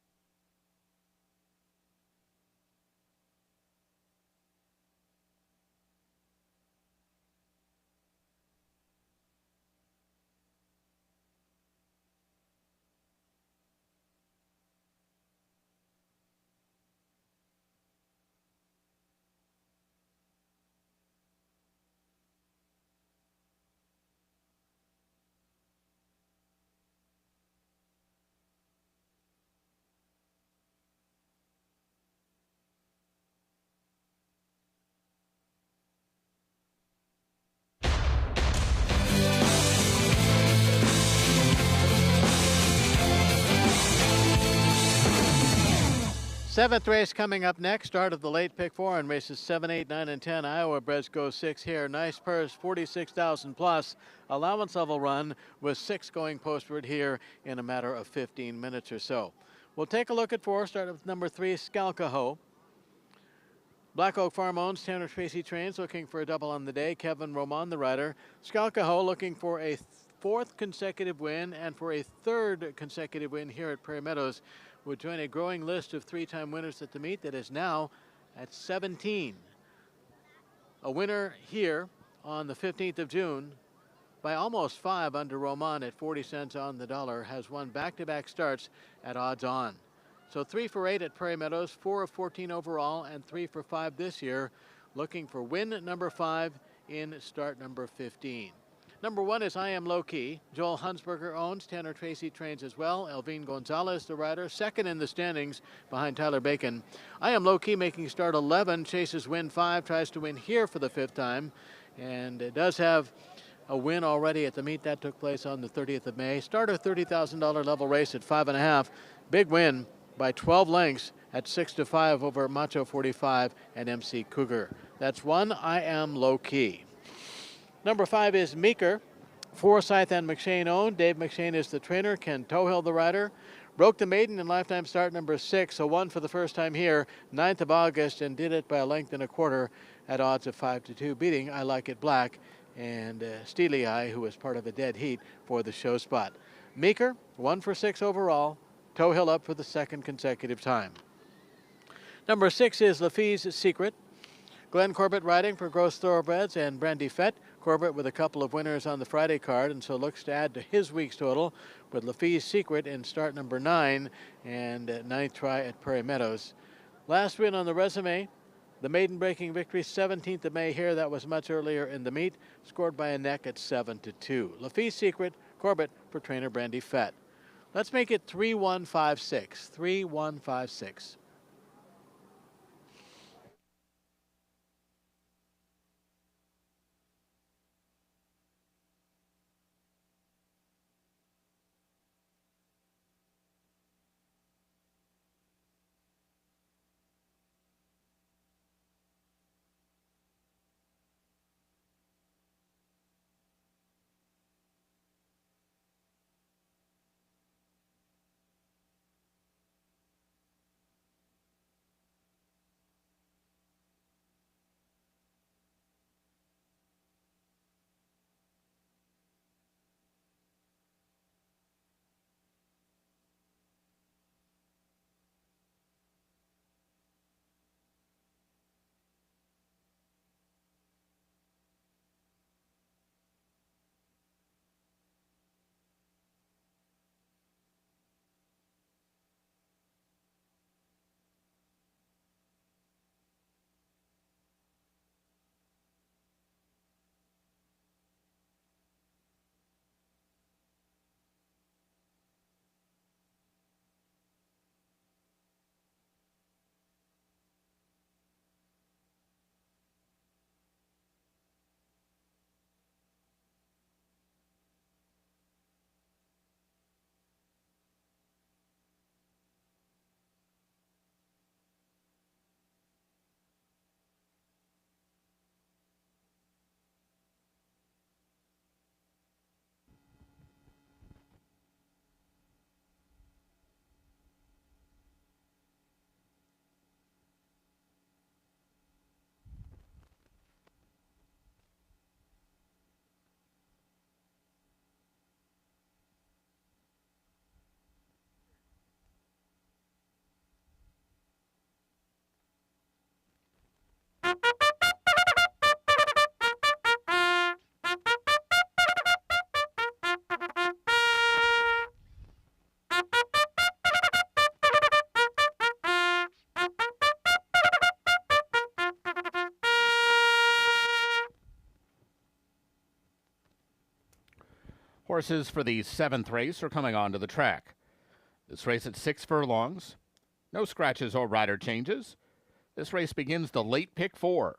S2: Seventh race coming up next. Start of the late pick four in races 7, 8, 9, and 10. Iowa Breds go 6 here. Nice purse, 46,000 plus. Allowance level run with 6 going postward here in a matter of 15 minutes or so. We'll take a look at 4. Start with number 3, Skalkaho. Black Oak Farm owns Tanner Tracy trains, looking for a double on the day. Kevin Roman, the rider. Skalkaho looking for a 4th consecutive win and for a 3rd consecutive win here at Prairie Meadows. Would join a growing list of 3-time winners at the meet that is now at 17. A winner here on the 15th of June by almost 5 under Roman at 40 cents on the dollar, has won back-to-back starts at odds on. So 3 for 8 at Prairie Meadows, 4 of 14 overall, and 3 for 5 this year, looking for win number 5 in start number 15. Number 1 is I Am Low Key. Joel Hunsberger owns. Tanner Tracy trains as well. Elvin Gonzalez, the rider, second in the standings behind Tyler Bacon. I Am Low Key making start 11, chases win 5, tries to win here for the 5th time, and it does have a win already at the meet that took place on the 30th of May. Starter $30,000 level race at 5.5. Big win by 12 lengths at 6-5 over Macho 45 and MC Cougar. That's 1, I Am Low Key. Number 5 is Meeker. Forsyth and McShane owned. Dave McShane is the trainer. Ken Tohill the rider. Broke the maiden in lifetime start number 6, so won for the first time here, 9th of August, and did it by a length and a quarter at odds of 5-2, beating I Like It Black and Steely Eye, who was part of a dead heat for the show spot. Meeker, 1 for 6 overall. Tohill up for the 2nd consecutive time. Number 6 is Lafitte's Secret. Glenn Corbett riding for Gross Thoroughbreds and Brandy Fett. Corbett with a couple of winners on the Friday card, and so looks to add to his week's total with Lafitte's Secret in start number 9 and 9th try at Prairie Meadows. Last win on the resume, the maiden breaking victory, 17th of May here. That was much earlier in the meet, scored by a neck at 7-2. Lafitte's Secret, Corbett for trainer Brandy Fett. Let's make it 3-1-5-6. 3-1-5-6.
S1: horses for the 7th race are coming onto the track. This race at 6 furlongs. No scratches or rider changes. This race begins the late pick 4.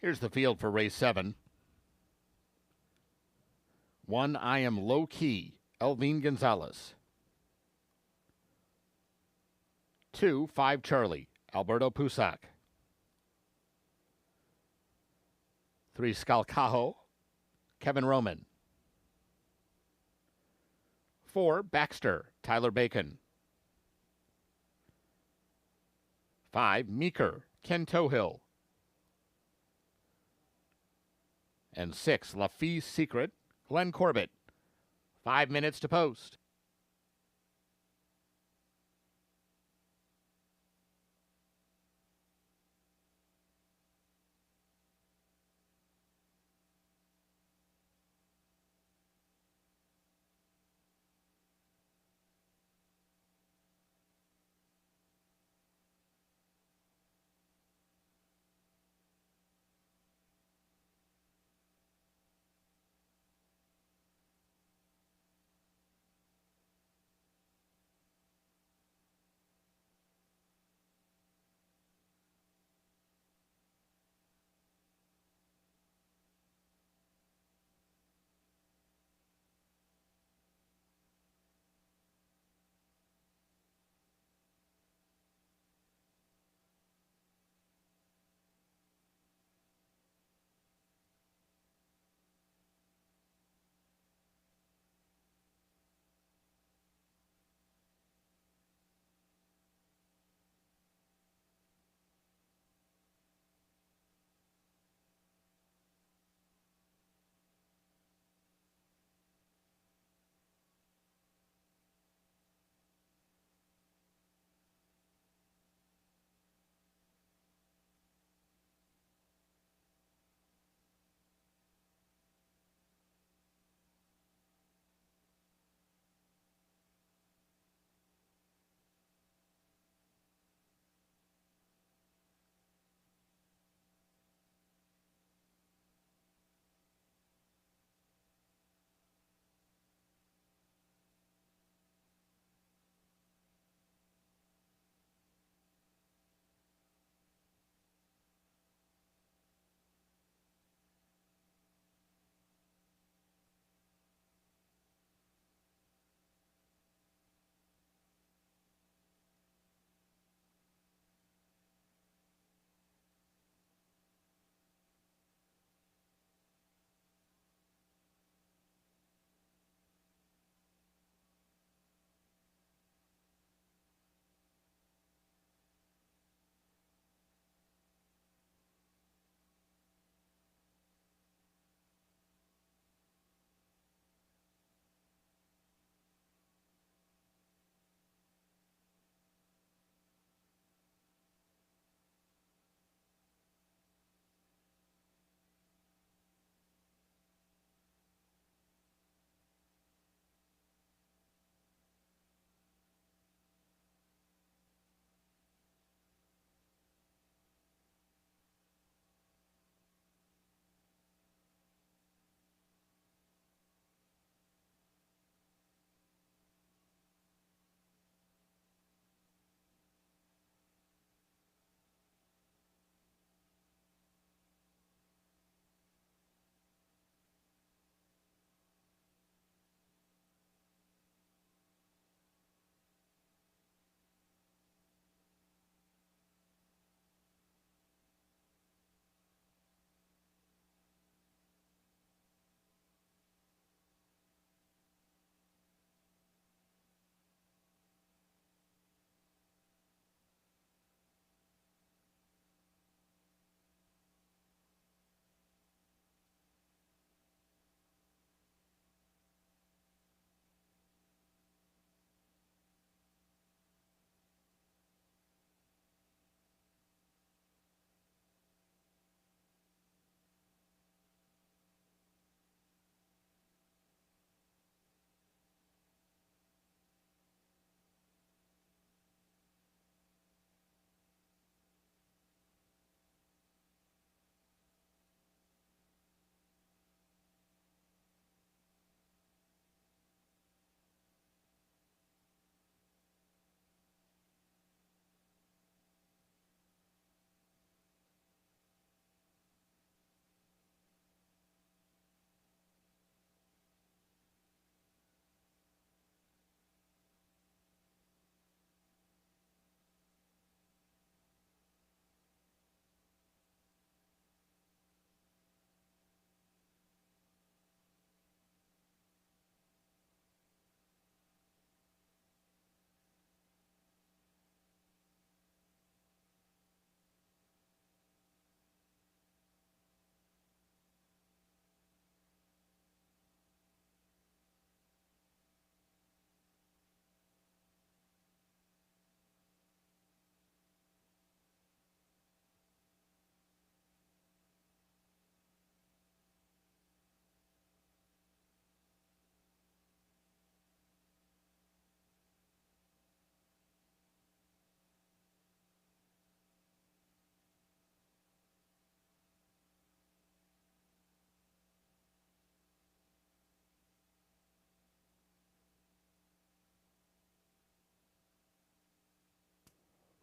S1: Here's the field for race 7. 1, I Am Low Key, Elvin Gonzalez. 2, 5 Charlie, Alberto Pusac. 3, Scalcajo, Kevin Roman. 4, Baxter, Tyler Bacon. 5, Meeker, Ken Tohill. And 6, Lafie's Secret, Glenn Corbett. 5 minutes to post.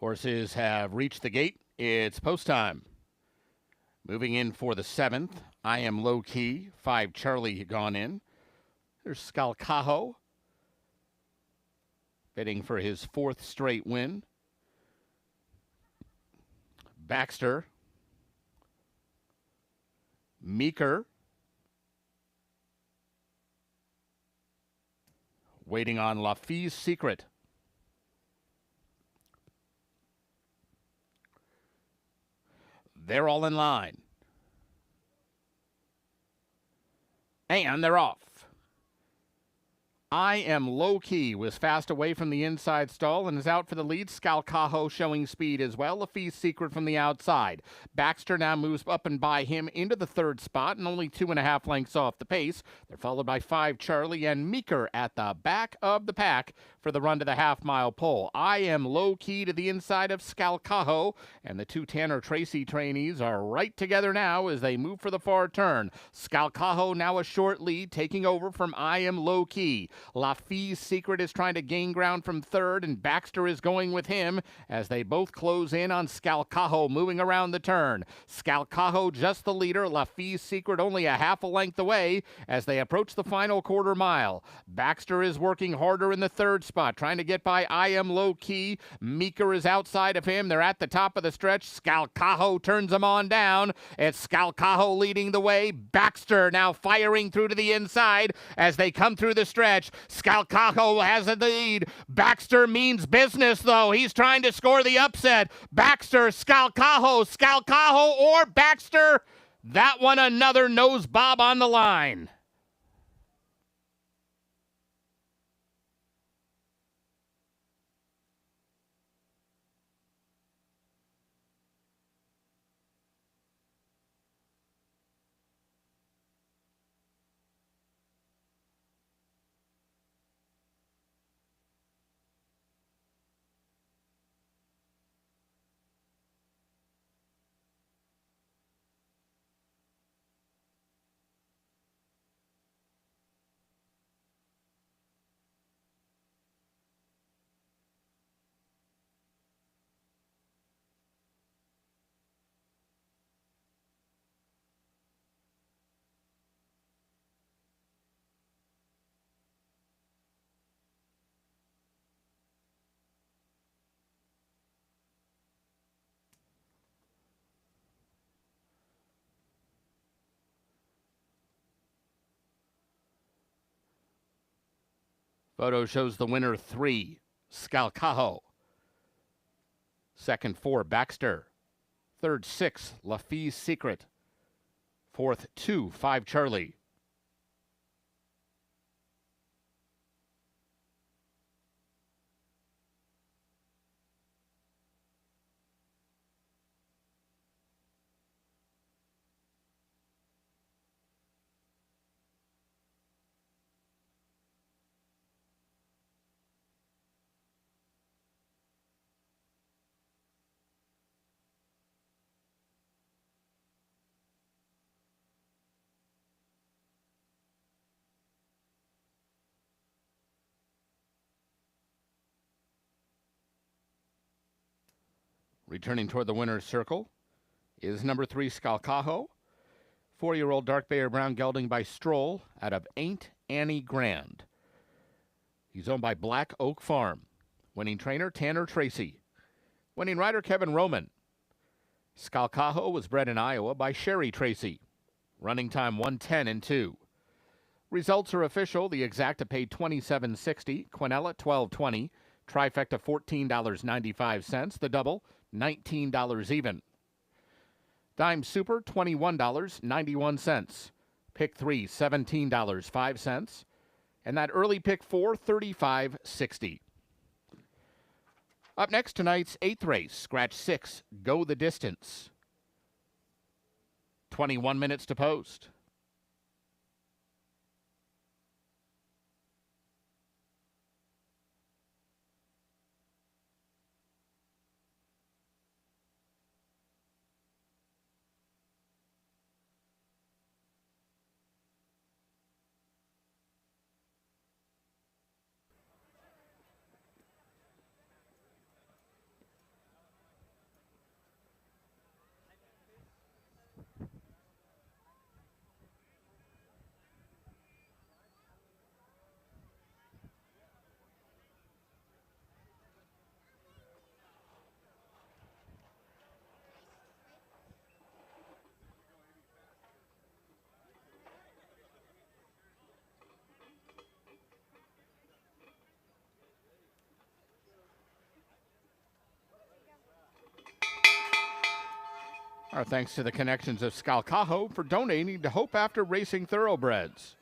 S1: Horses have reached the gate. It's post time. Moving in for the 7th, I Am Low Key. 5 Charlie gone in. There's Scalcajo, bidding for his 4th straight win. Baxter. Meeker. Waiting on Lafitte's Secret. They're all in line. And they're off. I Am Low Key was fast away from the inside stall and is out for the lead. Scalcajo showing speed as well. Lafitte's Secret from the outside. Baxter now moves up and by him into the 3rd spot and only 2.5 lengths off the pace. They're followed by 5 Charlie and Meeker at the back of the pack for the run to the half-mile pole. I Am Low Key to the inside of Scalcajo, and the 2 Tanner Tracy trainees are right together now as they move for the far turn. Scalcajo now a short lead, taking over from I Am Low Key. Lafitte's Secret is trying to gain ground from 3rd, and Baxter is going with him as they both close in on Scalcajo moving around the turn. Scalcajo just the leader, Lafitte's Secret only a half a length away as they approach the final quarter mile. Baxter is working harder in the 3rd spot, trying to get by I Am Low Key. Meeker is outside of him. They're at the top of the stretch. Scalcajo turns them on down. It's Scalcajo leading the way. Baxter now firing through to the inside as they come through the stretch. Scalcajo has the lead. Baxter means business, though. He's trying to score the upset. Baxter, Scalcajo, or Baxter. That one another nose bob on the line. Photo shows the winner 3, Scalcajo. Second 4, Baxter. Third 6, Lafitte's Secret. Fourth 2, 5 Charlie. Returning toward the winner's circle is number 3, Scalcajo. 4-year-old dark bay or brown gelding by Stroll out of Ain't Annie Grand. He's owned by Black Oak Farm. Winning trainer Tanner Tracy. Winning rider Kevin Roman. Scalcajo was bred in Iowa by Sherry Tracy. Running time 1:10 and 2. Results are official. The exacta paid $27.60. Quinella $12.20. Trifecta $14.95. The double $19 even. Dime Super $21.91. Pick 3 $17.05. And that early pick 4 $35.60. Up next, tonight's 8th race, scratch 6, Go the Distance. 21 minutes to post. Our thanks to the connections of Scalcajo for donating to Hope After Racing Thoroughbreds.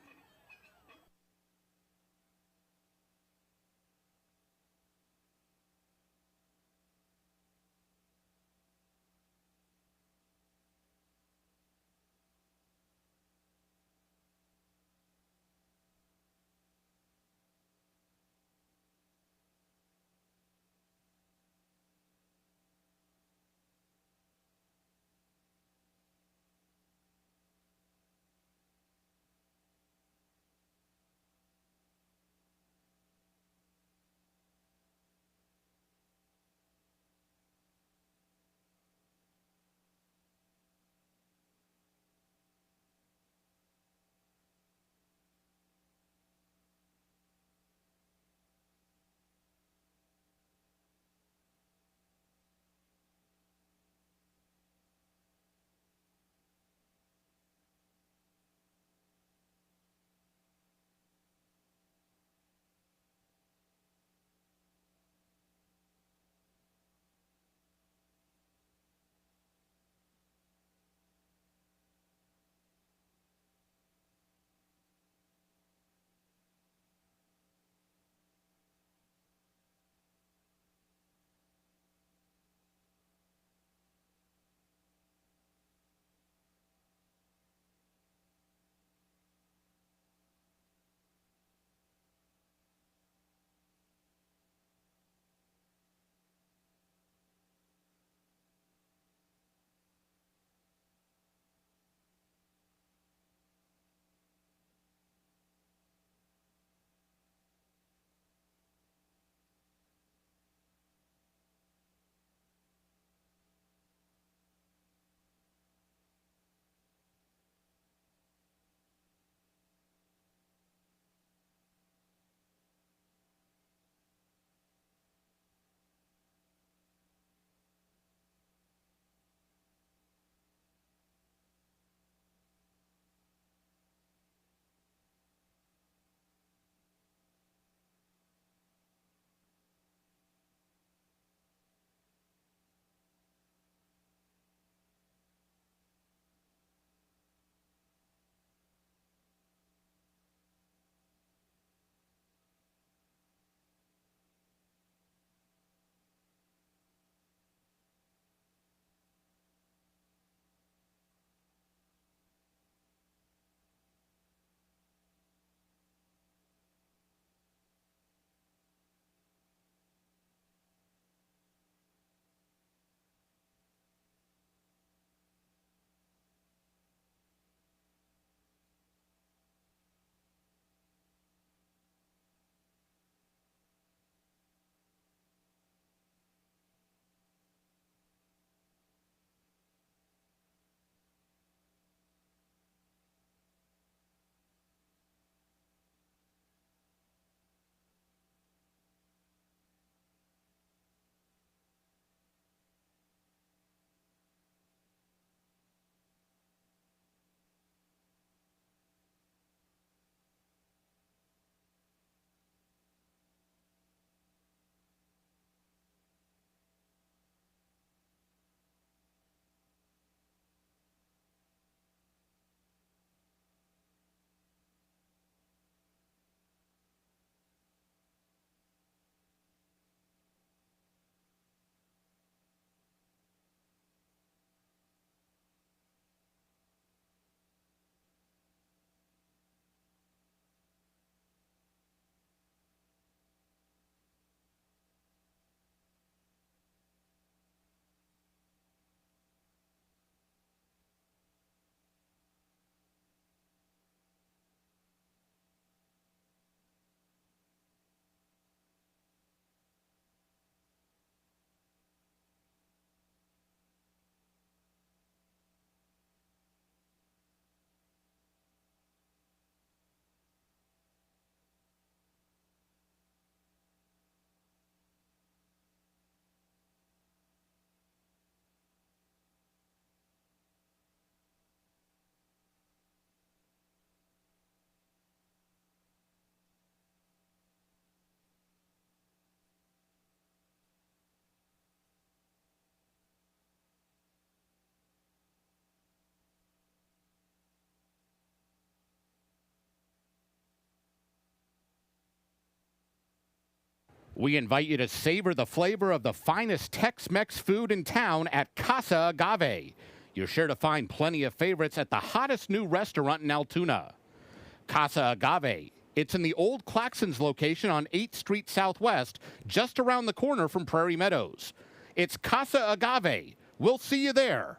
S1: We invite you to savor the flavor of the finest Tex-Mex food in town at Casa Agave. You're sure to find plenty of favorites at the hottest new restaurant in Altoona. Casa Agave. It's in the old Claxons location on 8th Street Southwest, just around the corner from Prairie Meadows. It's Casa Agave. We'll see you there.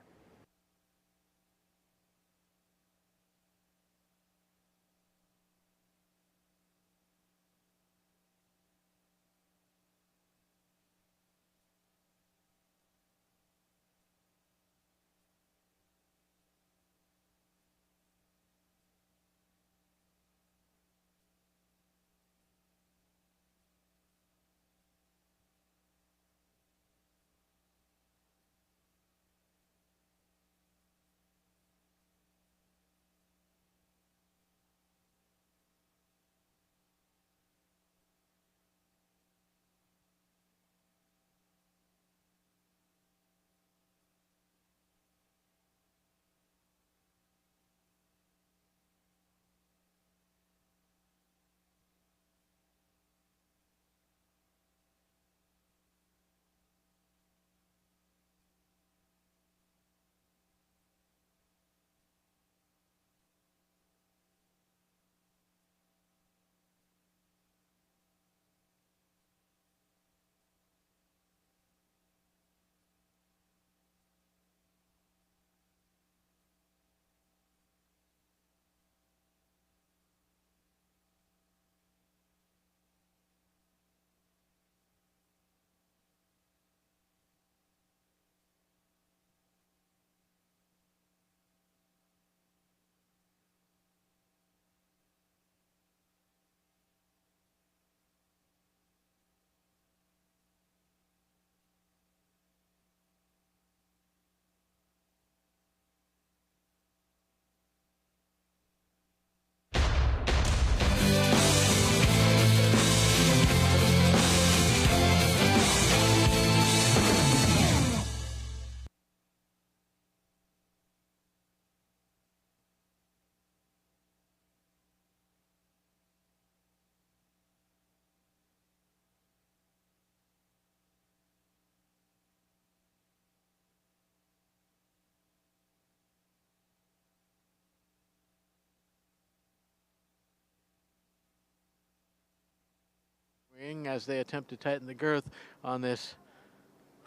S2: As they attempt to tighten the girth on this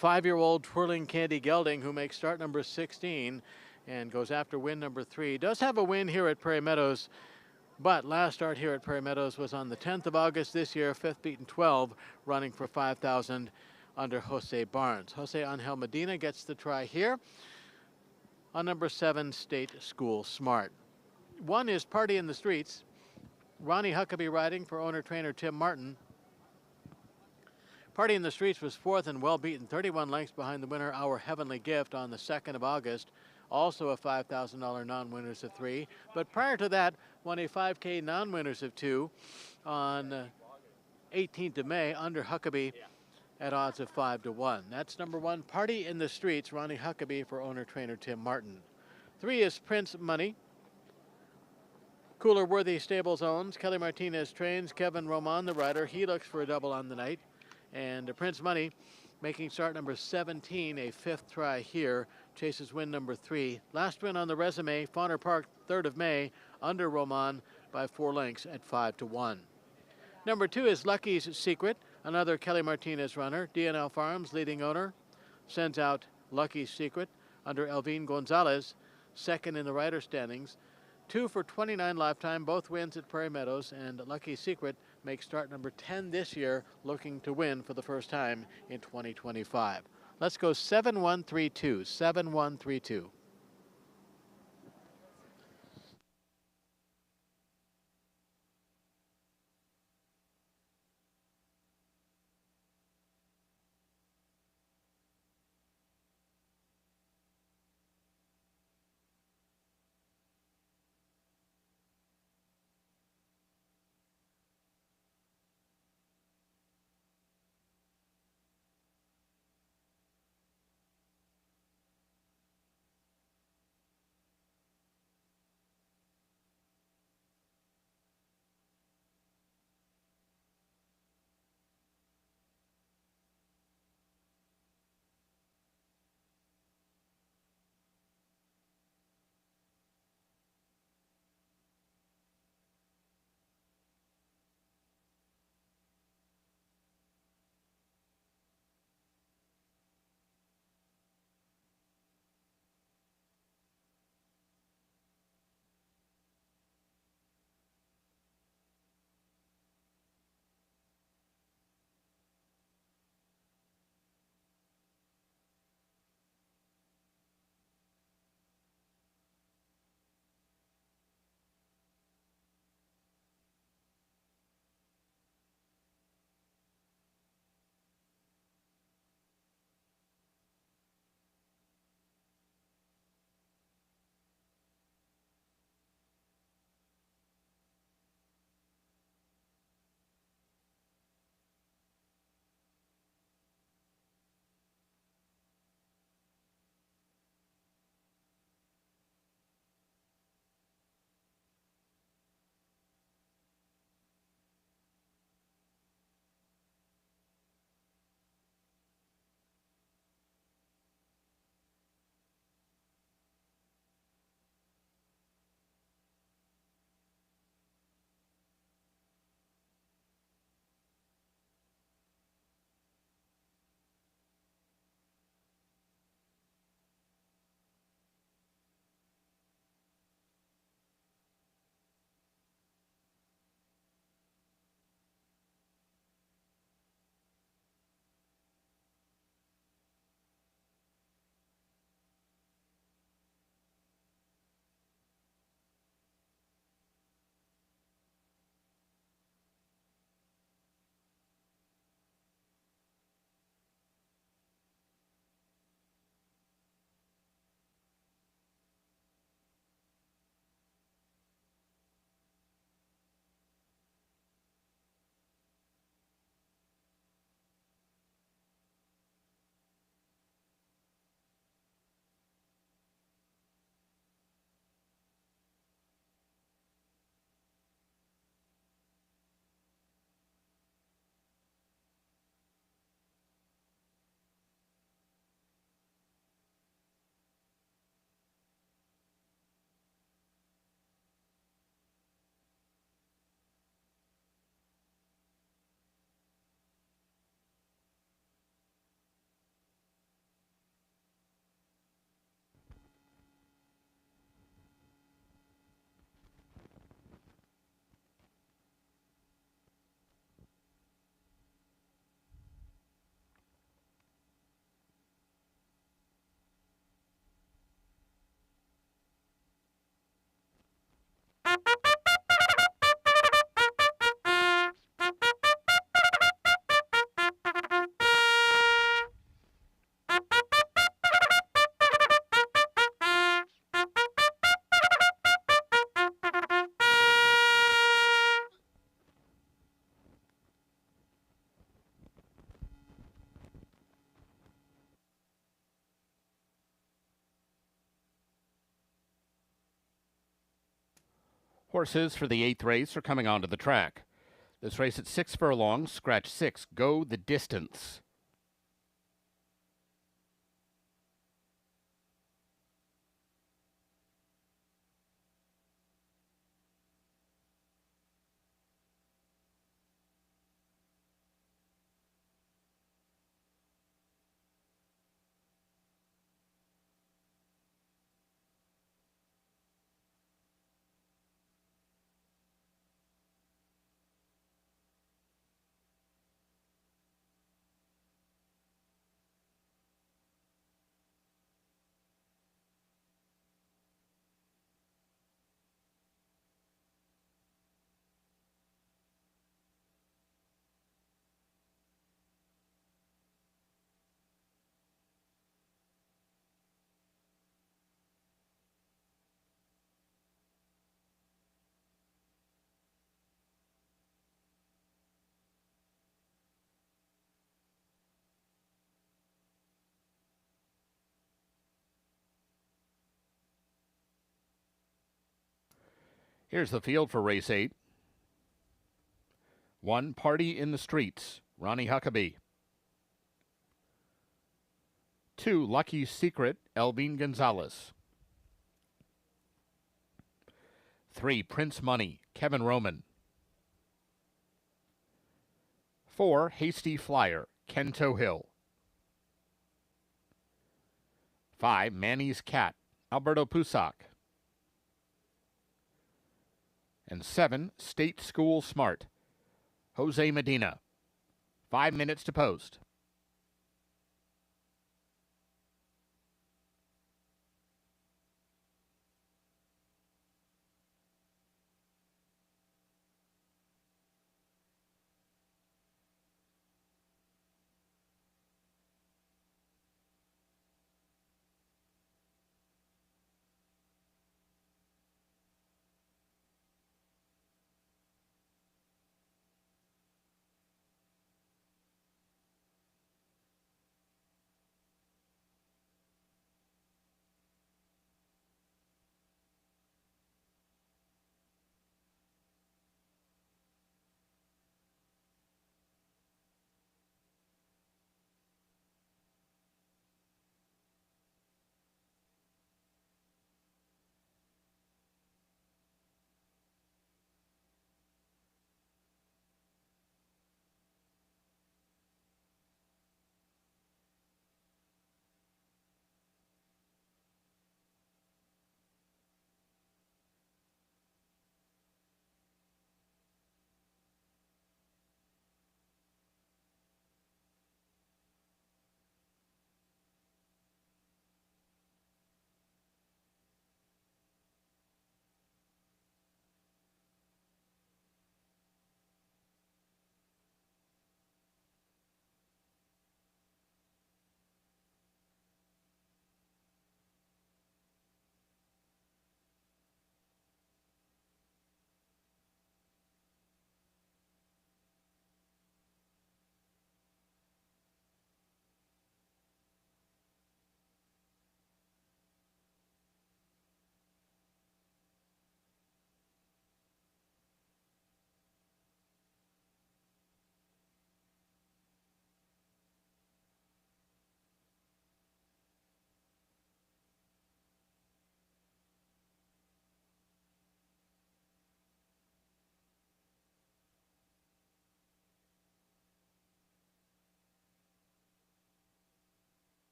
S2: 5-year-old twirling candy gelding, who makes start number 16 and goes after win number 3. Does have a win here at Prairie Meadows, but last start here at Prairie Meadows was on the 10th of August this year, 5th beaten 12, running for 5,000 under Jose Barnes. Jose Angel Medina gets the try here on number 7, State School Smart. 1 is Party in the Streets. Ronnie Huckabee riding for owner-trainer Tim Martin. Party in the Streets was 4th and well beaten, 31 lengths behind the winner, Our Heavenly Gift, on the 2nd of August. Also a $5,000 non-winners of 3. But prior to that, won a 5K non-winners of 2 on 18th of May under Huckabee at odds of 5-1. That's number 1, Party in the Streets, Ronnie Huckabee for owner-trainer Tim Martin. 3 is Prince Money. Cooler Worthy Stables owns. Kelly Martinez trains. Kevin Roman, the rider, he looks for a double on the night. And Prince Money making start number 17, a 5th try here, chases win number 3. Last win on the resume, Fauner Park, 3rd of May, under Roman by 4 lengths at 5-1. Number 2 is Lucky's Secret, another Kelly Martinez runner. DNL Farms, leading owner, sends out Lucky's Secret under Elvin Gonzalez, 2nd in the rider standings. 2 for 29 lifetime, both wins at Prairie Meadows, and Lucky Secret makes start number 10 this year, looking to win for the first time in 2025. Let's go 7-1-3-2, 7-1-3-2.
S1: Horses for the 8th race are coming onto the track. This race at 6 furlongs, scratch 6, Go the Distance. Here's the field for race 8. 1, Party in the Streets, Ronnie Huckabee. 2, Lucky Secret, Elvin Gonzalez. 3, Prince Money, Kevin Roman. 4, Hasty Flyer, Ken Tohill. 5, Manny's Cat, Alberto Pusac. And 7, State School Smart, Jose Medina. 5 minutes to post.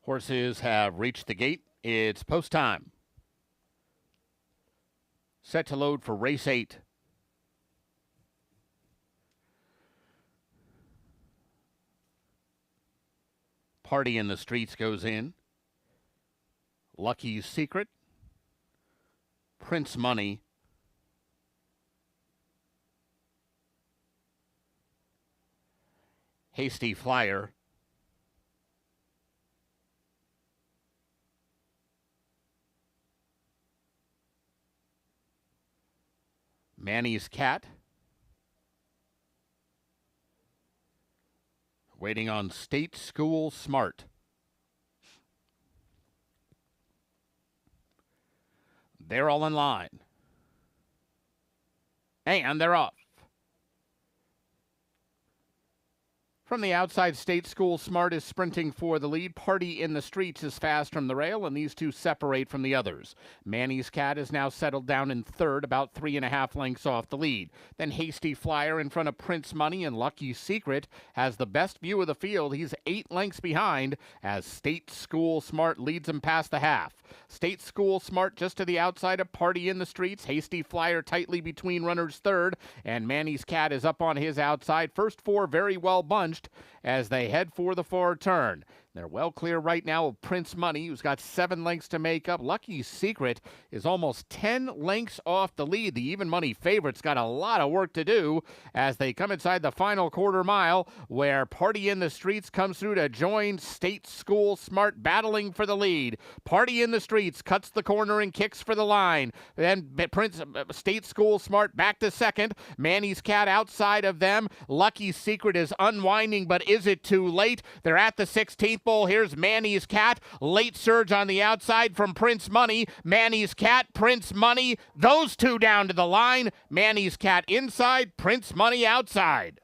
S1: Horses have reached the gate. It's post time. Set to load for race 8. Party in the Streets goes in. Lucky Secret. Prince Money. Hasty Flyer. Manny's Cat. Waiting on State School Smart. They're all in line. And they're off. From the outside, State School Smart is sprinting for the lead. Party in the Streets is fast from the rail, and these two separate from the others. Manny's Cat is now settled down in third, about 3.5 lengths off the lead. Then Hasty Flyer in front of Prince Money, and Lucky Secret has the best view of the field. He's 8 lengths behind as State School Smart leads him past the half. State School Smart just to the outside of Party in the Streets. Hasty Flyer tightly between runners third, and Manny's Cat is up on his outside. First 4 very well bunched as they head for the far turn. They're well clear right now of Prince Money, who's got 7 lengths to make up. Lucky Secret is almost 10 lengths off the lead. The even money favorite's got a lot of work to do as they come inside the final quarter mile, where Party in the Streets comes through to join State School Smart battling for the lead. Party in the Streets cuts the corner and kicks for the line. Then State School Smart back to second. Manny's Cat outside of them. Lucky Secret is unwinding, but is it too late? They're at the 16th. Here's Manny's Cat. Late surge on the outside from Prince Money. Manny's Cat, Prince Money. Those two down to the line. Manny's Cat inside, Prince Money outside.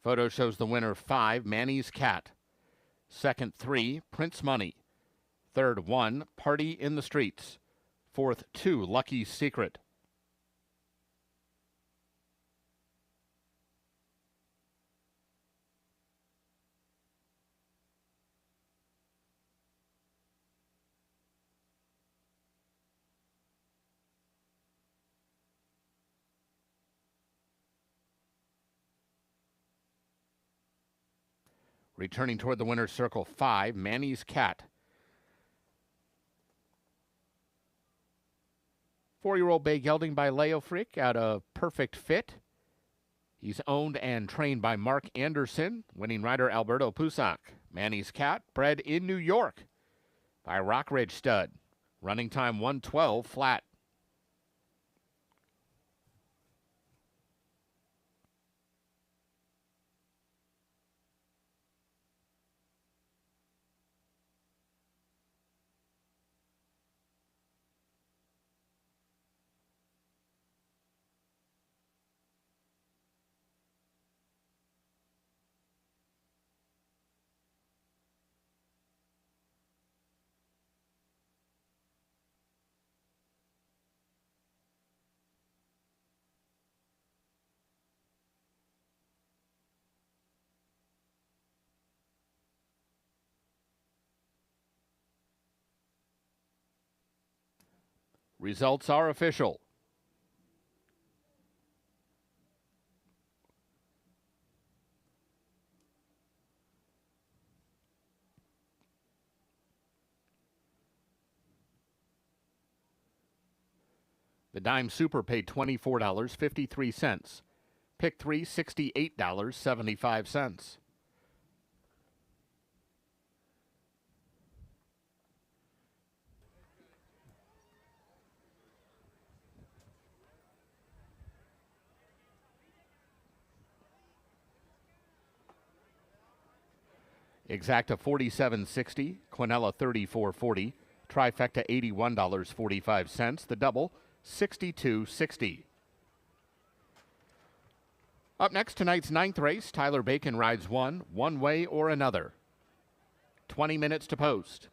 S1: Photo shows the winner 5, Manny's Cat. Second 3, Prince Money. Third 1, Party in the Streets. Fourth 2, Lucky Secret. Returning toward the winner's circle, 5, Manny's Cat. 4-year-old bay gelding by Leo Frick out of Perfect Fit. He's owned and trained by Mark Anderson, winning rider Alberto Pusac. Manny's Cat, bred in New York by Rockridge Stud. Running time 1:12 flat. Results are official. The Dime Super paid $24.53. Pick 3, $68.75. Exacta $47.60, Quinella $34.40, Trifecta $81.45, the double $62.60. Up next, tonight's ninth race, Tyler Bacon rides one way or another. 20 minutes to post.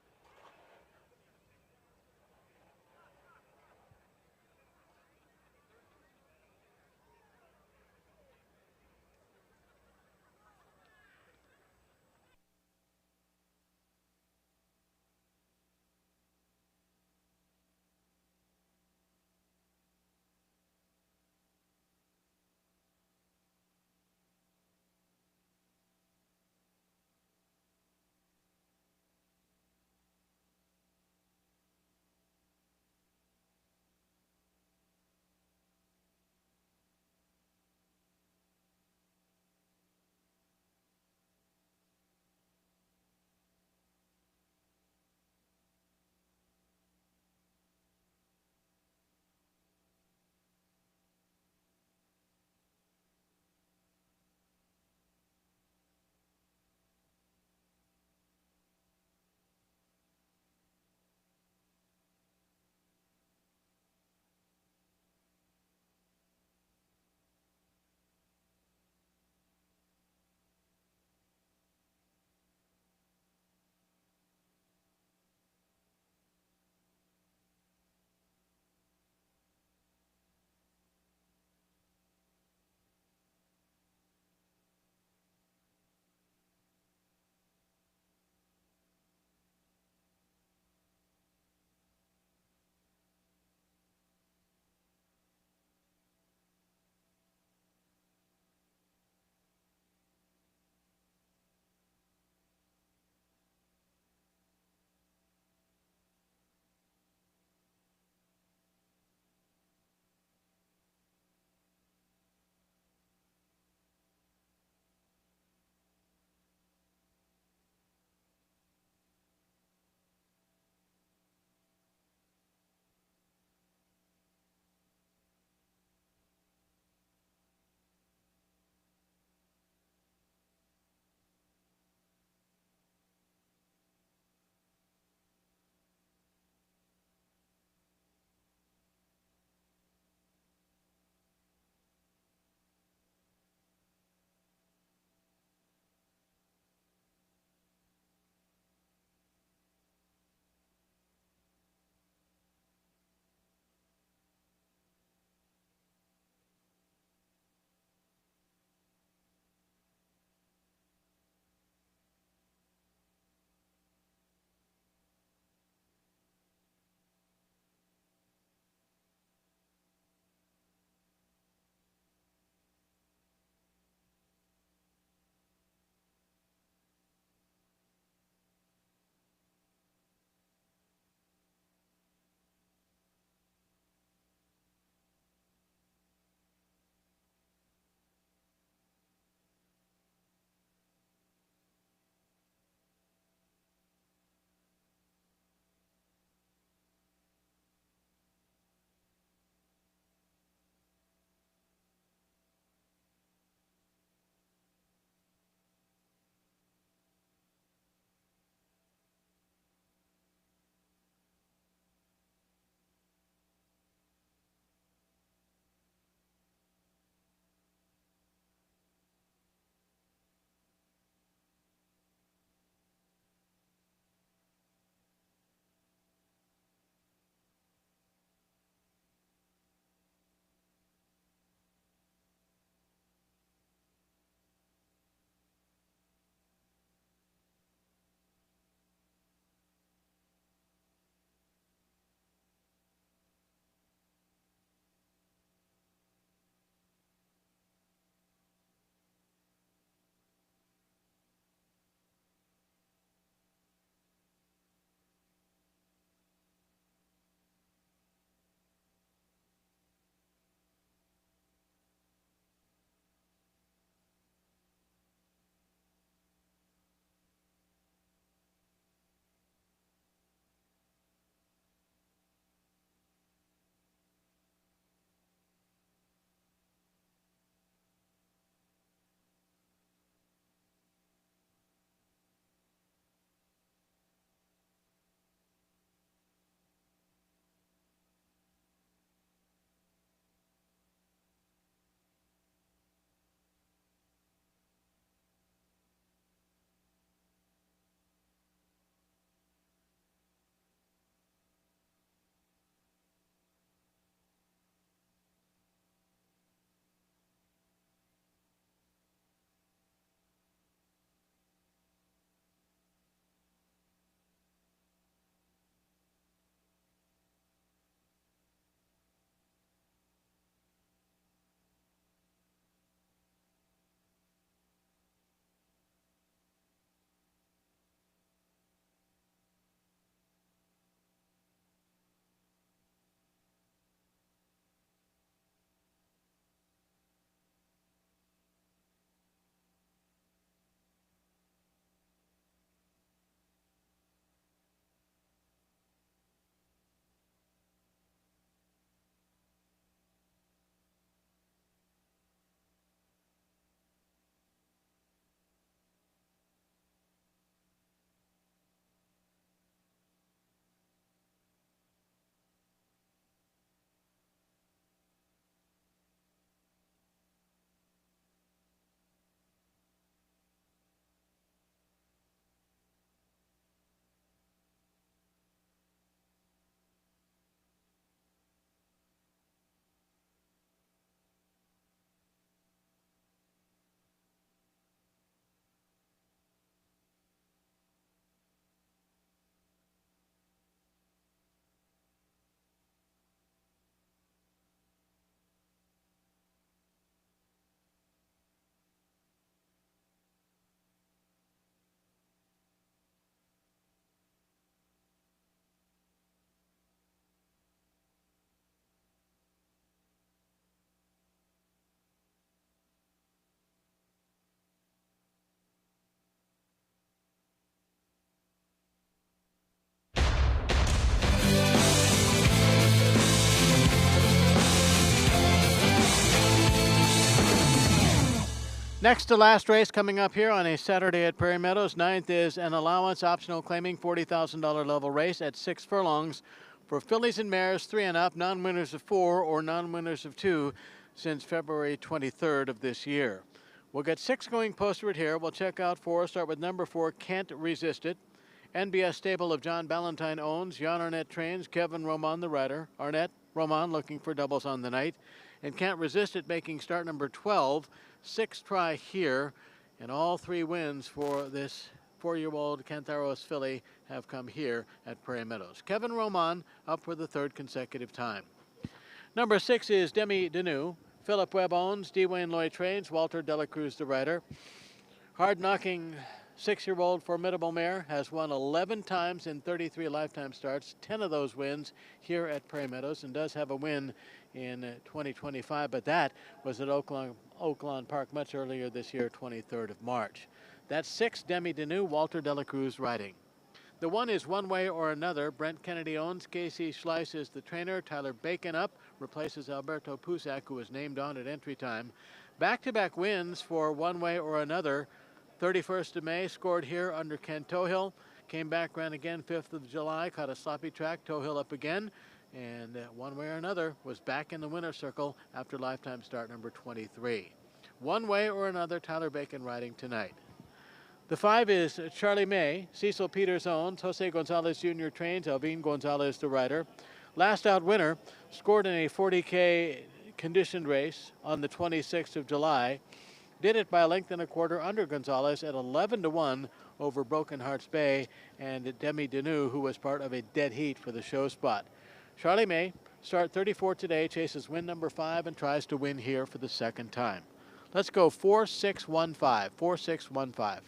S2: Next to last race coming up here on a Saturday at Prairie Meadows. 9th is an allowance optional claiming $40,000 level race at 6 furlongs for fillies and mares 3 and up, non-winners of 4 or non-winners of 2 since February 23rd of this year. We'll get 6 going posted here. We'll check out 4. Start with number 4, Can't Resist It. NBS stable of John Ballantyne owns. Jan Arnett trains. Kevin Roman, the rider. Arnett, Roman looking for doubles on the night. And Can't Resist It making start number 12. 6th try here. And all 3 wins for this 4-year-old Cantharos filly have come here at Prairie Meadows. Kevin Roman up for the 3rd consecutive time. Number 6 is Demi Denou. Philip Webb owns. D. Wayne Lloyd trains. Walter Dela Cruz, the rider. Hard-knocking 6-year-old formidable mare has won 11 times in 33 lifetime starts. 10 of those wins here at Prairie Meadows, and does have a win in 2025, but that was at Oaklawn Park much earlier this year, 23rd of March. That's 6, Demi Denou, Walter Dela Cruz riding. The 1 is One Way or Another. Brent Kennedy owns. Casey Schleiss is the trainer. Tyler Bacon up, replaces Alberto Pusac, who was named on at entry time. Back-to-back wins for One Way or Another. 31st of May, scored here under Ken Tohill. Came back, ran again 5th of July, caught a sloppy track, Tohill up again. And One Way or Another was back in the winner's circle after lifetime start number 23. One Way or Another, Tyler Bacon riding tonight. The 5 is Charlie May. Cecil Peters owns. Jose Gonzalez Jr. trains. Alvin Gonzalez, the rider. Last out winner, scored in a 40K conditioned race on the 26th of July. Did it by a length and a quarter under Gonzalez at 11-1 over Broken Hearts Bay and Demi Denou, who was part of a dead heat for the show spot. Charlie May, start 34 today, chases win number 5 and tries to win here for the 2nd time. Let's go 4-6-1-5. 4-6-1-5.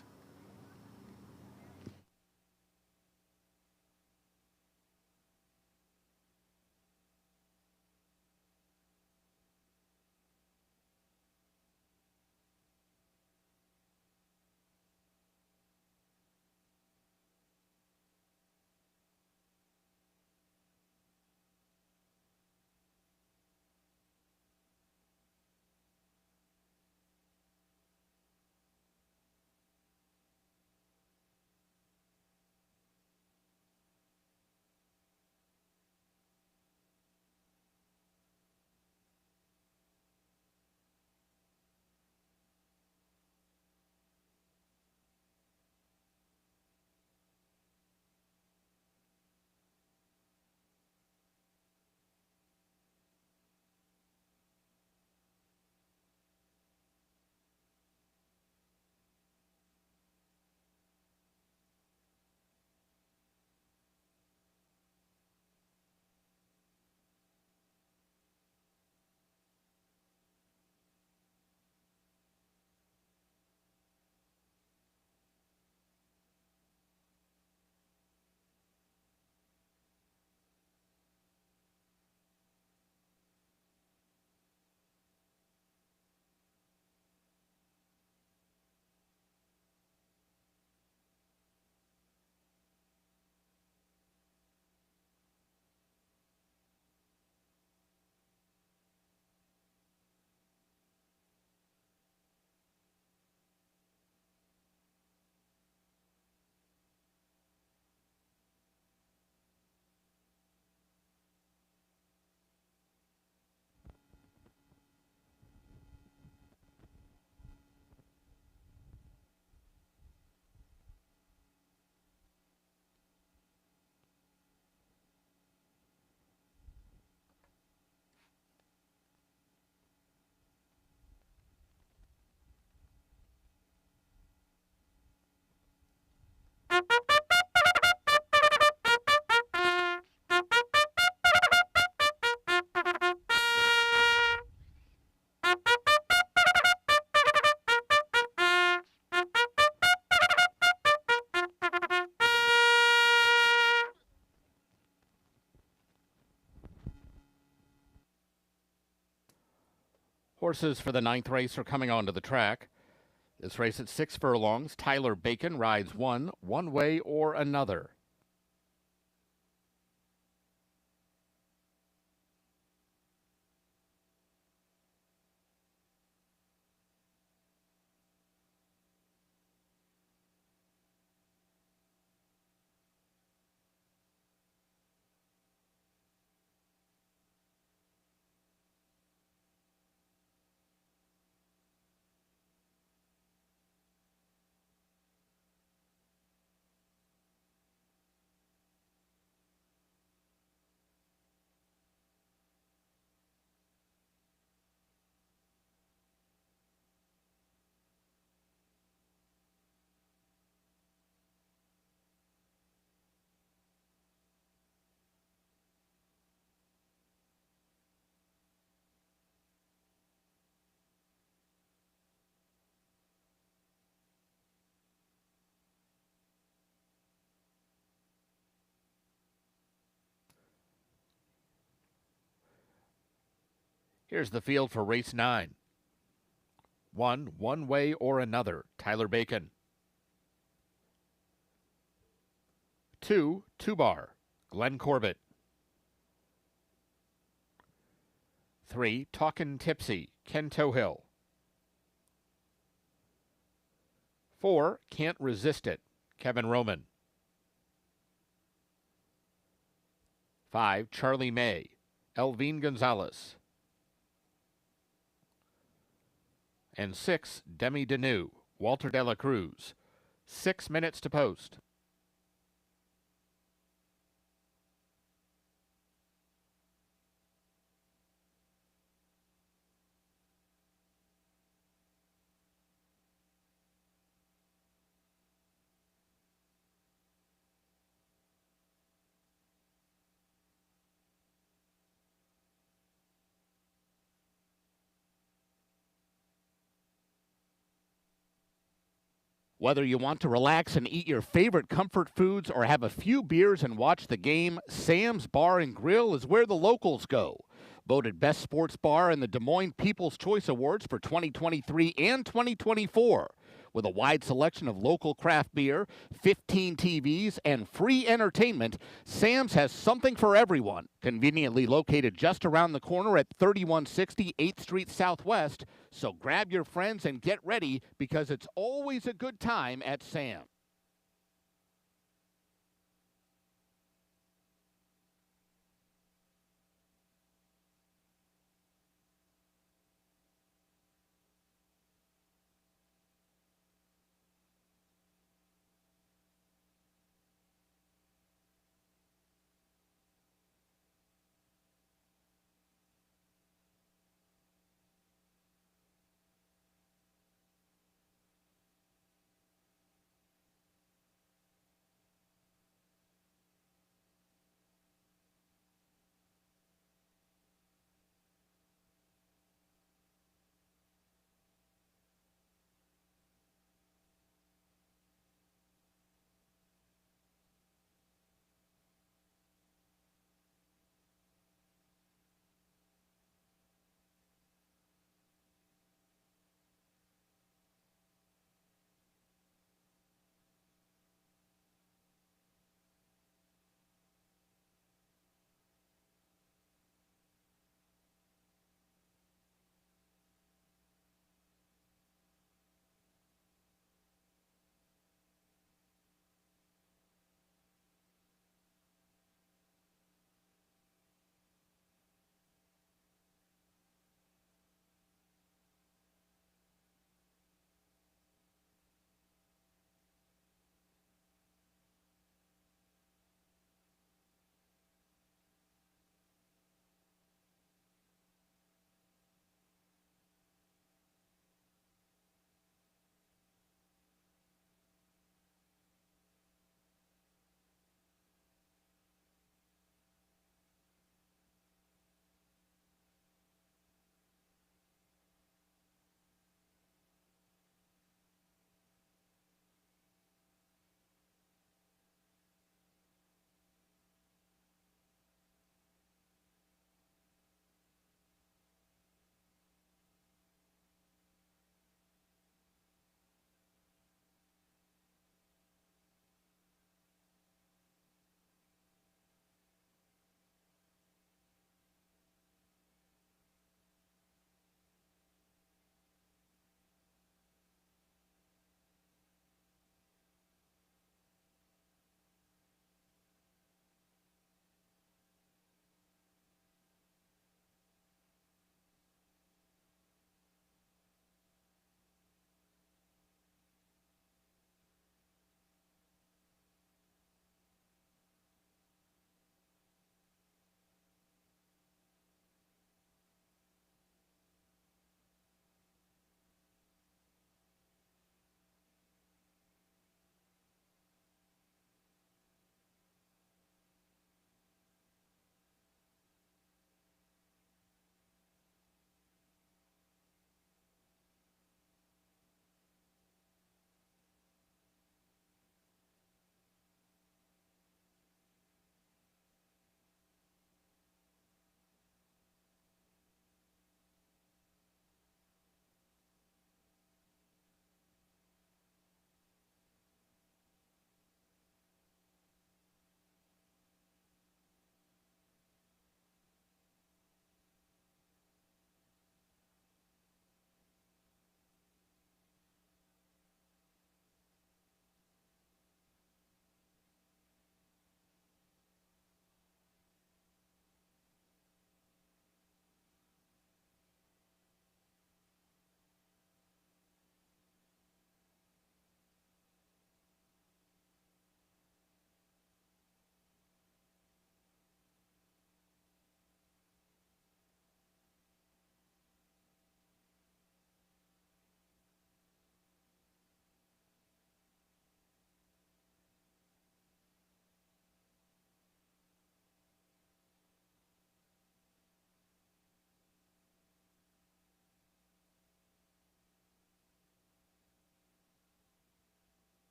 S1: Horses for the 9th race are coming onto the track. This race at 6 furlongs. Tyler Bacon rides 1, One Way or Another. Here's the field for race 9. 1, One Way or Another, Tyler Bacon. 2, Two Bar, Glenn Corbett. 3, Talkin' Tipsy, Ken Tohill. 4, Can't Resist It, Kevin Roman. 5, Charlie May, Elvine Gonzalez. And 6, Demi Deneau, Walter De La Cruz. 6 minutes to post. Whether you want to relax and eat your favorite comfort foods or have a few beers and watch the game, Sam's Bar and Grill is where the locals go. Voted Best Sports Bar in the Des Moines People's Choice Awards for 2023 and 2024. With a wide selection of local craft beer, 15 TVs, and free entertainment, Sam's has something for everyone. Conveniently located just around the corner at 3160 8th Street Southwest. So grab your friends and get ready because it's always a good time at Sam's.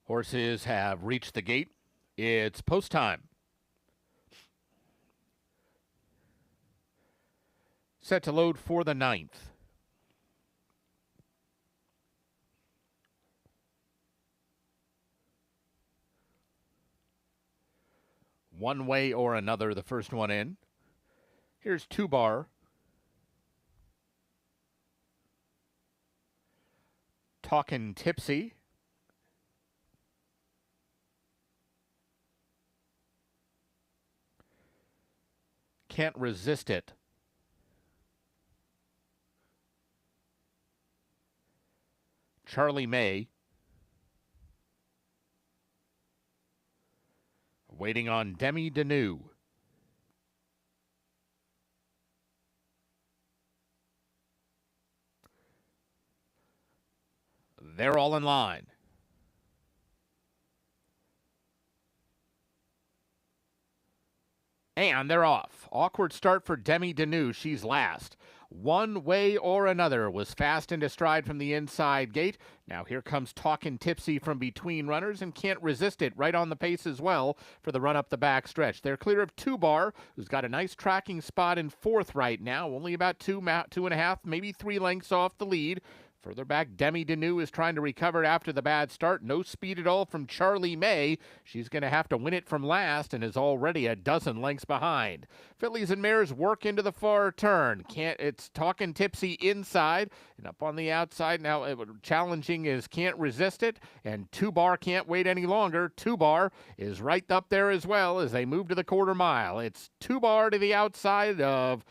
S1: Horses have reached the gate. It's post time. Set to load for the 9th. One way or another, the first one in. Here's 2-bar. Talkin' Tipsy. Can't Resist It. Charlie May. Waiting on Demi Denou. They're all in line. And they're off. Awkward start for Demi Denou. She's last. One way or another was fast into stride from the inside gate. Now here comes Talkin' Tipsy from between runners and Can't Resist It right on the pace as well for the run up the back stretch. They're clear of 2-bar, who's got a nice tracking spot in 4th right now, only about 2.5, maybe 3 lengths off the lead. Further back, Demi Denou is trying to recover after the bad start. No speed at all from Charlie May. She's going to have to win it from last and is already a dozen lengths behind. Fillies and Mares work into the far turn. It's Talkin' Tipsy inside and up on the outside. Now challenging is Can't Resist It, and 2-bar can't wait any longer. 2-bar is right up there as well as they move to the quarter mile. It's 2-bar to the outside of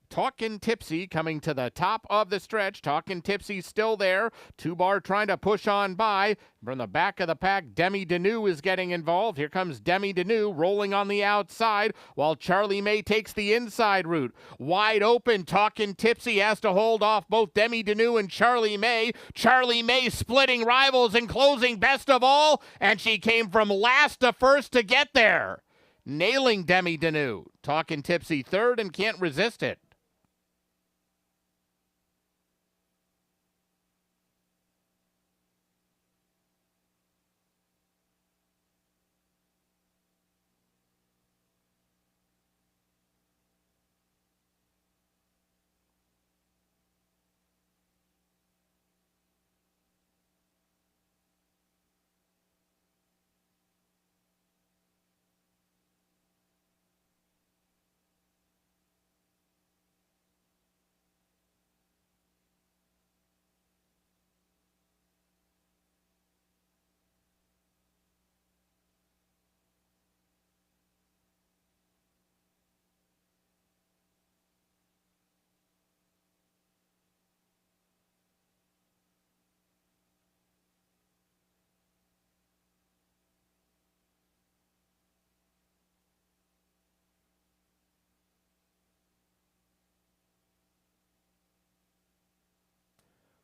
S1: Talkin' Tipsy coming to the top of the stretch. Talkin' Tipsy still there. 2-bar trying to push on by. From the back of the pack, Demi Denou is getting involved. Here comes Demi Denou rolling on the outside while Charlie May takes the inside route. Wide open, Talkin' Tipsy has to hold off both Demi Denou and Charlie May. Charlie May splitting rivals and closing best of all, and she came from last to first to get there. Nailing Demi Denou. Talkin' Tipsy 3rd and Can't Resist It.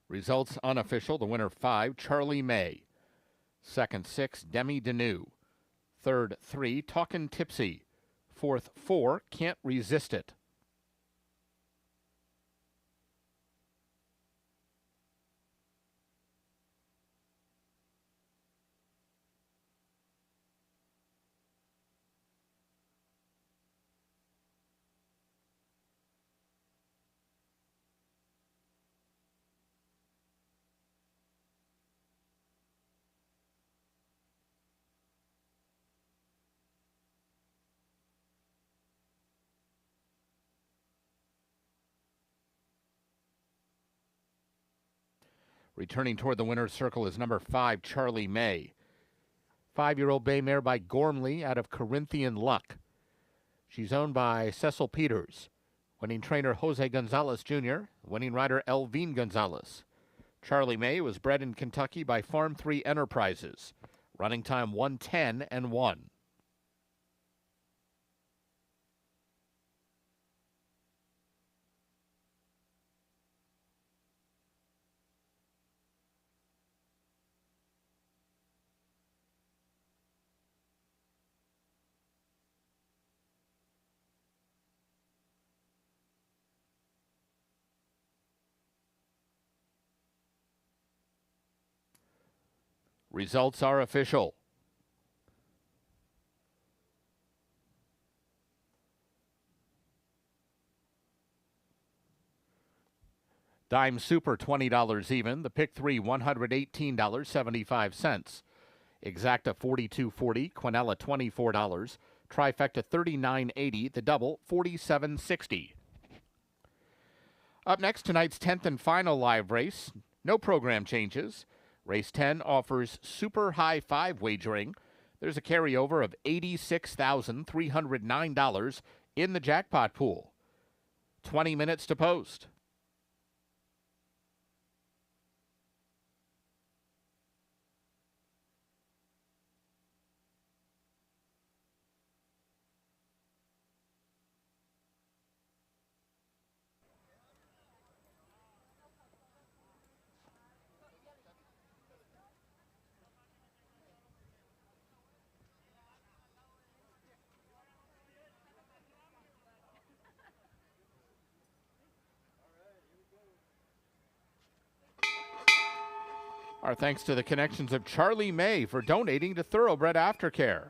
S1: Results unofficial. The winner 5, Charlie May. Second 6, Demi Denou. Third 3, Talkin' Tipsy. Fourth 4, Can't Resist It. Returning toward the winner's circle is number 5, Charlie May. 5-year-old bay mare by Gormley out of Corinthian Luck. She's owned by Cecil Peters. Winning trainer Jose Gonzalez Jr., winning rider Elvine Gonzalez. Charlie May was bred in Kentucky by Farm 3 Enterprises. Running time 1:10 and 1. Results are official. Dime Super, $20 even. The Pick 3, $118.75. Exacta, $42.40. Quinella, $24. Trifecta, $39.80. The Double, $47.60. Up next, tonight's 10th and final live race. No program changes. Race 10 offers super high five wagering. There's a carryover of $86,309 in the jackpot pool. 20 minutes to post. Our thanks to the connections of Charlie May for donating to Thoroughbred Aftercare.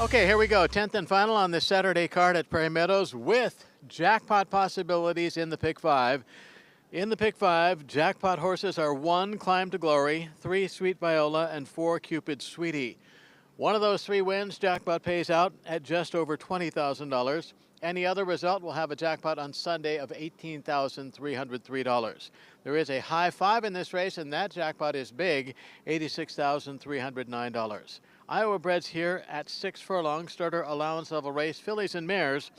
S2: Okay, here we go. 10th and final on this Saturday card at Prairie Meadows with jackpot possibilities in the pick 5. In the pick 5, jackpot horses are 1 Climb to Glory, 3 Sweet Viola, and 4 Cupid Sweetie. One of those 3 wins, jackpot pays out at just over $20,000. Any other result will have a jackpot on Sunday of $18,303. There is a high 5 in this race, and that jackpot is big, $86,309. Iowa breds here at 6 furlong, starter allowance level race, fillies and mares,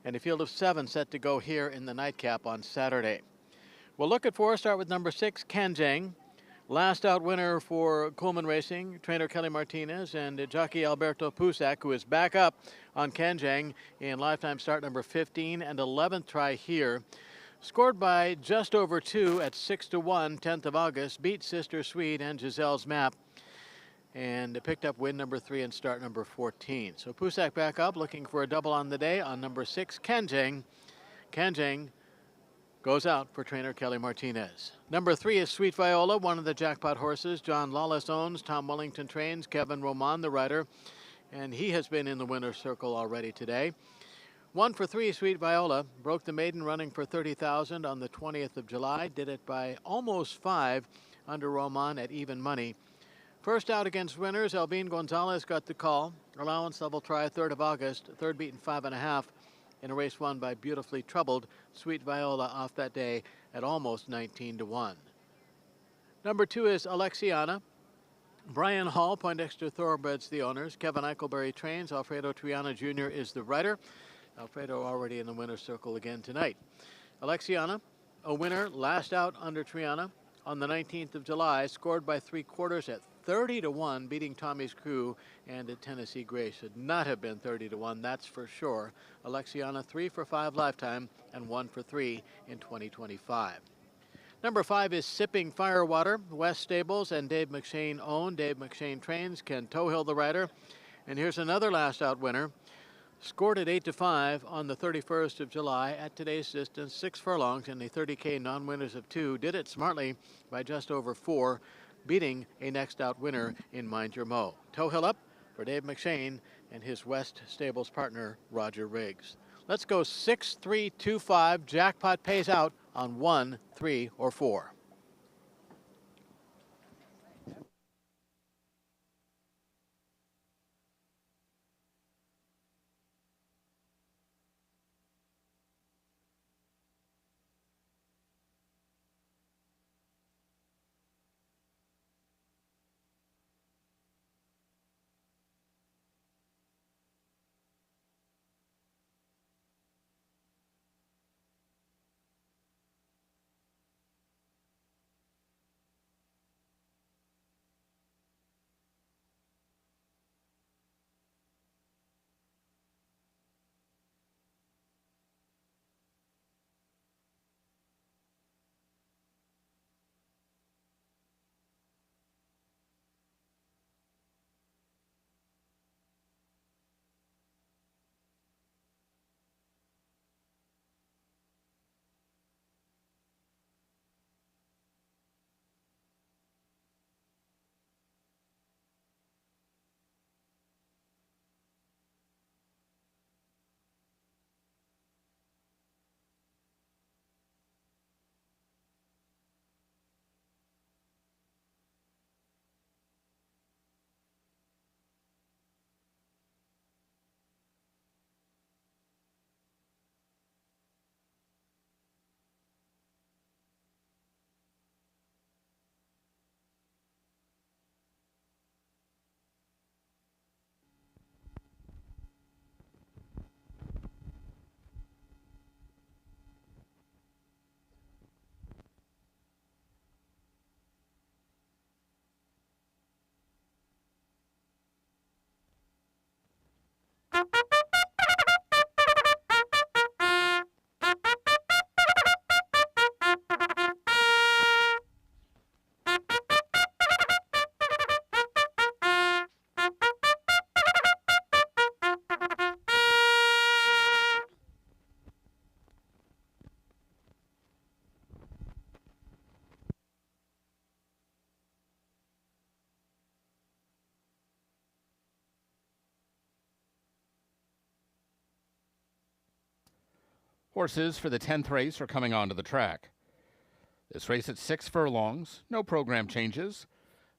S2: and a field of 7 set to go here in the nightcap on Saturday. We'll look at 4, start with number 6, Kanjang. Last out winner for Coleman Racing, trainer Kelly Martinez, and jockey Alberto Pusac, who is back up on Kanjang in lifetime start number 15 and 11th try here. Scored by just over 2 at 6-1, 10th of August, beat Sister Swede and Giselle's Map, and picked up win number 3 and start number 14. So Pusac back up, looking for a double on the day on number 6, Kanjang. Kanjang goes out for trainer Kelly Martinez. Number 3 is Sweet Viola, one of the jackpot horses John Lawless owns. Tom Wellington trains. Kevin Roman, the rider, and he has been in the winner's circle already today. 1 for 3, Sweet Viola broke the maiden running for $30,000 on the 20th of July. Did it by almost 5 under Roman at even money. First out against winners, Albin Gonzalez got the call. Allowance level try, 3rd of August, third beaten 5.5 in a race won by beautifully troubled Sweet Viola off that day at almost 19-1. Number 2 is Alexiana. Brian Hall, Poindexter Thoroughbreds, the owners. Kevin Eichelberry trains. Alfredo Triana Jr. is the rider. Alfredo already in the winner's circle again tonight. Alexiana, a winner last out under Triana on the 19th of July, scored by 3/4 at 30-1, beating Tommy's Crew, and at Tennessee Gray should not have been 30-1, that's for sure. Alexiana 3 for 5 lifetime and 1 for 3 in 2025. Number 5 is Sipping Firewater. West Stables and Dave McShane own. Dave McShane trains. Ken Tohill, the rider. And here's another last out winner. Scored at 8-5 on the 31st of July at today's distance, 6 furlongs in the 30K non-winners of 2. Did it smartly by just over 4, beating a next out winner in Mind Your Mo. Tohill up for Dave McShane and his West Stables partner, Roger Riggs. Let's go 6, 3, 2, 5. Jackpot pays out on 1, 3, or 4.
S1: Horses for the 10th race are coming onto the track. This race at 6 furlongs, no program changes.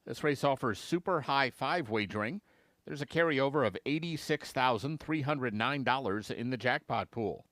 S1: This race offers super high 5 wagering. There's a carryover of $86,309 in the jackpot pool.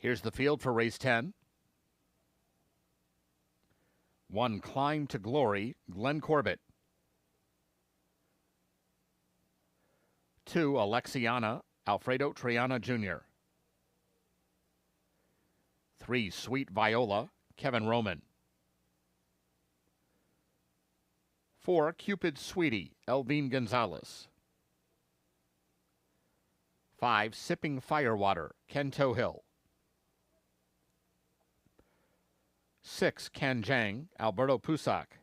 S1: Here's the field for race 10. 1, Climb to Glory, Glenn Corbett. 2, Alexiana, Alfredo Triana Jr. 3, Sweet Viola, Kevin Roman. 4, Cupid Sweetie, Elvine Gonzalez. 5, Sipping Firewater, Ken Tohill. 6, Kanjang, Alberto Pusac.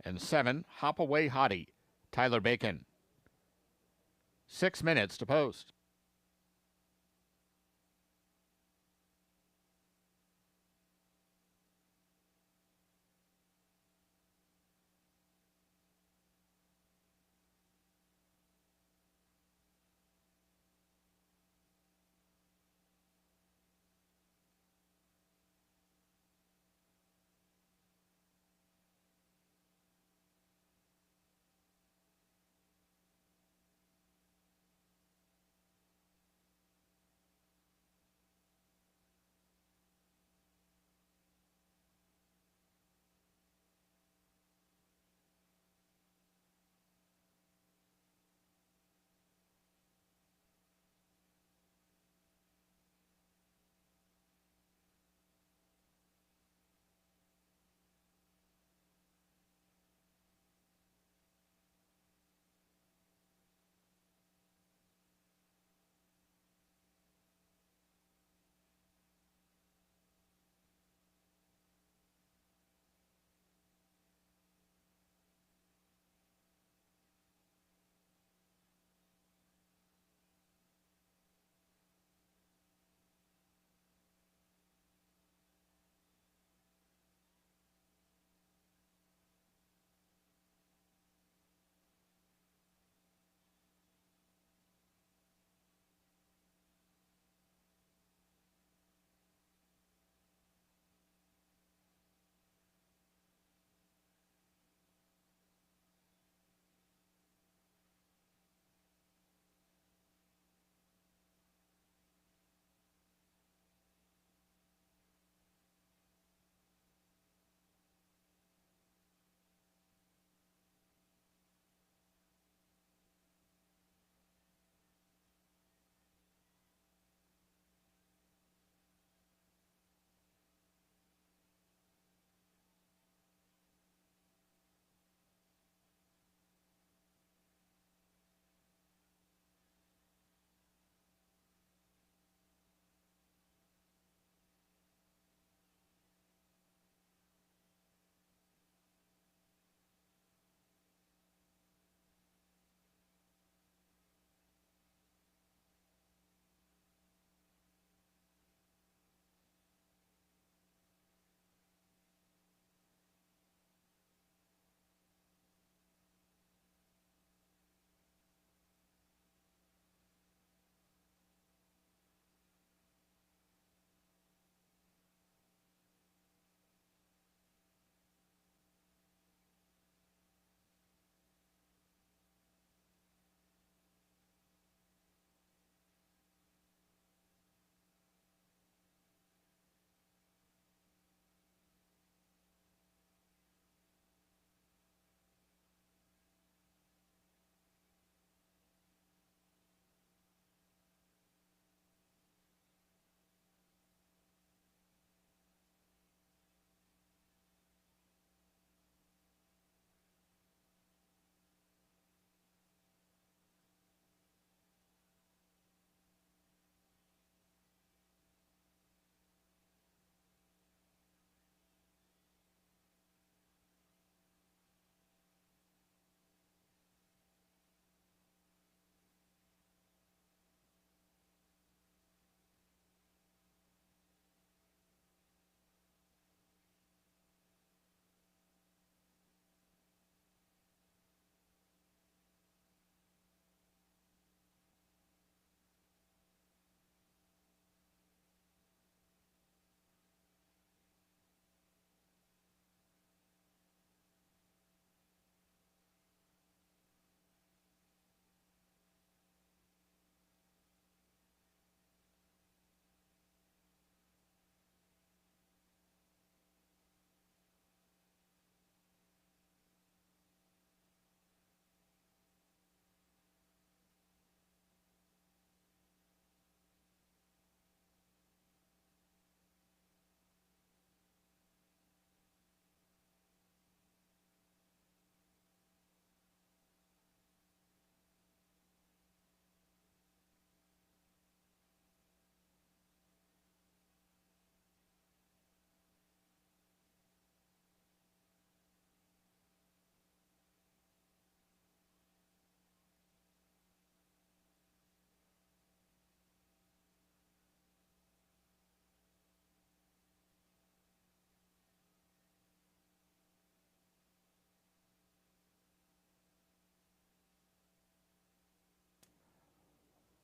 S1: And 7, Hop Away Hottie, Tyler Bacon. 6 minutes to post.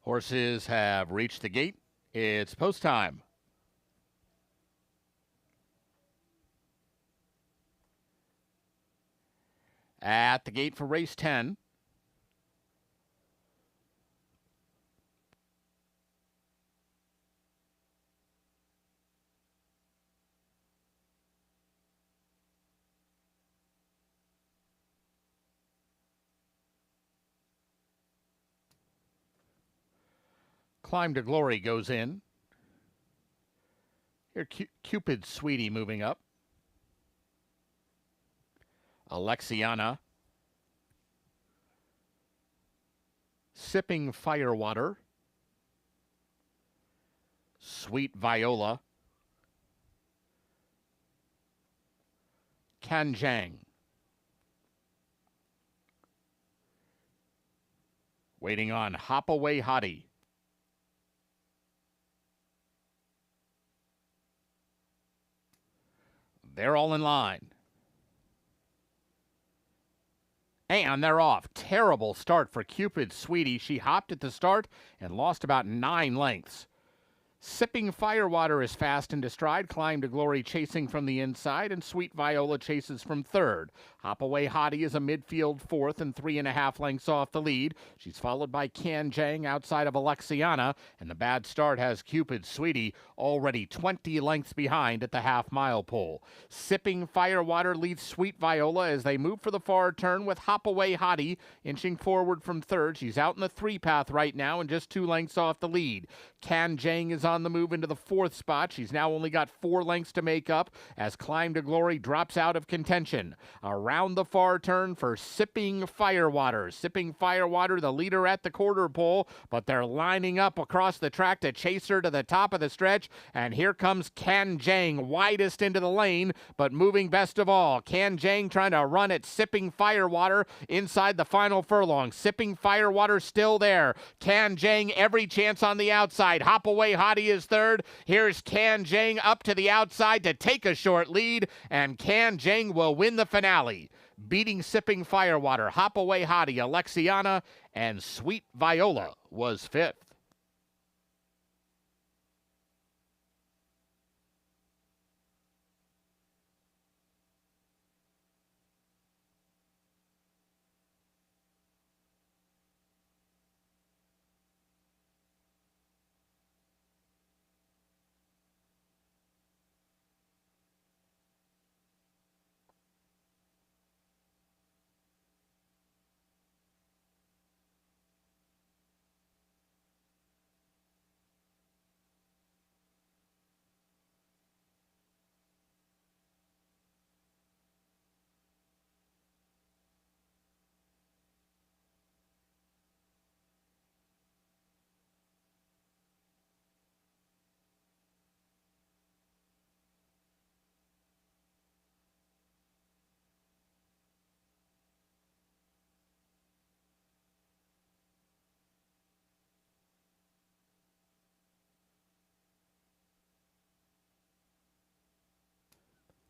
S1: Horses have reached the gate. It's post time. At the gate for race 10. Climb to Glory goes in. Here, Cupid Sweetie moving up. Alexiana. Sipping Firewater. Sweet Viola. Kanjang. Waiting on Hop Away Hottie. They're all in line. And they're off. Terrible start for Cupid Sweetie. She hopped at the start and lost about 9 lengths. Sipping Firewater is fast into stride. Climb to Glory chasing from the inside, and Sweet Viola chases from third. Hop Away Hottie is a midfield fourth and 3.5 lengths off the lead. She's followed by Kanjang outside of Alexiana, and the bad start has Cupid Sweetie already 20 lengths behind at the half-mile pole. Sipping Firewater leads Sweet Viola as they move for the far turn with Hop Away Hottie inching forward from third. She's out in the 3-path right now and just 2 lengths off the lead. Kanjang is on the move into the 4th spot. She's now only got 4 lengths to make up as Climb to Glory drops out of contention. Around the far turn for Sipping Firewater. Sipping Firewater, the leader at the quarter pole, but they're lining up across the track to chase her to the top of the stretch. And here comes Kanjang, widest into the lane, but moving best of all. Kanjang trying to run at Sipping Firewater inside the final furlong. Sipping Firewater still there. Kanjang every chance on the outside. Hop Away Hottie is third. Here's Kanjang up to the outside to take a short lead, and Kanjang will win the finale, beating Sipping Firewater. Hop Away Hottie, Alexiana, and Sweet Viola was 5th.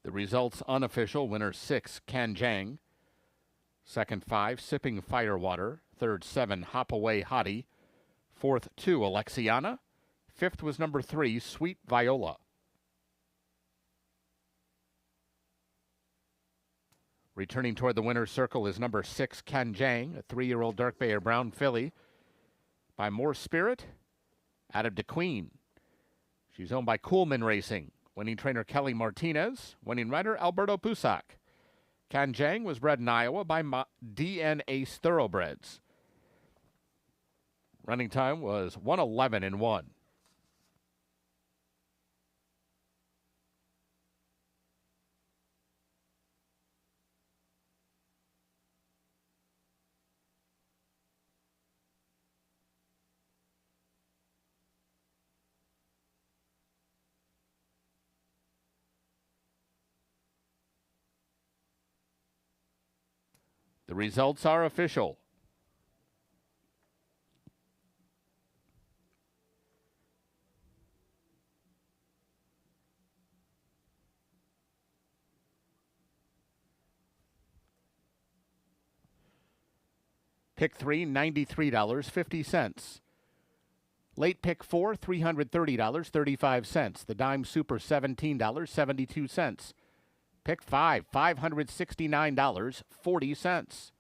S1: The results unofficial. Winner 6, Kanjang. Second 5, Sipping Firewater. Third 7, Hop Away Hottie. Fourth 2, Alexiana. Fifth was number 3, Sweet Viola. Returning toward the winner's circle is number 6, Kanjang, a 3-year-old dark bay or brown filly by More Spirit out of DeQueen. She's owned by Coolman Racing. Winning trainer Kelly Martinez. Winning rider Alberto Pusac. Kanjang was bred in Iowa by DN Ace Thoroughbreds. Running time was 1:11.1. The results are official. Pick 3, $93.50. Late pick 4, $330.35. The dime super, $17.72. Pick 5, $569.40.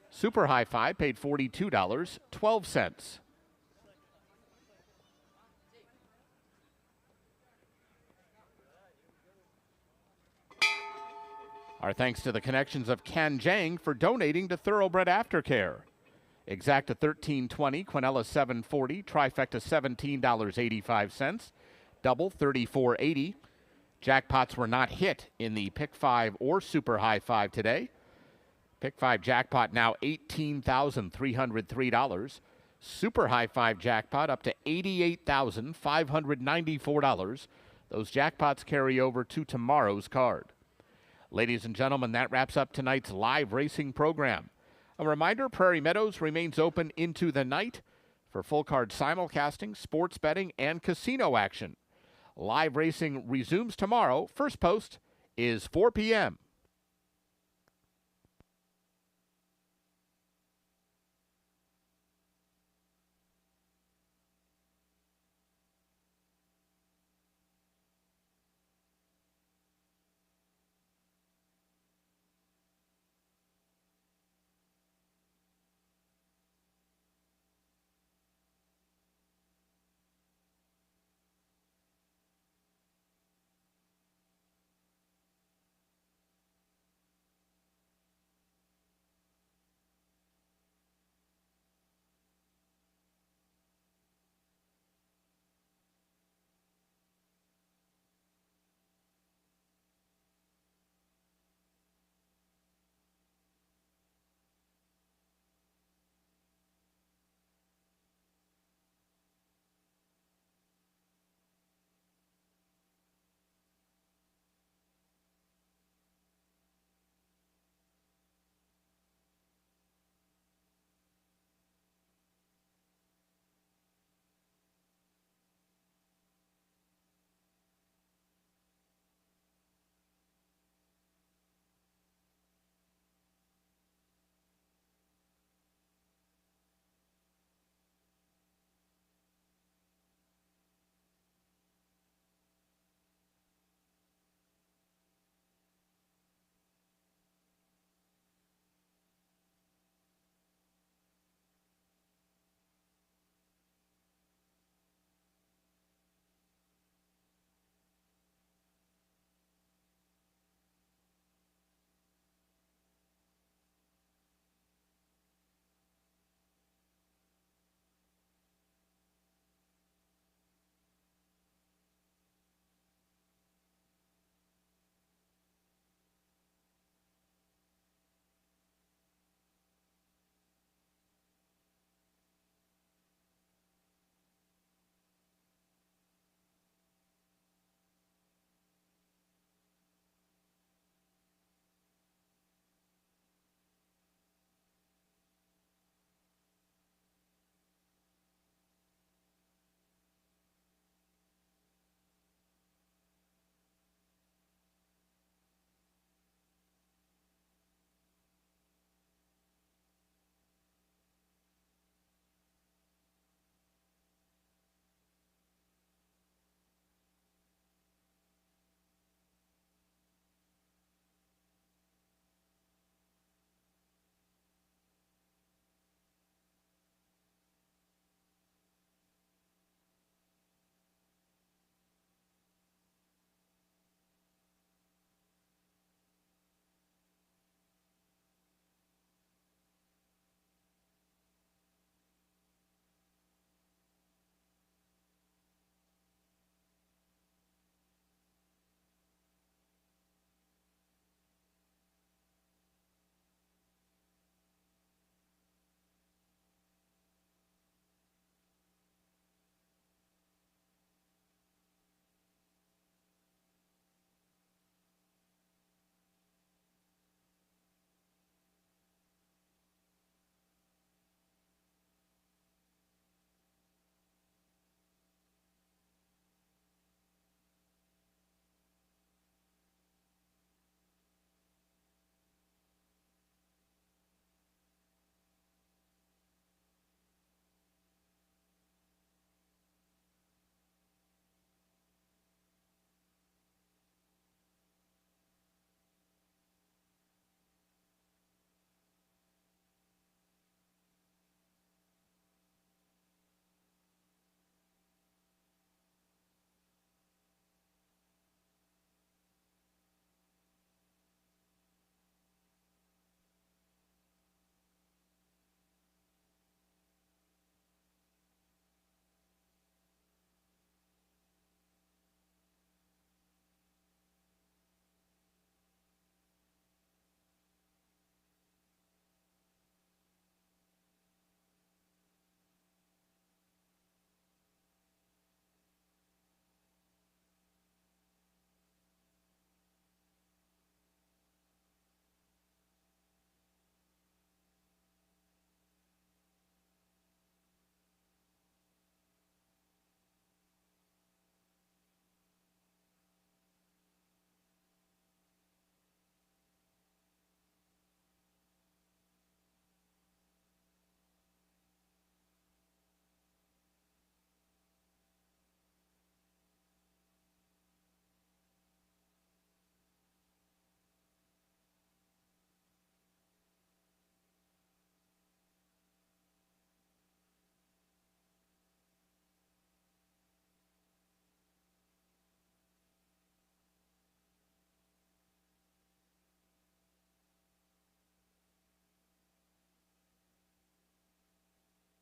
S1: Super high 5 paid $42.12. Our thanks to the connections of Kan Jang for donating to Thoroughbred Aftercare. Exacta $13.20, Quinella $7.40, Trifecta $17.85, Double $34.80. Jackpots were not hit in the Pick 5 or Super High 5 today. Pick 5 jackpot now $18,303. Super High 5 jackpot up to $88,594. Those jackpots carry over to tomorrow's card. Ladies and gentlemen, that wraps up tonight's live racing program. A reminder, Prairie Meadows remains open into the night for full card simulcasting, sports betting, and casino action. Live racing resumes tomorrow. First post is 4 p.m.